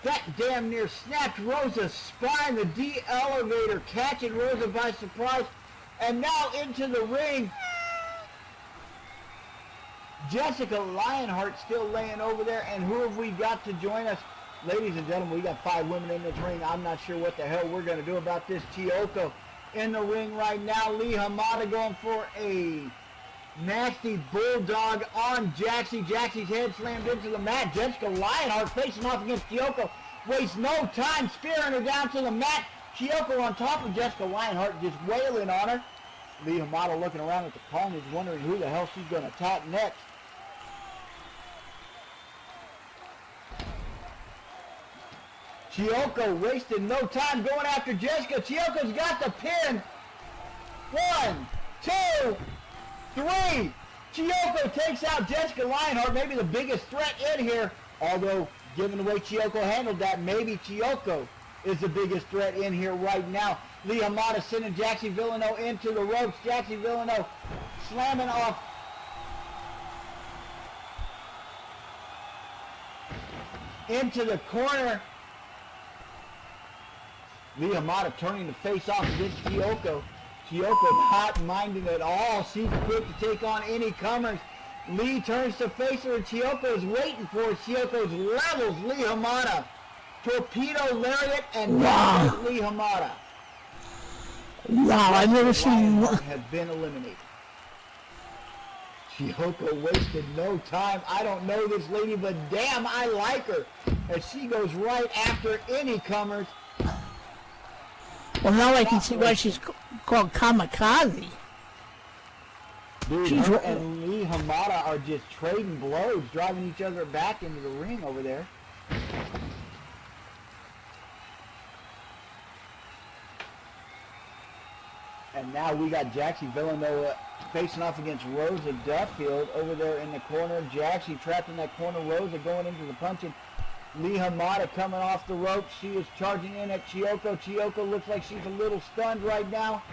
That damn near snapped Rosa's spine. The de-elevator catching Rosa by surprise. And now into the ring. Jessica Lionheart still laying over there. And who have we got to join us? Ladies and gentlemen, we got 5 women in this ring. I'm not sure what the hell we're going to do about this. Chiyoko in the ring right now. Lee Hamada going for a nasty bulldog on Jaxie. Jaxie's head slammed into the mat. Jessica Lionheart facing off against Chiyoko. Wastes no time spearing her down to the mat. Chiyoko on top of Jessica Lionheart just wailing on her. Lee Hamada looking around at the corners wondering who the hell she's going to attack next. Chiyoko wasting no time going after Jessica. Chiyoko's got the pin. 1, 2, 3. Chiyoko takes out Jessica Lionheart, maybe the biggest threat in here. Although, given the way Chiyoko handled that, maybe Chiyoko is the biggest threat in here right now. Lee Hamada sending Jaxie Villano into the ropes. Jaxie Villano slamming off into the corner. Lee Hamada turning to face off against Chiyoko. Chiyoko not minding at all. She's quick to take on any comers. Lee turns to face her and Chiyoko is waiting for it. Chiyoko's levels Lee Hamada. Torpedo lariat and Wow. Lee Hamada. Wow, I've never seen... Lionheart has been eliminated. Chiyoko wasted no time. I don't know this lady, but damn, I like her. As she goes right after any comers. Well, now I can see why she's called Kamikaze. Dude, She's her ro- and Lee Hamada are just trading blows, driving each other back into the ring over there. And now we got Jaxie Villano facing off against Rosa Duffield over there in the corner. Jaxie trapped in that corner. Rosa going into the punching. Lee Hamada coming off the ropes. She is charging in at Chiyoko. Chiyoko looks like she's a little stunned right now.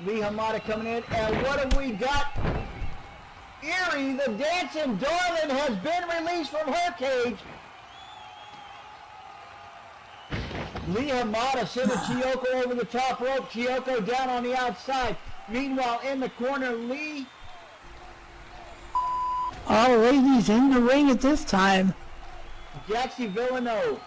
Lee Hamada coming in. And what have we got? Eerie, the dancing darling, has been released from her cage. Lee Hamada sending Chiyoko over the top rope. Chiyoko down on the outside. Meanwhile, in the corner, Lee. All ladies in the ring at this time. Jaxie Villano.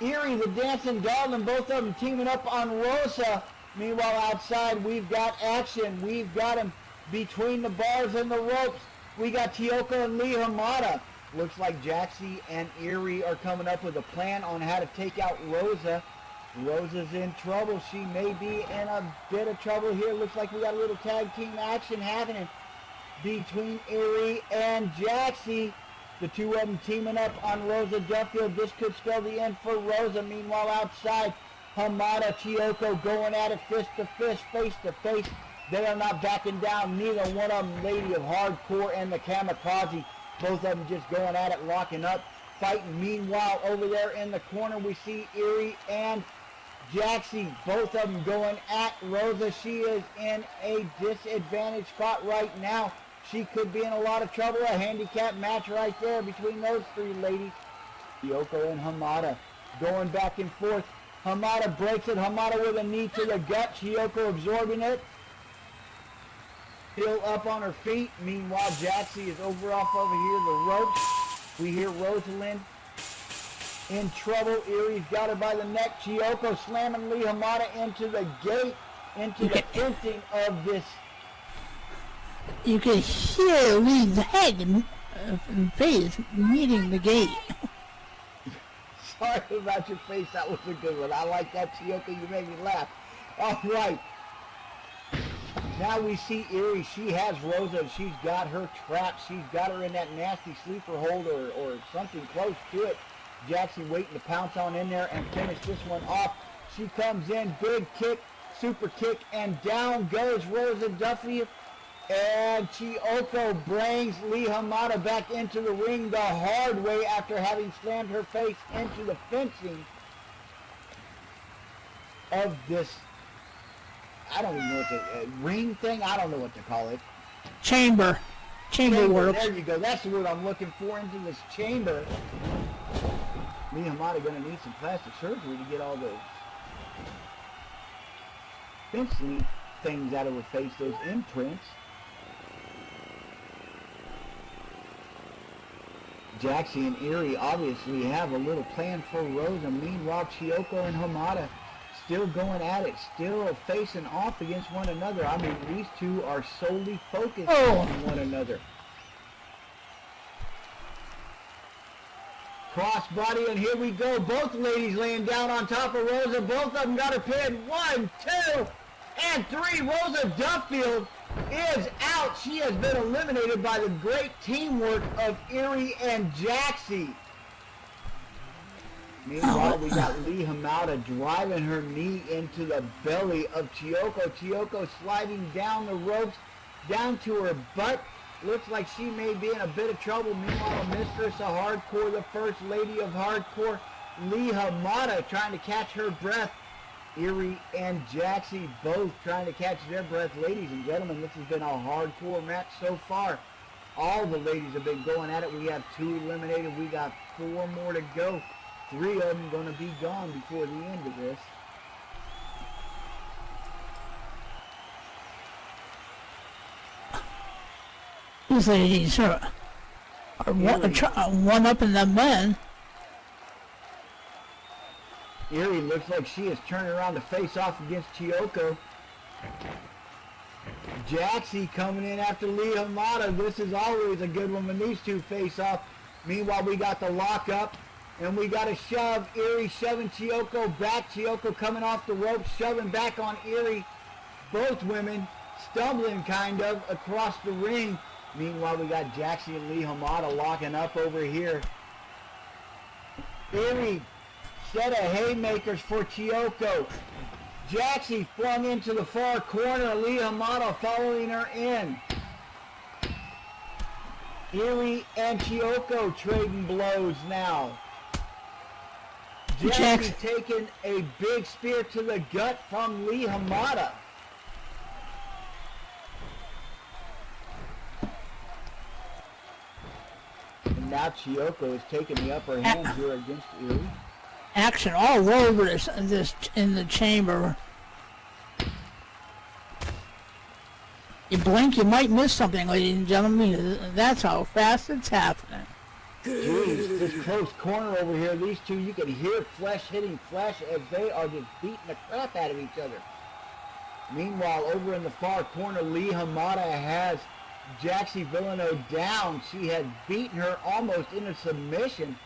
Eerie, the dancing darling, both of them teaming up on Rosa. Meanwhile, outside, we've got action. We've got him between the bars and the ropes. We got Chiyoko and Lee Hamada. Looks like Jaxie and Eerie are coming up with a plan on how to take out Rosa. Rosa's in trouble. She may be in a bit of trouble here. Looks like we got a little tag team action happening. between Erie and Jaxie. The two of them teaming up on Rosa Duffield. This could spell the end for Rosa. Meanwhile, outside, Hamada, Chiyoko going at it fist to fist, face to face. They are not backing down. Neither one of them, Lady of Hardcore and the Kamikaze. Both of them just going at it, locking up, fighting. Meanwhile, over there in the corner, we see Erie and Jaxie. Both of them going at Rosa. She is in a disadvantaged spot right now. She could be in a lot of trouble. A handicap match right there between those three ladies. Chiyoko and Hamada going back and forth. Hamada breaks it. Hamada with a knee to the gut. Chiyoko absorbing it. Still up on her feet. Meanwhile, Jaxie is over off over here the ropes. We hear Rosalind in trouble. Erie's got her by the neck. Chiyoko slamming Lee Hamada into the gate, into the fencing of this. You can hear Lee's head and face meeting the gate. Sorry about your face. That was a good one. I like that, Chiyoko. You made me laugh. All right. Now we see Erie. She has Rosa. She's got her trapped. She's got her in that nasty sleeper hold or something close to it. Jaxie waiting to pounce on in there and finish this one off. She comes in, big kick, super kick, and down goes Rosa Duffy. And Chiyoko brings Lee Hamada back into the ring the hard way after having slammed her face into the fencing of this, I don't even know what the ring thing, I don't know what to call it. Chamber works. There you go. That's the word I'm looking for, into this chamber. Lee Hamada going to need some plastic surgery to get all those fencing things out of her face, those imprints. Jaxie and Erie obviously have a little plan for Rosa. Meanwhile, Chiyoko and Hamada still going at it, still facing off against one another. I mean, these two are solely focused on one another. Crossbody, and here we go. Both ladies laying down on top of Rosa. Both of them got her pinned. 1, 2, and 3. Rosa Duffield is out. She has been eliminated by the great teamwork of Erie and Jaxie. Meanwhile, we got Lee Hamada driving her knee into the belly of Chiyoko. Chiyoko sliding down the ropes, down to her butt. Looks like she may be in a bit of trouble. Meanwhile, Mistress of Hardcore, the First Lady of Hardcore, Lee Hamada trying to catch her breath. Erie and Jaxie both trying to catch their breath. Ladies and gentlemen, this has been a hardcore match so far. All the ladies have been going at it. We have 2 eliminated. We got 4 more to go. 3 of them going to be gone before the end of this. These ladies are one up in the men. Erie looks like she is turning around to face off against Chiyoko. Jaxie coming in after Lee Hamada. This is always a good one when these two face off. Meanwhile, we got the lock up and we got a shove. Erie shoving Chiyoko back. Chiyoko coming off the rope, shoving back on Erie. Both women stumbling kind of across the ring. Meanwhile, we got Jaxie and Lee Hamada locking up over here. Erie set of haymakers for Chiyoko. Jaxie flung into the far corner. Lee Hamada following her in. Erie and Chiyoko trading blows now. Jaxie taking a big spear to the gut from Lee Hamada. And now Chiyoko is taking the upper hand here against Erie. Action all over this in the chamber. You blink, you might miss something, ladies and gentlemen. That's how fast it's happening. Jeez, this close corner over here, these two, you can hear flesh hitting flesh as they are just beating the crap out of each other. Meanwhile, over in the far corner, Lee Hamada has Jaxie Villano down. She had beaten her almost into submission.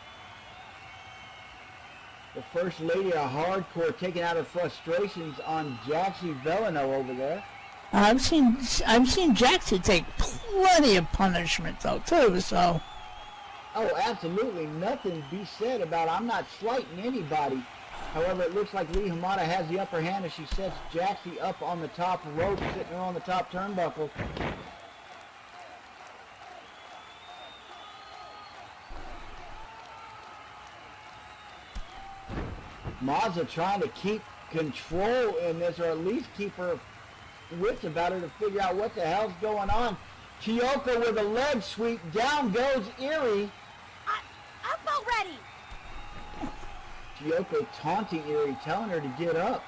The First Lady of Hardcore taking out her frustrations on Jaxie Villano over there. I've seen Jaxie take plenty of punishment though too. So Oh, absolutely nothing to be said about it. I'm not slighting anybody. However, it looks like Lee Hamada has the upper hand as she sets Jaxie up on the top rope, sitting her on the top turnbuckle. Mazza trying to keep control in this, or at least keep her wits about her to figure out what the hell's going on. Chiyoko with a leg sweep. Down goes Erie. I'm about ready. Chiyoko taunting Erie, telling her to get up.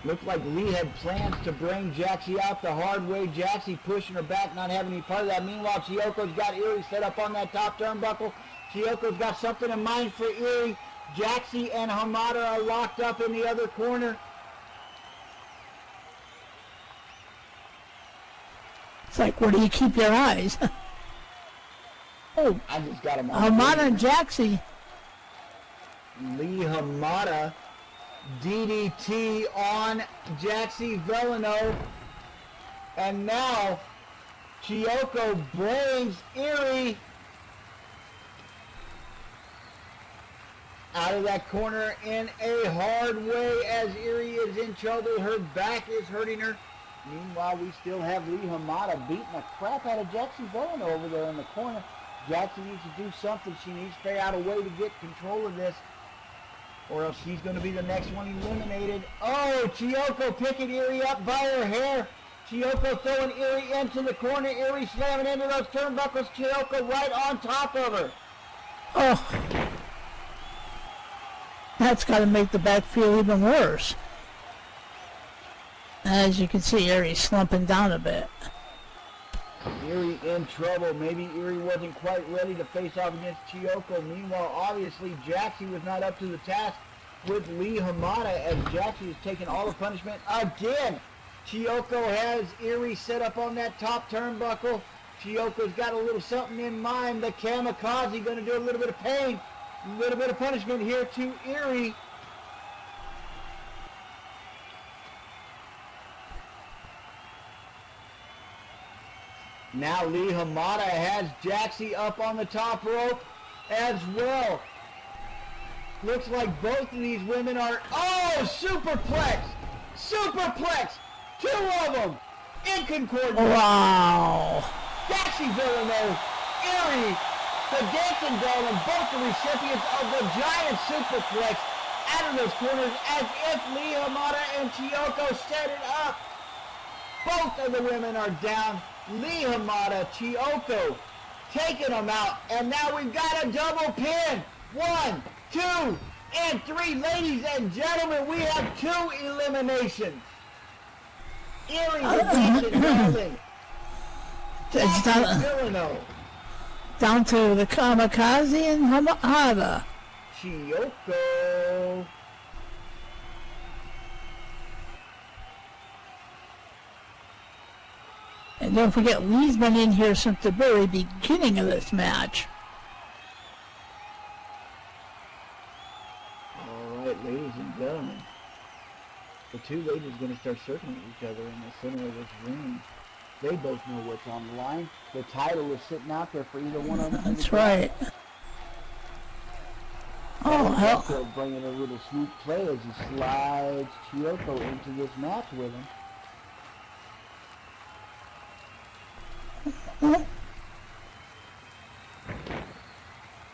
Looked like Lee had plans to bring Jaxie out the hard way. Jaxie pushing her back, not having any part of that. Meanwhile, Chiyoko's got Erie set up on that top turnbuckle. Chiyoko's got something in mind for Erie. Jaxie and Hamada are locked up in the other corner. it's like, where do you keep your eyes? Oh, I just got him on. Hamada and Jaxie. Lee Hamada, DDT on Jaxie Villano. And now Chiyoko brings Erie out of that corner in a hard way as Erie is in trouble. Her back is hurting her. Meanwhile, we still have Lee Hamada beating the crap out of Jaxie Villano over there in the corner. Jaxie needs to do something. She needs to figure out a way to get control of this, or else she's going to be the next one eliminated. Oh, Chiyoko picking Erie up by her hair. Chiyoko throwing Erie into the corner. Erie slamming into those turnbuckles. Chiyoko right on top of her. Oh, that's got to make the back feel even worse. As you can see, Erie's slumping down a bit. Erie in trouble. Maybe Erie wasn't quite ready to face off against Chiyoko. Meanwhile, obviously, Jaxie was not up to the task with Lee Hamada as Jaxie is taking all the punishment again. Chiyoko has Erie set up on that top turnbuckle. Chiyoko's got a little something in mind. The kamikaze going to do a little bit of pain, a little bit of punishment here to Erie. Now Lee Hamada has Jaxie up on the top rope as well. Looks like both of these women are, oh, superplex, superplex, two of them in concordance. Wow. Jaxie Villano, Erie, the dancing doll, and both the recipients of the giant superplex out of those corners as if Lee Hamada and Chiyoko set it up. Both of the women are down. Lee Hamada, Chiyoko taking them out, and now we've got a double pin. 1, 2, and 3. Ladies and gentlemen, we have 2 eliminations. Erie the dancing darling. It's Jaxie Villano. down to the kamikaze and Hamada. Chiyoko. And don't forget, Lee's been in here since the very beginning of this match. All right, ladies and gentlemen. The two ladies are going to start circling each other in the center of this ring. They both know what's on the line. The title is sitting out there for either one of them. That's right. Oh, hell. Chiyoko bringing a little sneak play as he slides Chiyoko into this match with him.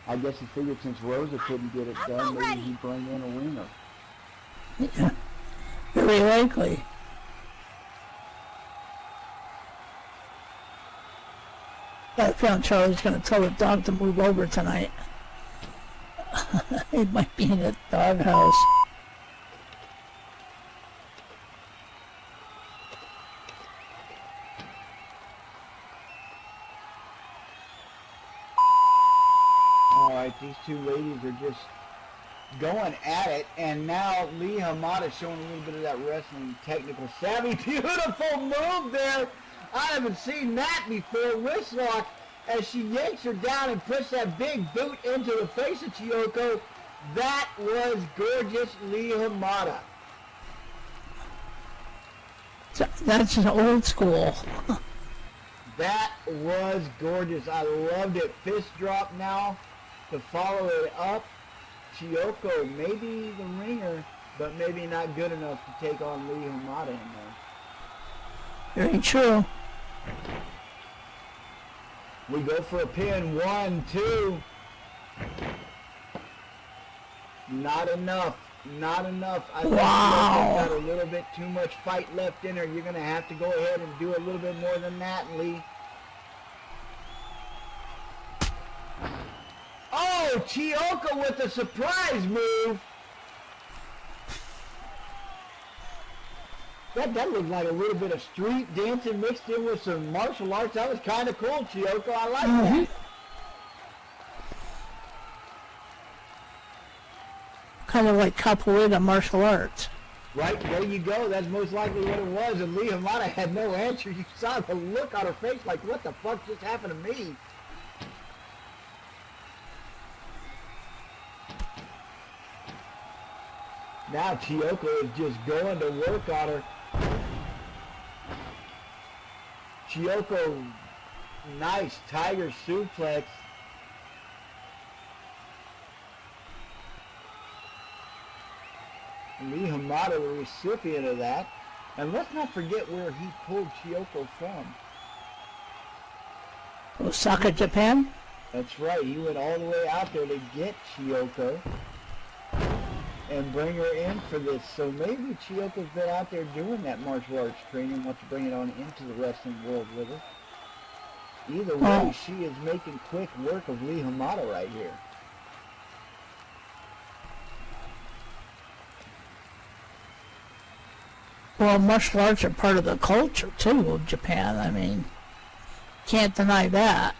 I guess he figured since Rosa couldn't get it done, maybe he'd bring in a winner. Yeah. Very likely. Got a feeling Charlie's going to tell the dog to move over tonight. He might be in the doghouse. Alright, these two ladies are just going at it, and now Lee Hamada showing a little bit of that wrestling technical savvy. Beautiful move there. I haven't seen that before. Wrist lock as she yanks her down and puts that big boot into the face of Chiyoko. That was gorgeous, Lee Hamada. That's an old school. That was gorgeous. I loved it. Fist drop now to follow it up. Chiyoko, maybe the ringer, but maybe not good enough to take on Lee Hamada in there. Very true. We go for a pin. 1, 2. Not enough. Not enough. I think Wow. Chiyoko's got a little bit too much fight left in her. You're going to have to go ahead and do a little bit more than that, Lee. Oh, Chiyoko with a surprise move. That looked like a little bit of street dancing mixed in with some martial arts. That was kind of cool, Chiyoko. I like that. Kind of like capoeira martial arts. Right, there you go. That's most likely what it was. And Lee Hamada had no answer. You saw the look on her face like, what the fuck just happened to me? Now Chiyoko is just going to work on her. Chiyoko, nice tiger suplex. Lee Hamada, the recipient of that. And let's not forget where he pulled Chiyoko from. Osaka, Japan? That's right, he went all the way out there to get Chiyoko and bring her in for this. So maybe Chiyoko's been out there doing that martial arts training, wants to bring it on into the wrestling world with her. Either way, she is making quick work of Lee Hamada right here. Well, martial arts are part of the culture, too, of Japan. I mean, can't deny that.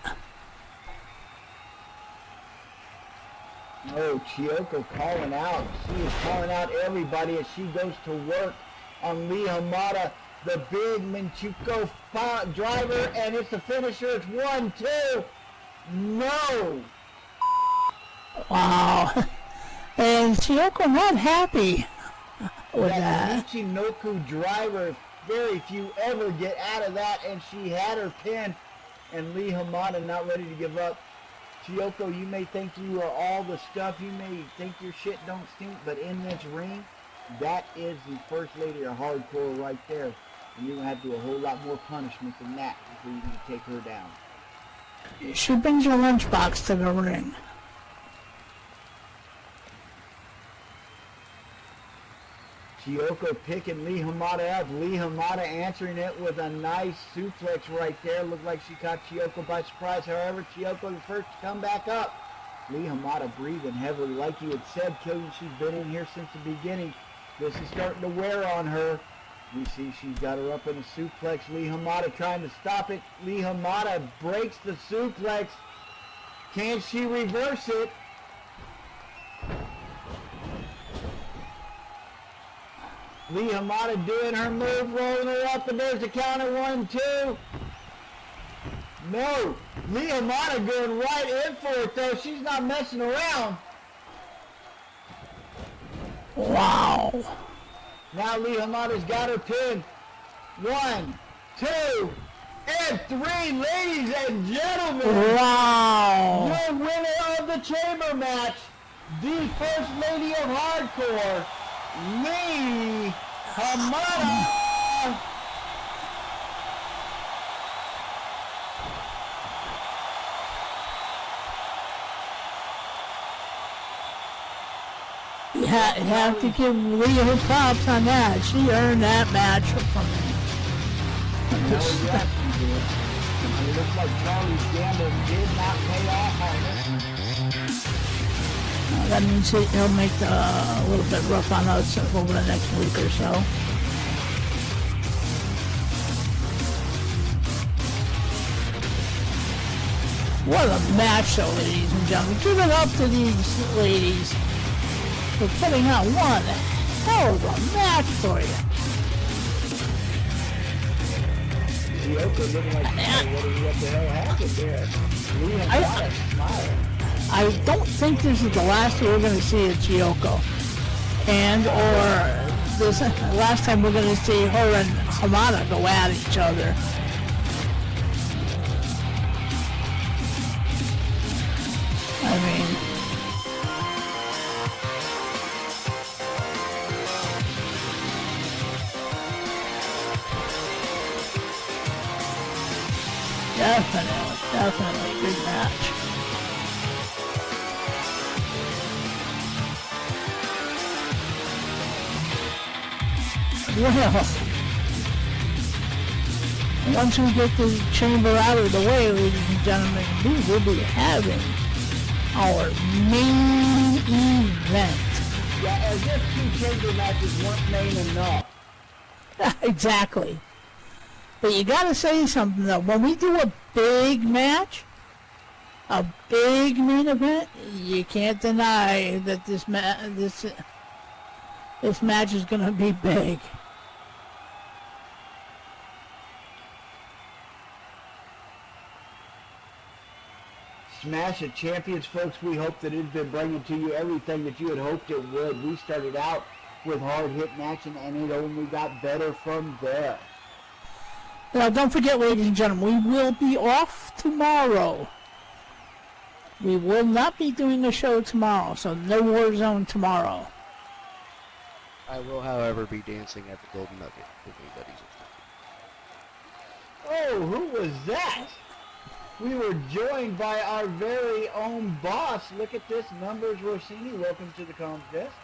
Oh, Chiyoko calling out. She is calling out everybody as she goes to work on Lee Hamada, the big Manchukuo driver, and it's the finisher. It's 1, 2. No! Wow. And Chiyoko not happy with That that. Michinoku driver, very few ever get out of that, and she had her pin, and Lee Hamada not ready to give up. Chiyoko, you may think you are all the stuff, you may think your shit don't stink, but in this ring, that is the first lady of hardcore right there. And you're going to have to do a whole lot more punishment than that before you can take her down. She brings her lunchbox to the ring. Chiyoko picking Lee Hamada up. Lee Hamada answering it with a nice suplex right there. Looked like she caught Chiyoko by surprise. However, Chiyoko the first to come back up. Lee Hamada breathing heavily. Like you had said, Killian, she's been in here since the beginning. This is starting to wear on her. We see she's got her up in a suplex. Lee Hamada trying to stop it. Lee Hamada breaks the suplex. Can she reverse it? Lee Hamada doing her move, rolling her up, and there's the counter. 1, 2. No, Lee Hamada going right in for it though. She's not messing around. Wow. Now Lee Hamada's got her pin. 1, 2, and 3, ladies and gentlemen. Wow. Your winner of the chamber match, the first lady of hardcore, Lee Hamada. You have to give Leah her props on that. She earned that match from me. No, yes, he did. It looks like Charlie's gamble did not pay off on this. That means he'll make it a little bit rough on us over the next week or so. What a match, though, ladies and gentlemen. Give it up to these ladies for putting out one hell of a match for you. Chiyoko looking like, what the hell happened there? Lee Hamada smiling. I don't think this is the last we're going to see of Chiyoko. And, or this last time we're going to see her and Hamada go at each other. I mean, definitely good match. Well, once we get the chamber out of the way, ladies and gentlemen, we will be having our main event. Yeah, as if 2 chamber matches weren't main enough. Exactly. But you gotta say something though. When we do a big match, a big main event, you can't deny that this match is gonna be big. Smash of Champions, folks, we hope that it's been bringing to you everything that you had hoped it would. We started out with hard hit action, and it only got better from there. Now, don't forget, ladies and gentlemen, we will be off tomorrow. We will not be doing a show tomorrow, so no Warzone tomorrow. I will, however, be dancing at the Golden Nugget if anybody's interested. Oh, who was that? We were joined by our very own boss. Look at this, Numbers Rossini. Welcome to the comms desk.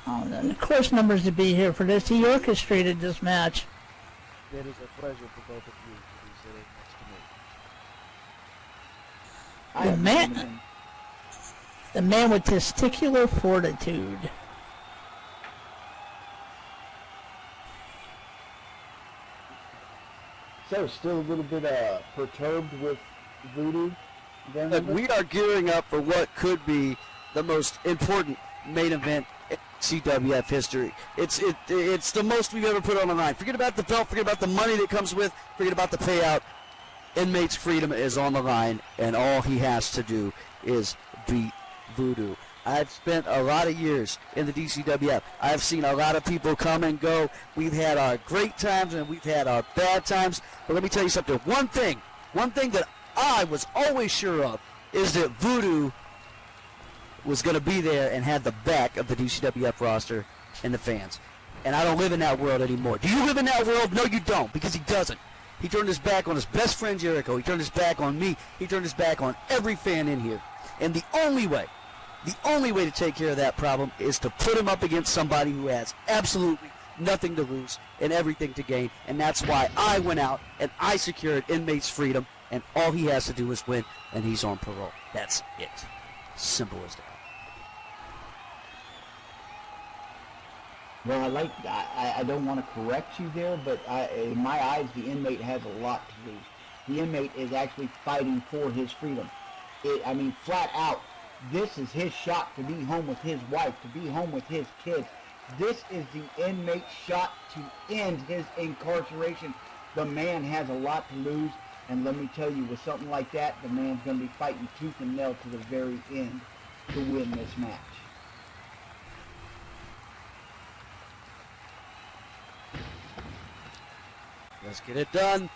Oh, and of course, Numbers to be here for this. He orchestrated this match. It is a pleasure for both of you to be sitting next to me. The man with testicular fortitude. So, still a little bit perturbed with Voodoo. Look, we are gearing up for what could be the most important main event in CWF history. It's the most we've ever put on the line. Forget about the belt, forget about the money that comes with, forget about the payout. Inmate's freedom is on the line, and all he has to do is beat Voodoo. I've spent a lot of years in the DCWF. I've seen a lot of people come and go. We've had our great times and we've had our bad times. But let me tell you something. One thing that I was always sure of is that Voodoo was going to be there and had the back of the DCWF roster and the fans. And I don't live in that world anymore. Do you live in that world? No, you don't, because he doesn't. He turned his back on his best friend Jericho. He turned his back on me. He turned his back on every fan in here. And the only way to take care of that problem is to put him up against somebody who has absolutely nothing to lose and everything to gain. And that's why I went out and I secured Inmate's freedom, and all he has to do is win, and he's on parole. That's it. Simple as that. Well, I don't want to correct you there, but in my eyes, the Inmate has a lot to lose. The Inmate is actually fighting for his freedom. Flat out, this is his shot to be home with his wife, to be home with his kids. This is the Inmate's shot to end his incarceration. The man has a lot to lose, and let me tell you, with something like that, the man's going to be fighting tooth and nail to the very end to win this match. Let's get it done.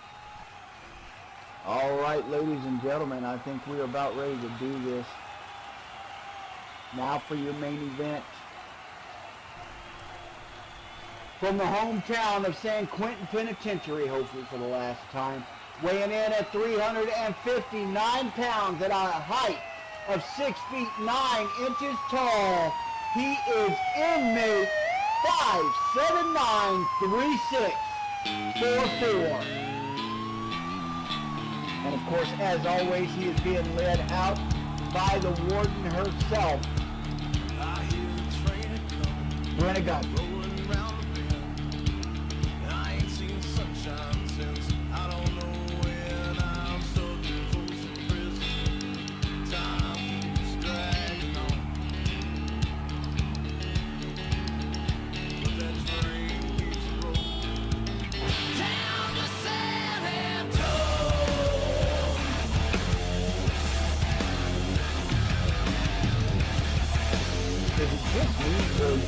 All right, ladies and gentlemen, I think we're about ready to do this. Now for your main event. From the hometown of San Quentin Penitentiary, hopefully for the last time, weighing in at 359 pounds at a height of 6 feet 9 inches tall, he is Inmate 5793644. And of course, as always, he is being led out by the warden herself, Brenna Guthrie.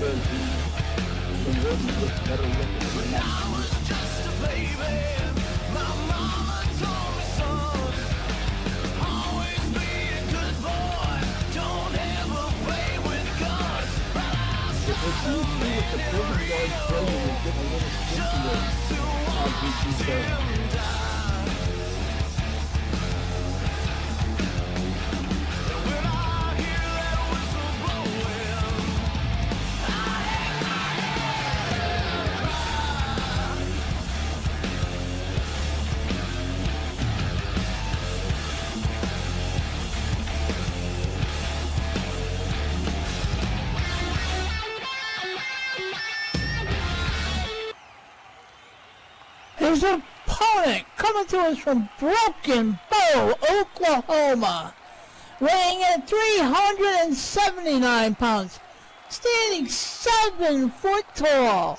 because the Warden gets better looking than that. Just a baby, my mama told me, son, always be a good boy, don't ever play with guns. But I It seems to me that the prison guard training is getting a little stinkier as we keep going. when I hear that whistle blowing, His opponent coming to us from Broken Bow, Oklahoma, weighing in at 379 pounds, standing 7 foot tall.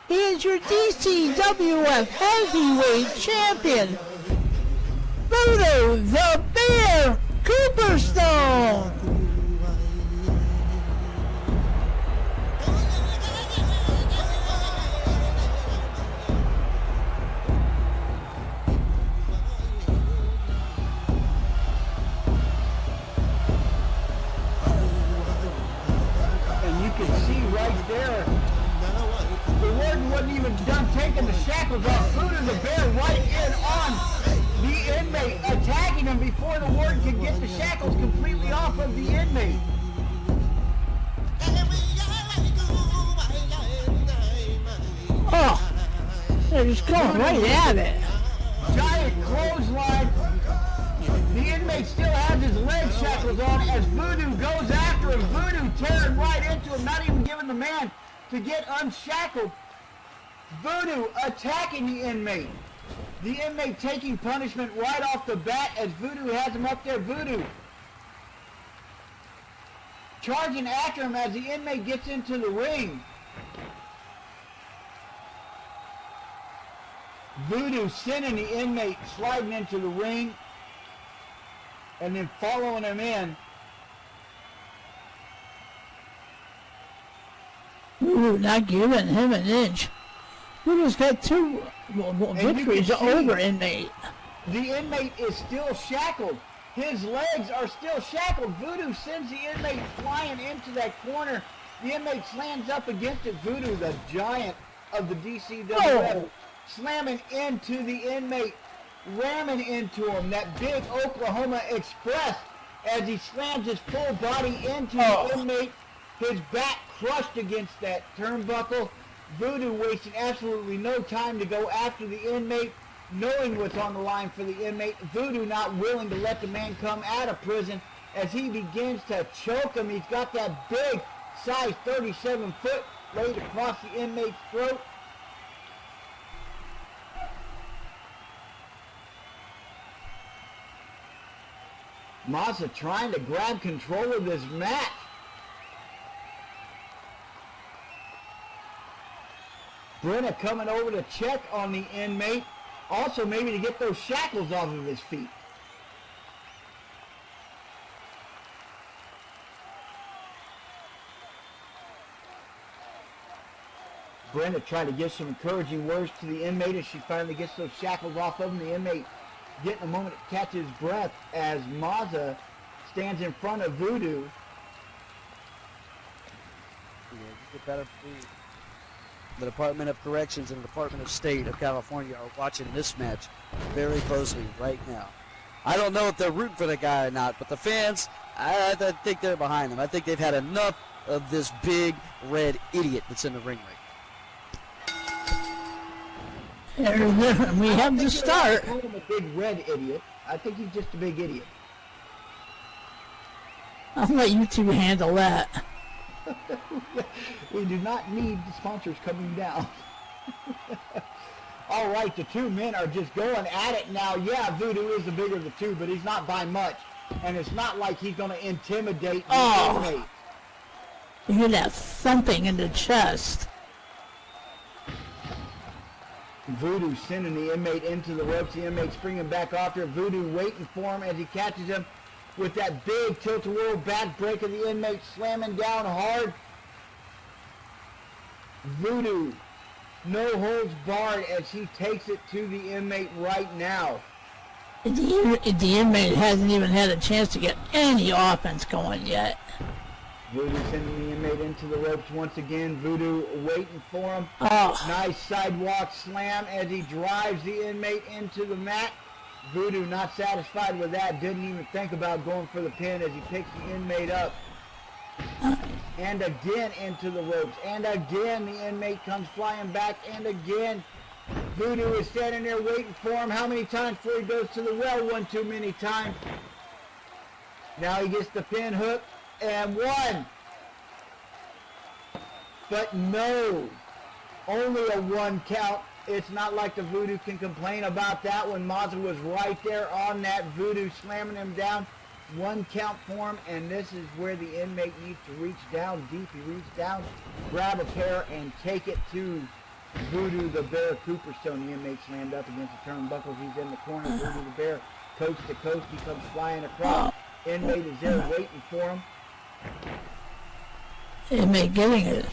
He is your DCWF Heavyweight Champion, Voodoo the Bear Cooperstone. And you can see right there, the Warden wasn't even done taking the shackles off. Voodoo the Bear right in on the inmate, attacking him before the Warden could get the shackles completely off of the inmate. Oh, they're just going right at it. Giant clothesline. The inmate still has his leg shackles on as Voodoo goes after him. Voodoo tearing right into him, not even giving the man to get unshackled. Voodoo attacking the inmate. The inmate taking punishment right off the bat as Voodoo has him up there. Voodoo charging after him as the inmate gets into the ring. Voodoo sending the inmate sliding into the ring and then following him in. Ooh, not giving him an inch. Voodoo's got two victories over inmate. The inmate is still shackled. His legs are still shackled. Voodoo sends the inmate flying into that corner. The inmate slams up against it. Voodoo, the giant of the DCWF, slamming into the inmate, ramming into him. That big Oklahoma Express as he slams his full body into the inmate. His back crushed against that turnbuckle. Voodoo wasting absolutely no time to go after the inmate, knowing what's on the line for the inmate. Voodoo not willing to let the man come out of prison as he begins to choke him. He's got that big size 37 foot laid across the inmate's throat. Mazza trying to grab control of this match. Brenna coming over to check on the inmate. Also maybe to get those shackles off of his feet. Brenda trying to give some encouraging words to the inmate as she finally gets those shackles off of him. The inmate getting a moment to catch his breath as Mazza stands in front of Voodoo. The Department of Corrections and the Department of State of California are watching this match very closely right now. I don't know if they're rooting for the guy or not, but the fans, I think they're behind him. I think they've had enough of this big red idiot that's in the ring right now. We have to start. Call him a big red idiot. I think he's just a big idiot. I'll let you two handle that. We do not need the sponsors coming down. All right, the two men are just going at it now. Yeah, Voodoo is the bigger of the two, but he's not by much. And it's not like he's going to intimidate the inmate. You hear that thumping in the chest. Voodoo sending the inmate into the ropes. The inmate springing back after Voodoo, waiting for him as he catches him with that big tilt-a-whirl back break of the inmate, slamming down hard. Voodoo, no holds barred as he takes it to the inmate right now. The inmate hasn't even had a chance to get any offense going yet. Voodoo sending the inmate into the ropes once again. Voodoo waiting for him. Oh. Nice sidewalk slam as he drives the inmate into the mat. Voodoo not satisfied with that. Didn't even think about going for the pin as he picks the inmate up. And again into the ropes. And again the inmate comes flying back. And again Voodoo is standing there waiting for him. How many times before he goes to the well? One too many times. Now he gets the pin hook. And one. But no. Only a 1 count. It's not like the Voodoo can complain about that when Mazza was right there on that. Voodoo slamming him down. 1 count for him, and this is where the inmate needs to reach down deep. He reached down, grab a pair, and take it to Voodoo the Bear Cooperstone. The inmate slammed up against the turnbuckles. He's in the corner. Voodoo the Bear, coast to coast. He comes flying across. Inmate is there waiting for him. Inmate getting it.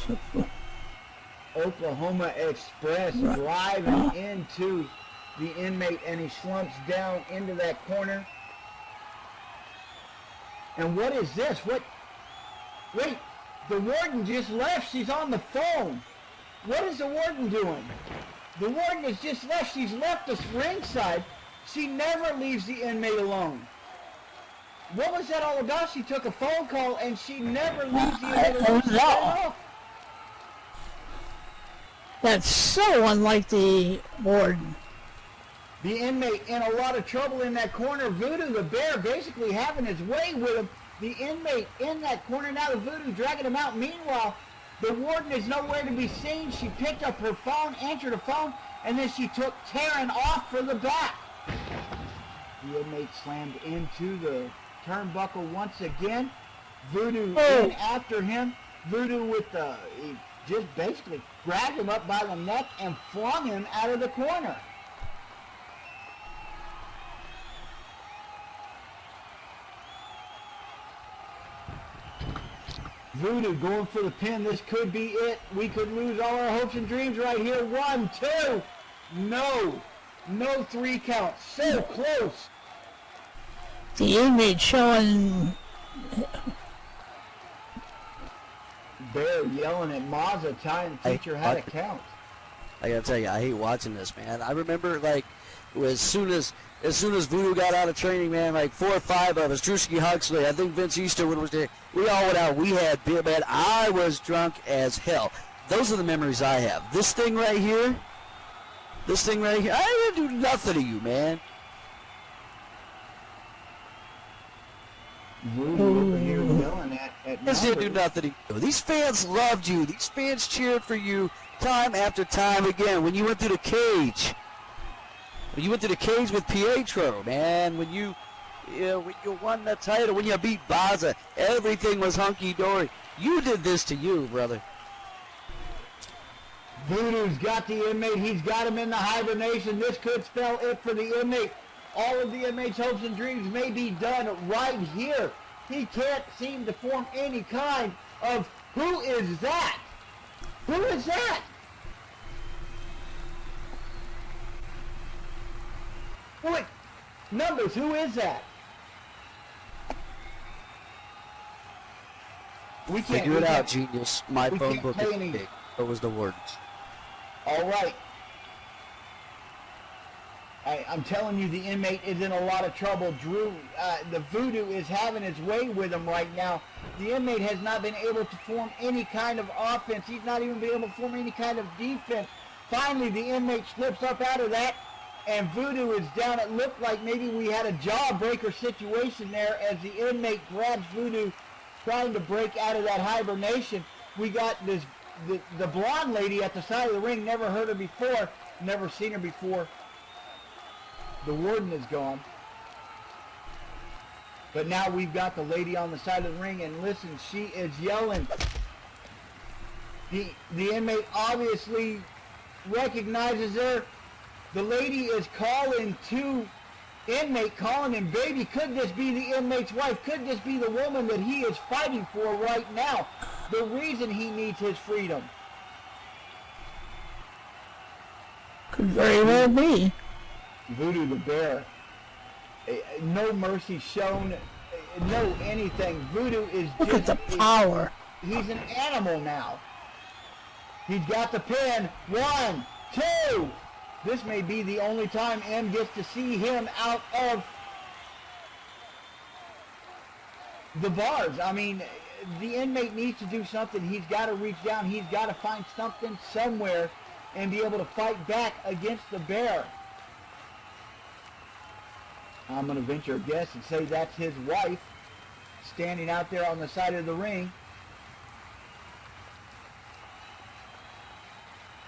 Oklahoma Express driving into the inmate, and he slumps down into that corner. And what is this? What? Wait, the warden just left. She's on the phone. What is the warden doing? The warden has just left. She's left us ringside. She never leaves the inmate alone. What was that all about? She took a phone call and she never leaves the inmate alone. No. That's so unlike the warden. The inmate in a lot of trouble in that corner. Voodoo the Bear basically having his way with him. The inmate in that corner. Now the Voodoo dragging him out. Meanwhile, the warden is nowhere to be seen. She picked up her phone, answered the phone, and then she took Taryn off for the back. The inmate slammed into the turnbuckle once again. Voodoo in after him. Voodoo with the... He just basically grabbed him up by the neck and flung him out of the corner. Voodoo going for the pin. This could be it. We could lose all our hopes and dreams right here. 1, 2. No. No 3 counts. So close. The inmate showing... Bear yelling at Mazza, trying to teach her how to count. I gotta tell you, I hate watching this, man. I remember, like, as soon as Voodoo got out of training, man, like 4 or 5 of us, Drewski Huxley, I think Vince Easterwood was there. We all went out. We had beer, man. I was drunk as hell. Those are the memories I have. This thing right here, I didn't do nothing to you, man. Voodoo over here yelling at This didn't do Mazza. nothing to you. These fans loved you. These fans cheered for you time after time again. When you went through the cage. When you went to the cage with Pietro, man, when you won the title, when you beat Baza, everything was hunky-dory. You did this to you, brother. Voodoo's got the inmate. He's got him in the hibernation. This could spell it for the inmate. All of the inmate's hopes and dreams may be done right here. He can't seem to form any kind of... Who is that? Who is that? Wait, Numbers, who is that? We can't Figure it we out, can't- genius. My we phone can't book play is any- big. So was the warden's. All right. I'm telling you, the inmate is in a lot of trouble. Drew, the Voodoo is having his way with him right now. The inmate has not been able to form any kind of offense. He's not even been able to form any kind of defense. Finally, the inmate slips up out of that, and Voodoo is down. It looked like maybe we had a jawbreaker situation there as the inmate grabs Voodoo, trying to break out of that hibernation. We got this the blonde lady at the side of the ring. Never heard her before. Never seen her before. The warden is gone. But now we've got the lady on the side of the ring, and listen, she is yelling. The inmate obviously recognizes her. The lady is calling to inmate, calling him baby. Could this be the inmate's wife? Could this be the woman that he is fighting for right now? The reason he needs his freedom. Could very well be. Voodoo the Bear. No mercy shown. No anything. Voodoo is Look just... at the power. He's an animal now. He's got the pin. 1, 2. This may be the only time M gets to see him out of the bars. I mean, the inmate needs to do something. He's got to reach down. He's got to find something somewhere and be able to fight back against the Bear. I'm going to venture a guess and say that's his wife standing out there on the side of the ring.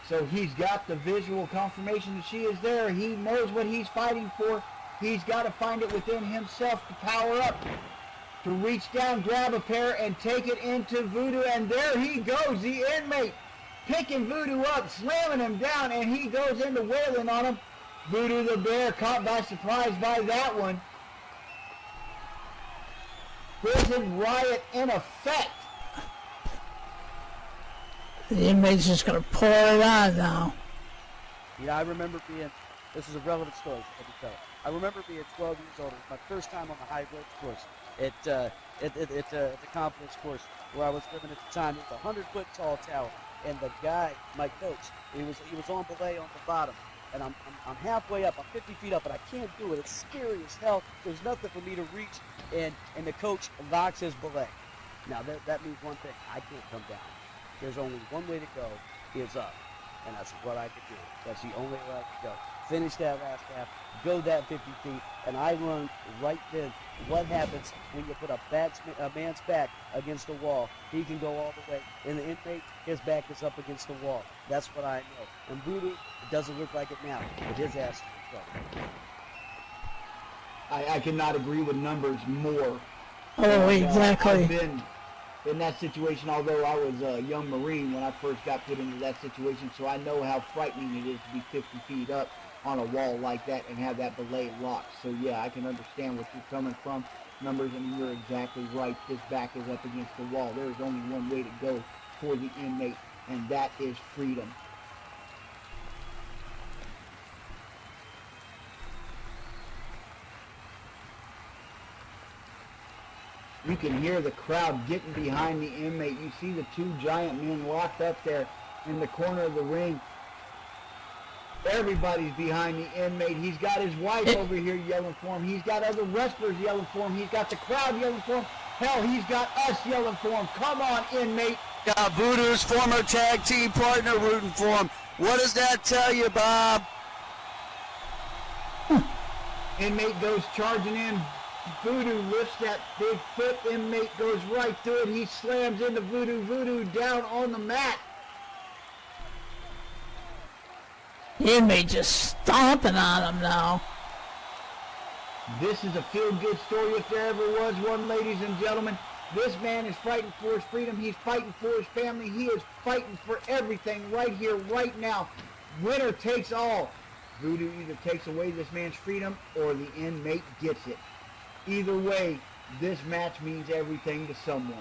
So he's got the visual confirmation that she is there. He knows what he's fighting for. He's got to find it within himself to power up, to reach down, grab a pair, and take it into Voodoo. And there he goes, the inmate, picking Voodoo up, slamming him down, and he goes into wailing on him. Voodoo the Bear caught by surprise by that one. Prison riot in effect. The inmate's just going to pour it on now. You know, I remember being, this is a relevant story, let me tell you. I remember being 12 years old. It was my first time on the high ropes course. It's a confidence course where I was living at the time. It was a 100-foot tall tower. And the guy, my coach, he was on belay on the bottom. And I'm halfway up. I'm 50 feet up, but I can't do it. It's scary as hell. There's nothing for me to reach. And the coach locks his belay. Now, that means one thing. I can't come down. There's only one way to go, is up. And that's what I could do. That's the only way I could go. Finish that last half, go that 50 feet, and I learned right then what happens when you put a man's back against the wall. He can go all the way, and the inmate, his back is up against the wall. That's what I know. And Voodoo, it doesn't look like it now, but his ass is in trouble. I cannot agree with numbers more. Oh, exactly. I've been in that situation, although I was a young Marine when I first got put into that situation, so I know how frightening it is to be 50 feet up on a wall like that and have that belay locked. So yeah, I can understand where you're coming from. Numbers, and you're exactly right. This back is up against the wall. There is only one way to go for the inmate, and that is freedom. You can hear the crowd getting behind the inmate. You see the two giant men locked up there in the corner of the ring. Everybody's behind the inmate. He's got his wife over here yelling for him. He's got other wrestlers yelling for him. He's got the crowd yelling for him. Hell, he's got us yelling for him. Come on, inmate. Got Voodoo's former tag team partner rooting for him. What does that tell you, Bob? Inmate goes charging in. Voodoo lifts that big foot. Inmate goes right through it. He slams into Voodoo. Voodoo down on the mat. The inmate just stomping on him now. This is a feel-good story if there ever was one, ladies and gentlemen. This man is fighting for his freedom. He's fighting for his family. He is fighting for everything right here, right now. Winner takes all. Voodoo either takes away this man's freedom or the inmate gets it. Either way, this match means everything to someone.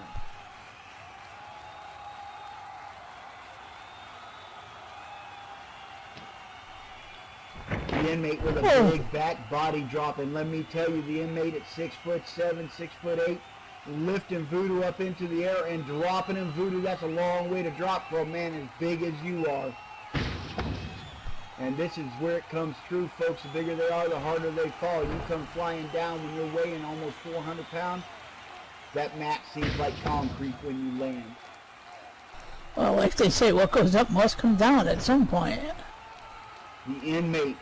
The inmate with a big back body drop, and let me tell you, the inmate at 6'7", 6'8", lifting Voodoo up into the air and dropping him. Voodoo, that's a long way to drop for a man as big as you are. And this is where it comes true, folks. The bigger they are, the harder they fall. You come flying down when you're weighing almost 400 pounds. That mat seems like concrete when you land. Well, like they say, what goes up must come down at some point. The inmate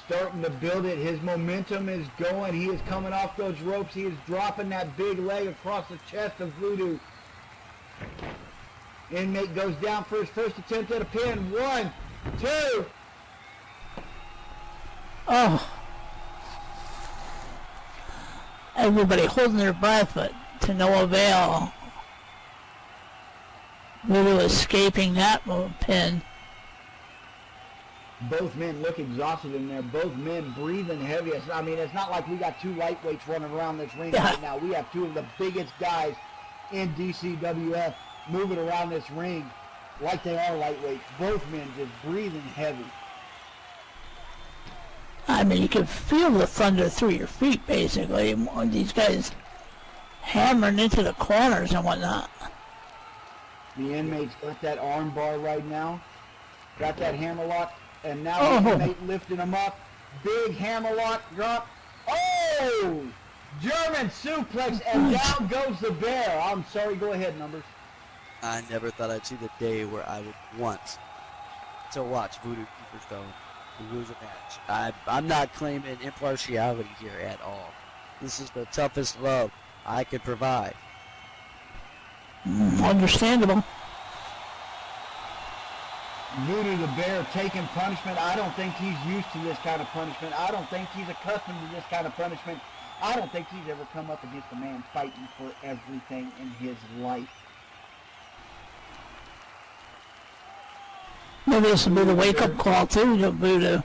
starting to build it. His momentum is going. He is coming off those ropes. He is dropping that big leg across the chest of Voodoo. Inmate goes down for his first attempt at a pin. 1, 2. Oh. Everybody holding their breath, but to no avail. Voodoo escaping that pin. Both men look exhausted in there. Both men breathing heavy. I mean, it's not like we got two lightweights running around this ring right now. We have two of the biggest guys in DCWF moving around this ring like they are lightweights. Both men just breathing heavy. I mean, you can feel the thunder through your feet, basically. When these guys hammering into the corners and whatnot. The inmate's got that arm bar right now. Got that hammerlock. And now Oh. the inmate lifting him up. Big hammerlock drop. Oh! German suplex, and down goes the bear. I'm sorry, go ahead, Numbers. I never thought I'd see the day where I would want to watch Voodoo Cooperstone lose a match. I'm not claiming impartiality here at all. This is the toughest love I could provide. Understandable. Voodoo the Bear taking punishment. I don't think he's used to this kind of punishment. I don't think he's accustomed to this kind of punishment. I don't think he's ever come up against a man fighting for everything in his life. Maybe this will be the wake-up call, too, to Voodoo.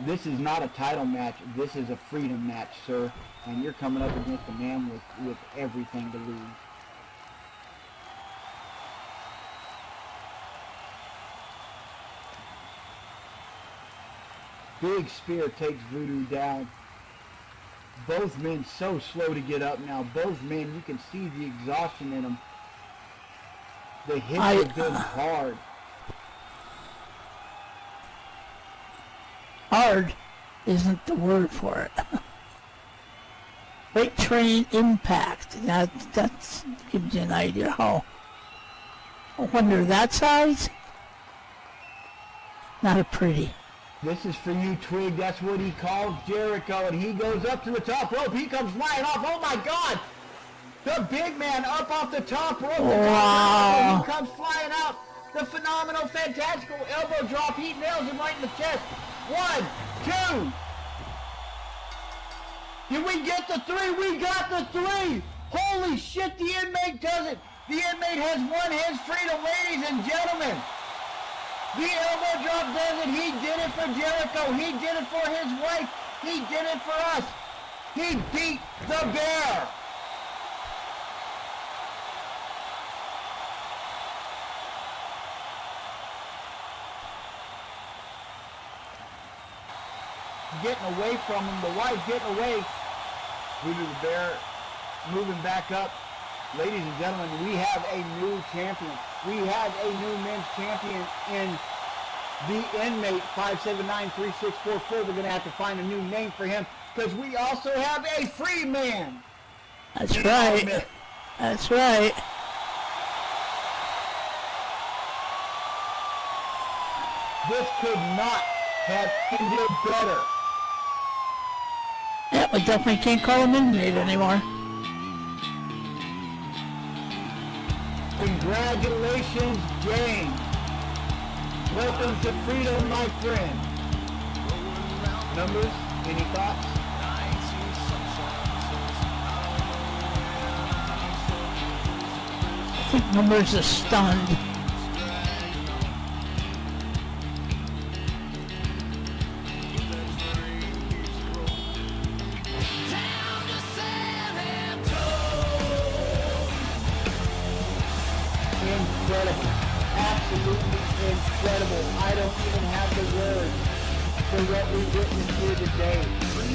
This is not a title match. This is a freedom match, sir. And you're coming up against a man with everything to lose. Big Spear takes Voodoo down. Both men so slow to get up now. Both men, you can see the exhaustion in them. The hits have been hard. Hard isn't the word for it. Weight train impact. That gives you an idea how. I wonder that size? Not a pretty. This is for you, Twig. That's what he calls Jericho. And he goes up to the top rope. He comes flying off. Oh, my God. The big man up off the top rope. Wow. He comes flying out. The phenomenal, fantastical elbow drop. He nails him right in the chest. 1, 2. Did we get the 3? We got the 3. Holy shit, the inmate does it. The inmate has won his freedom, ladies and gentlemen. The elbow drop does it. He did it for Jericho. He did it for his wife. He did it for us. He beat the bear. Getting away from him. The wife getting away. Voodoo the Bear moving back up. Ladies and gentlemen, we have a new champion. We have a new men's champion in the inmate 5793644. We're going to have to find a new name for him because we also have a free man. That's right. That's right. This could not have ended better. Yeah, we definitely can't call him inmate anymore. Congratulations, James. Welcome to freedom, my friend. Numbers, any thoughts? I think Numbers is stunned. Incredible. Absolutely incredible. I don't even have the words for what we witnessed here today.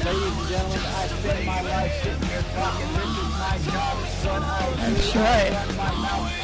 Ladies and gentlemen, I spend my life sitting here talking. This is my job. It's what I do. That's right. I run my mouth.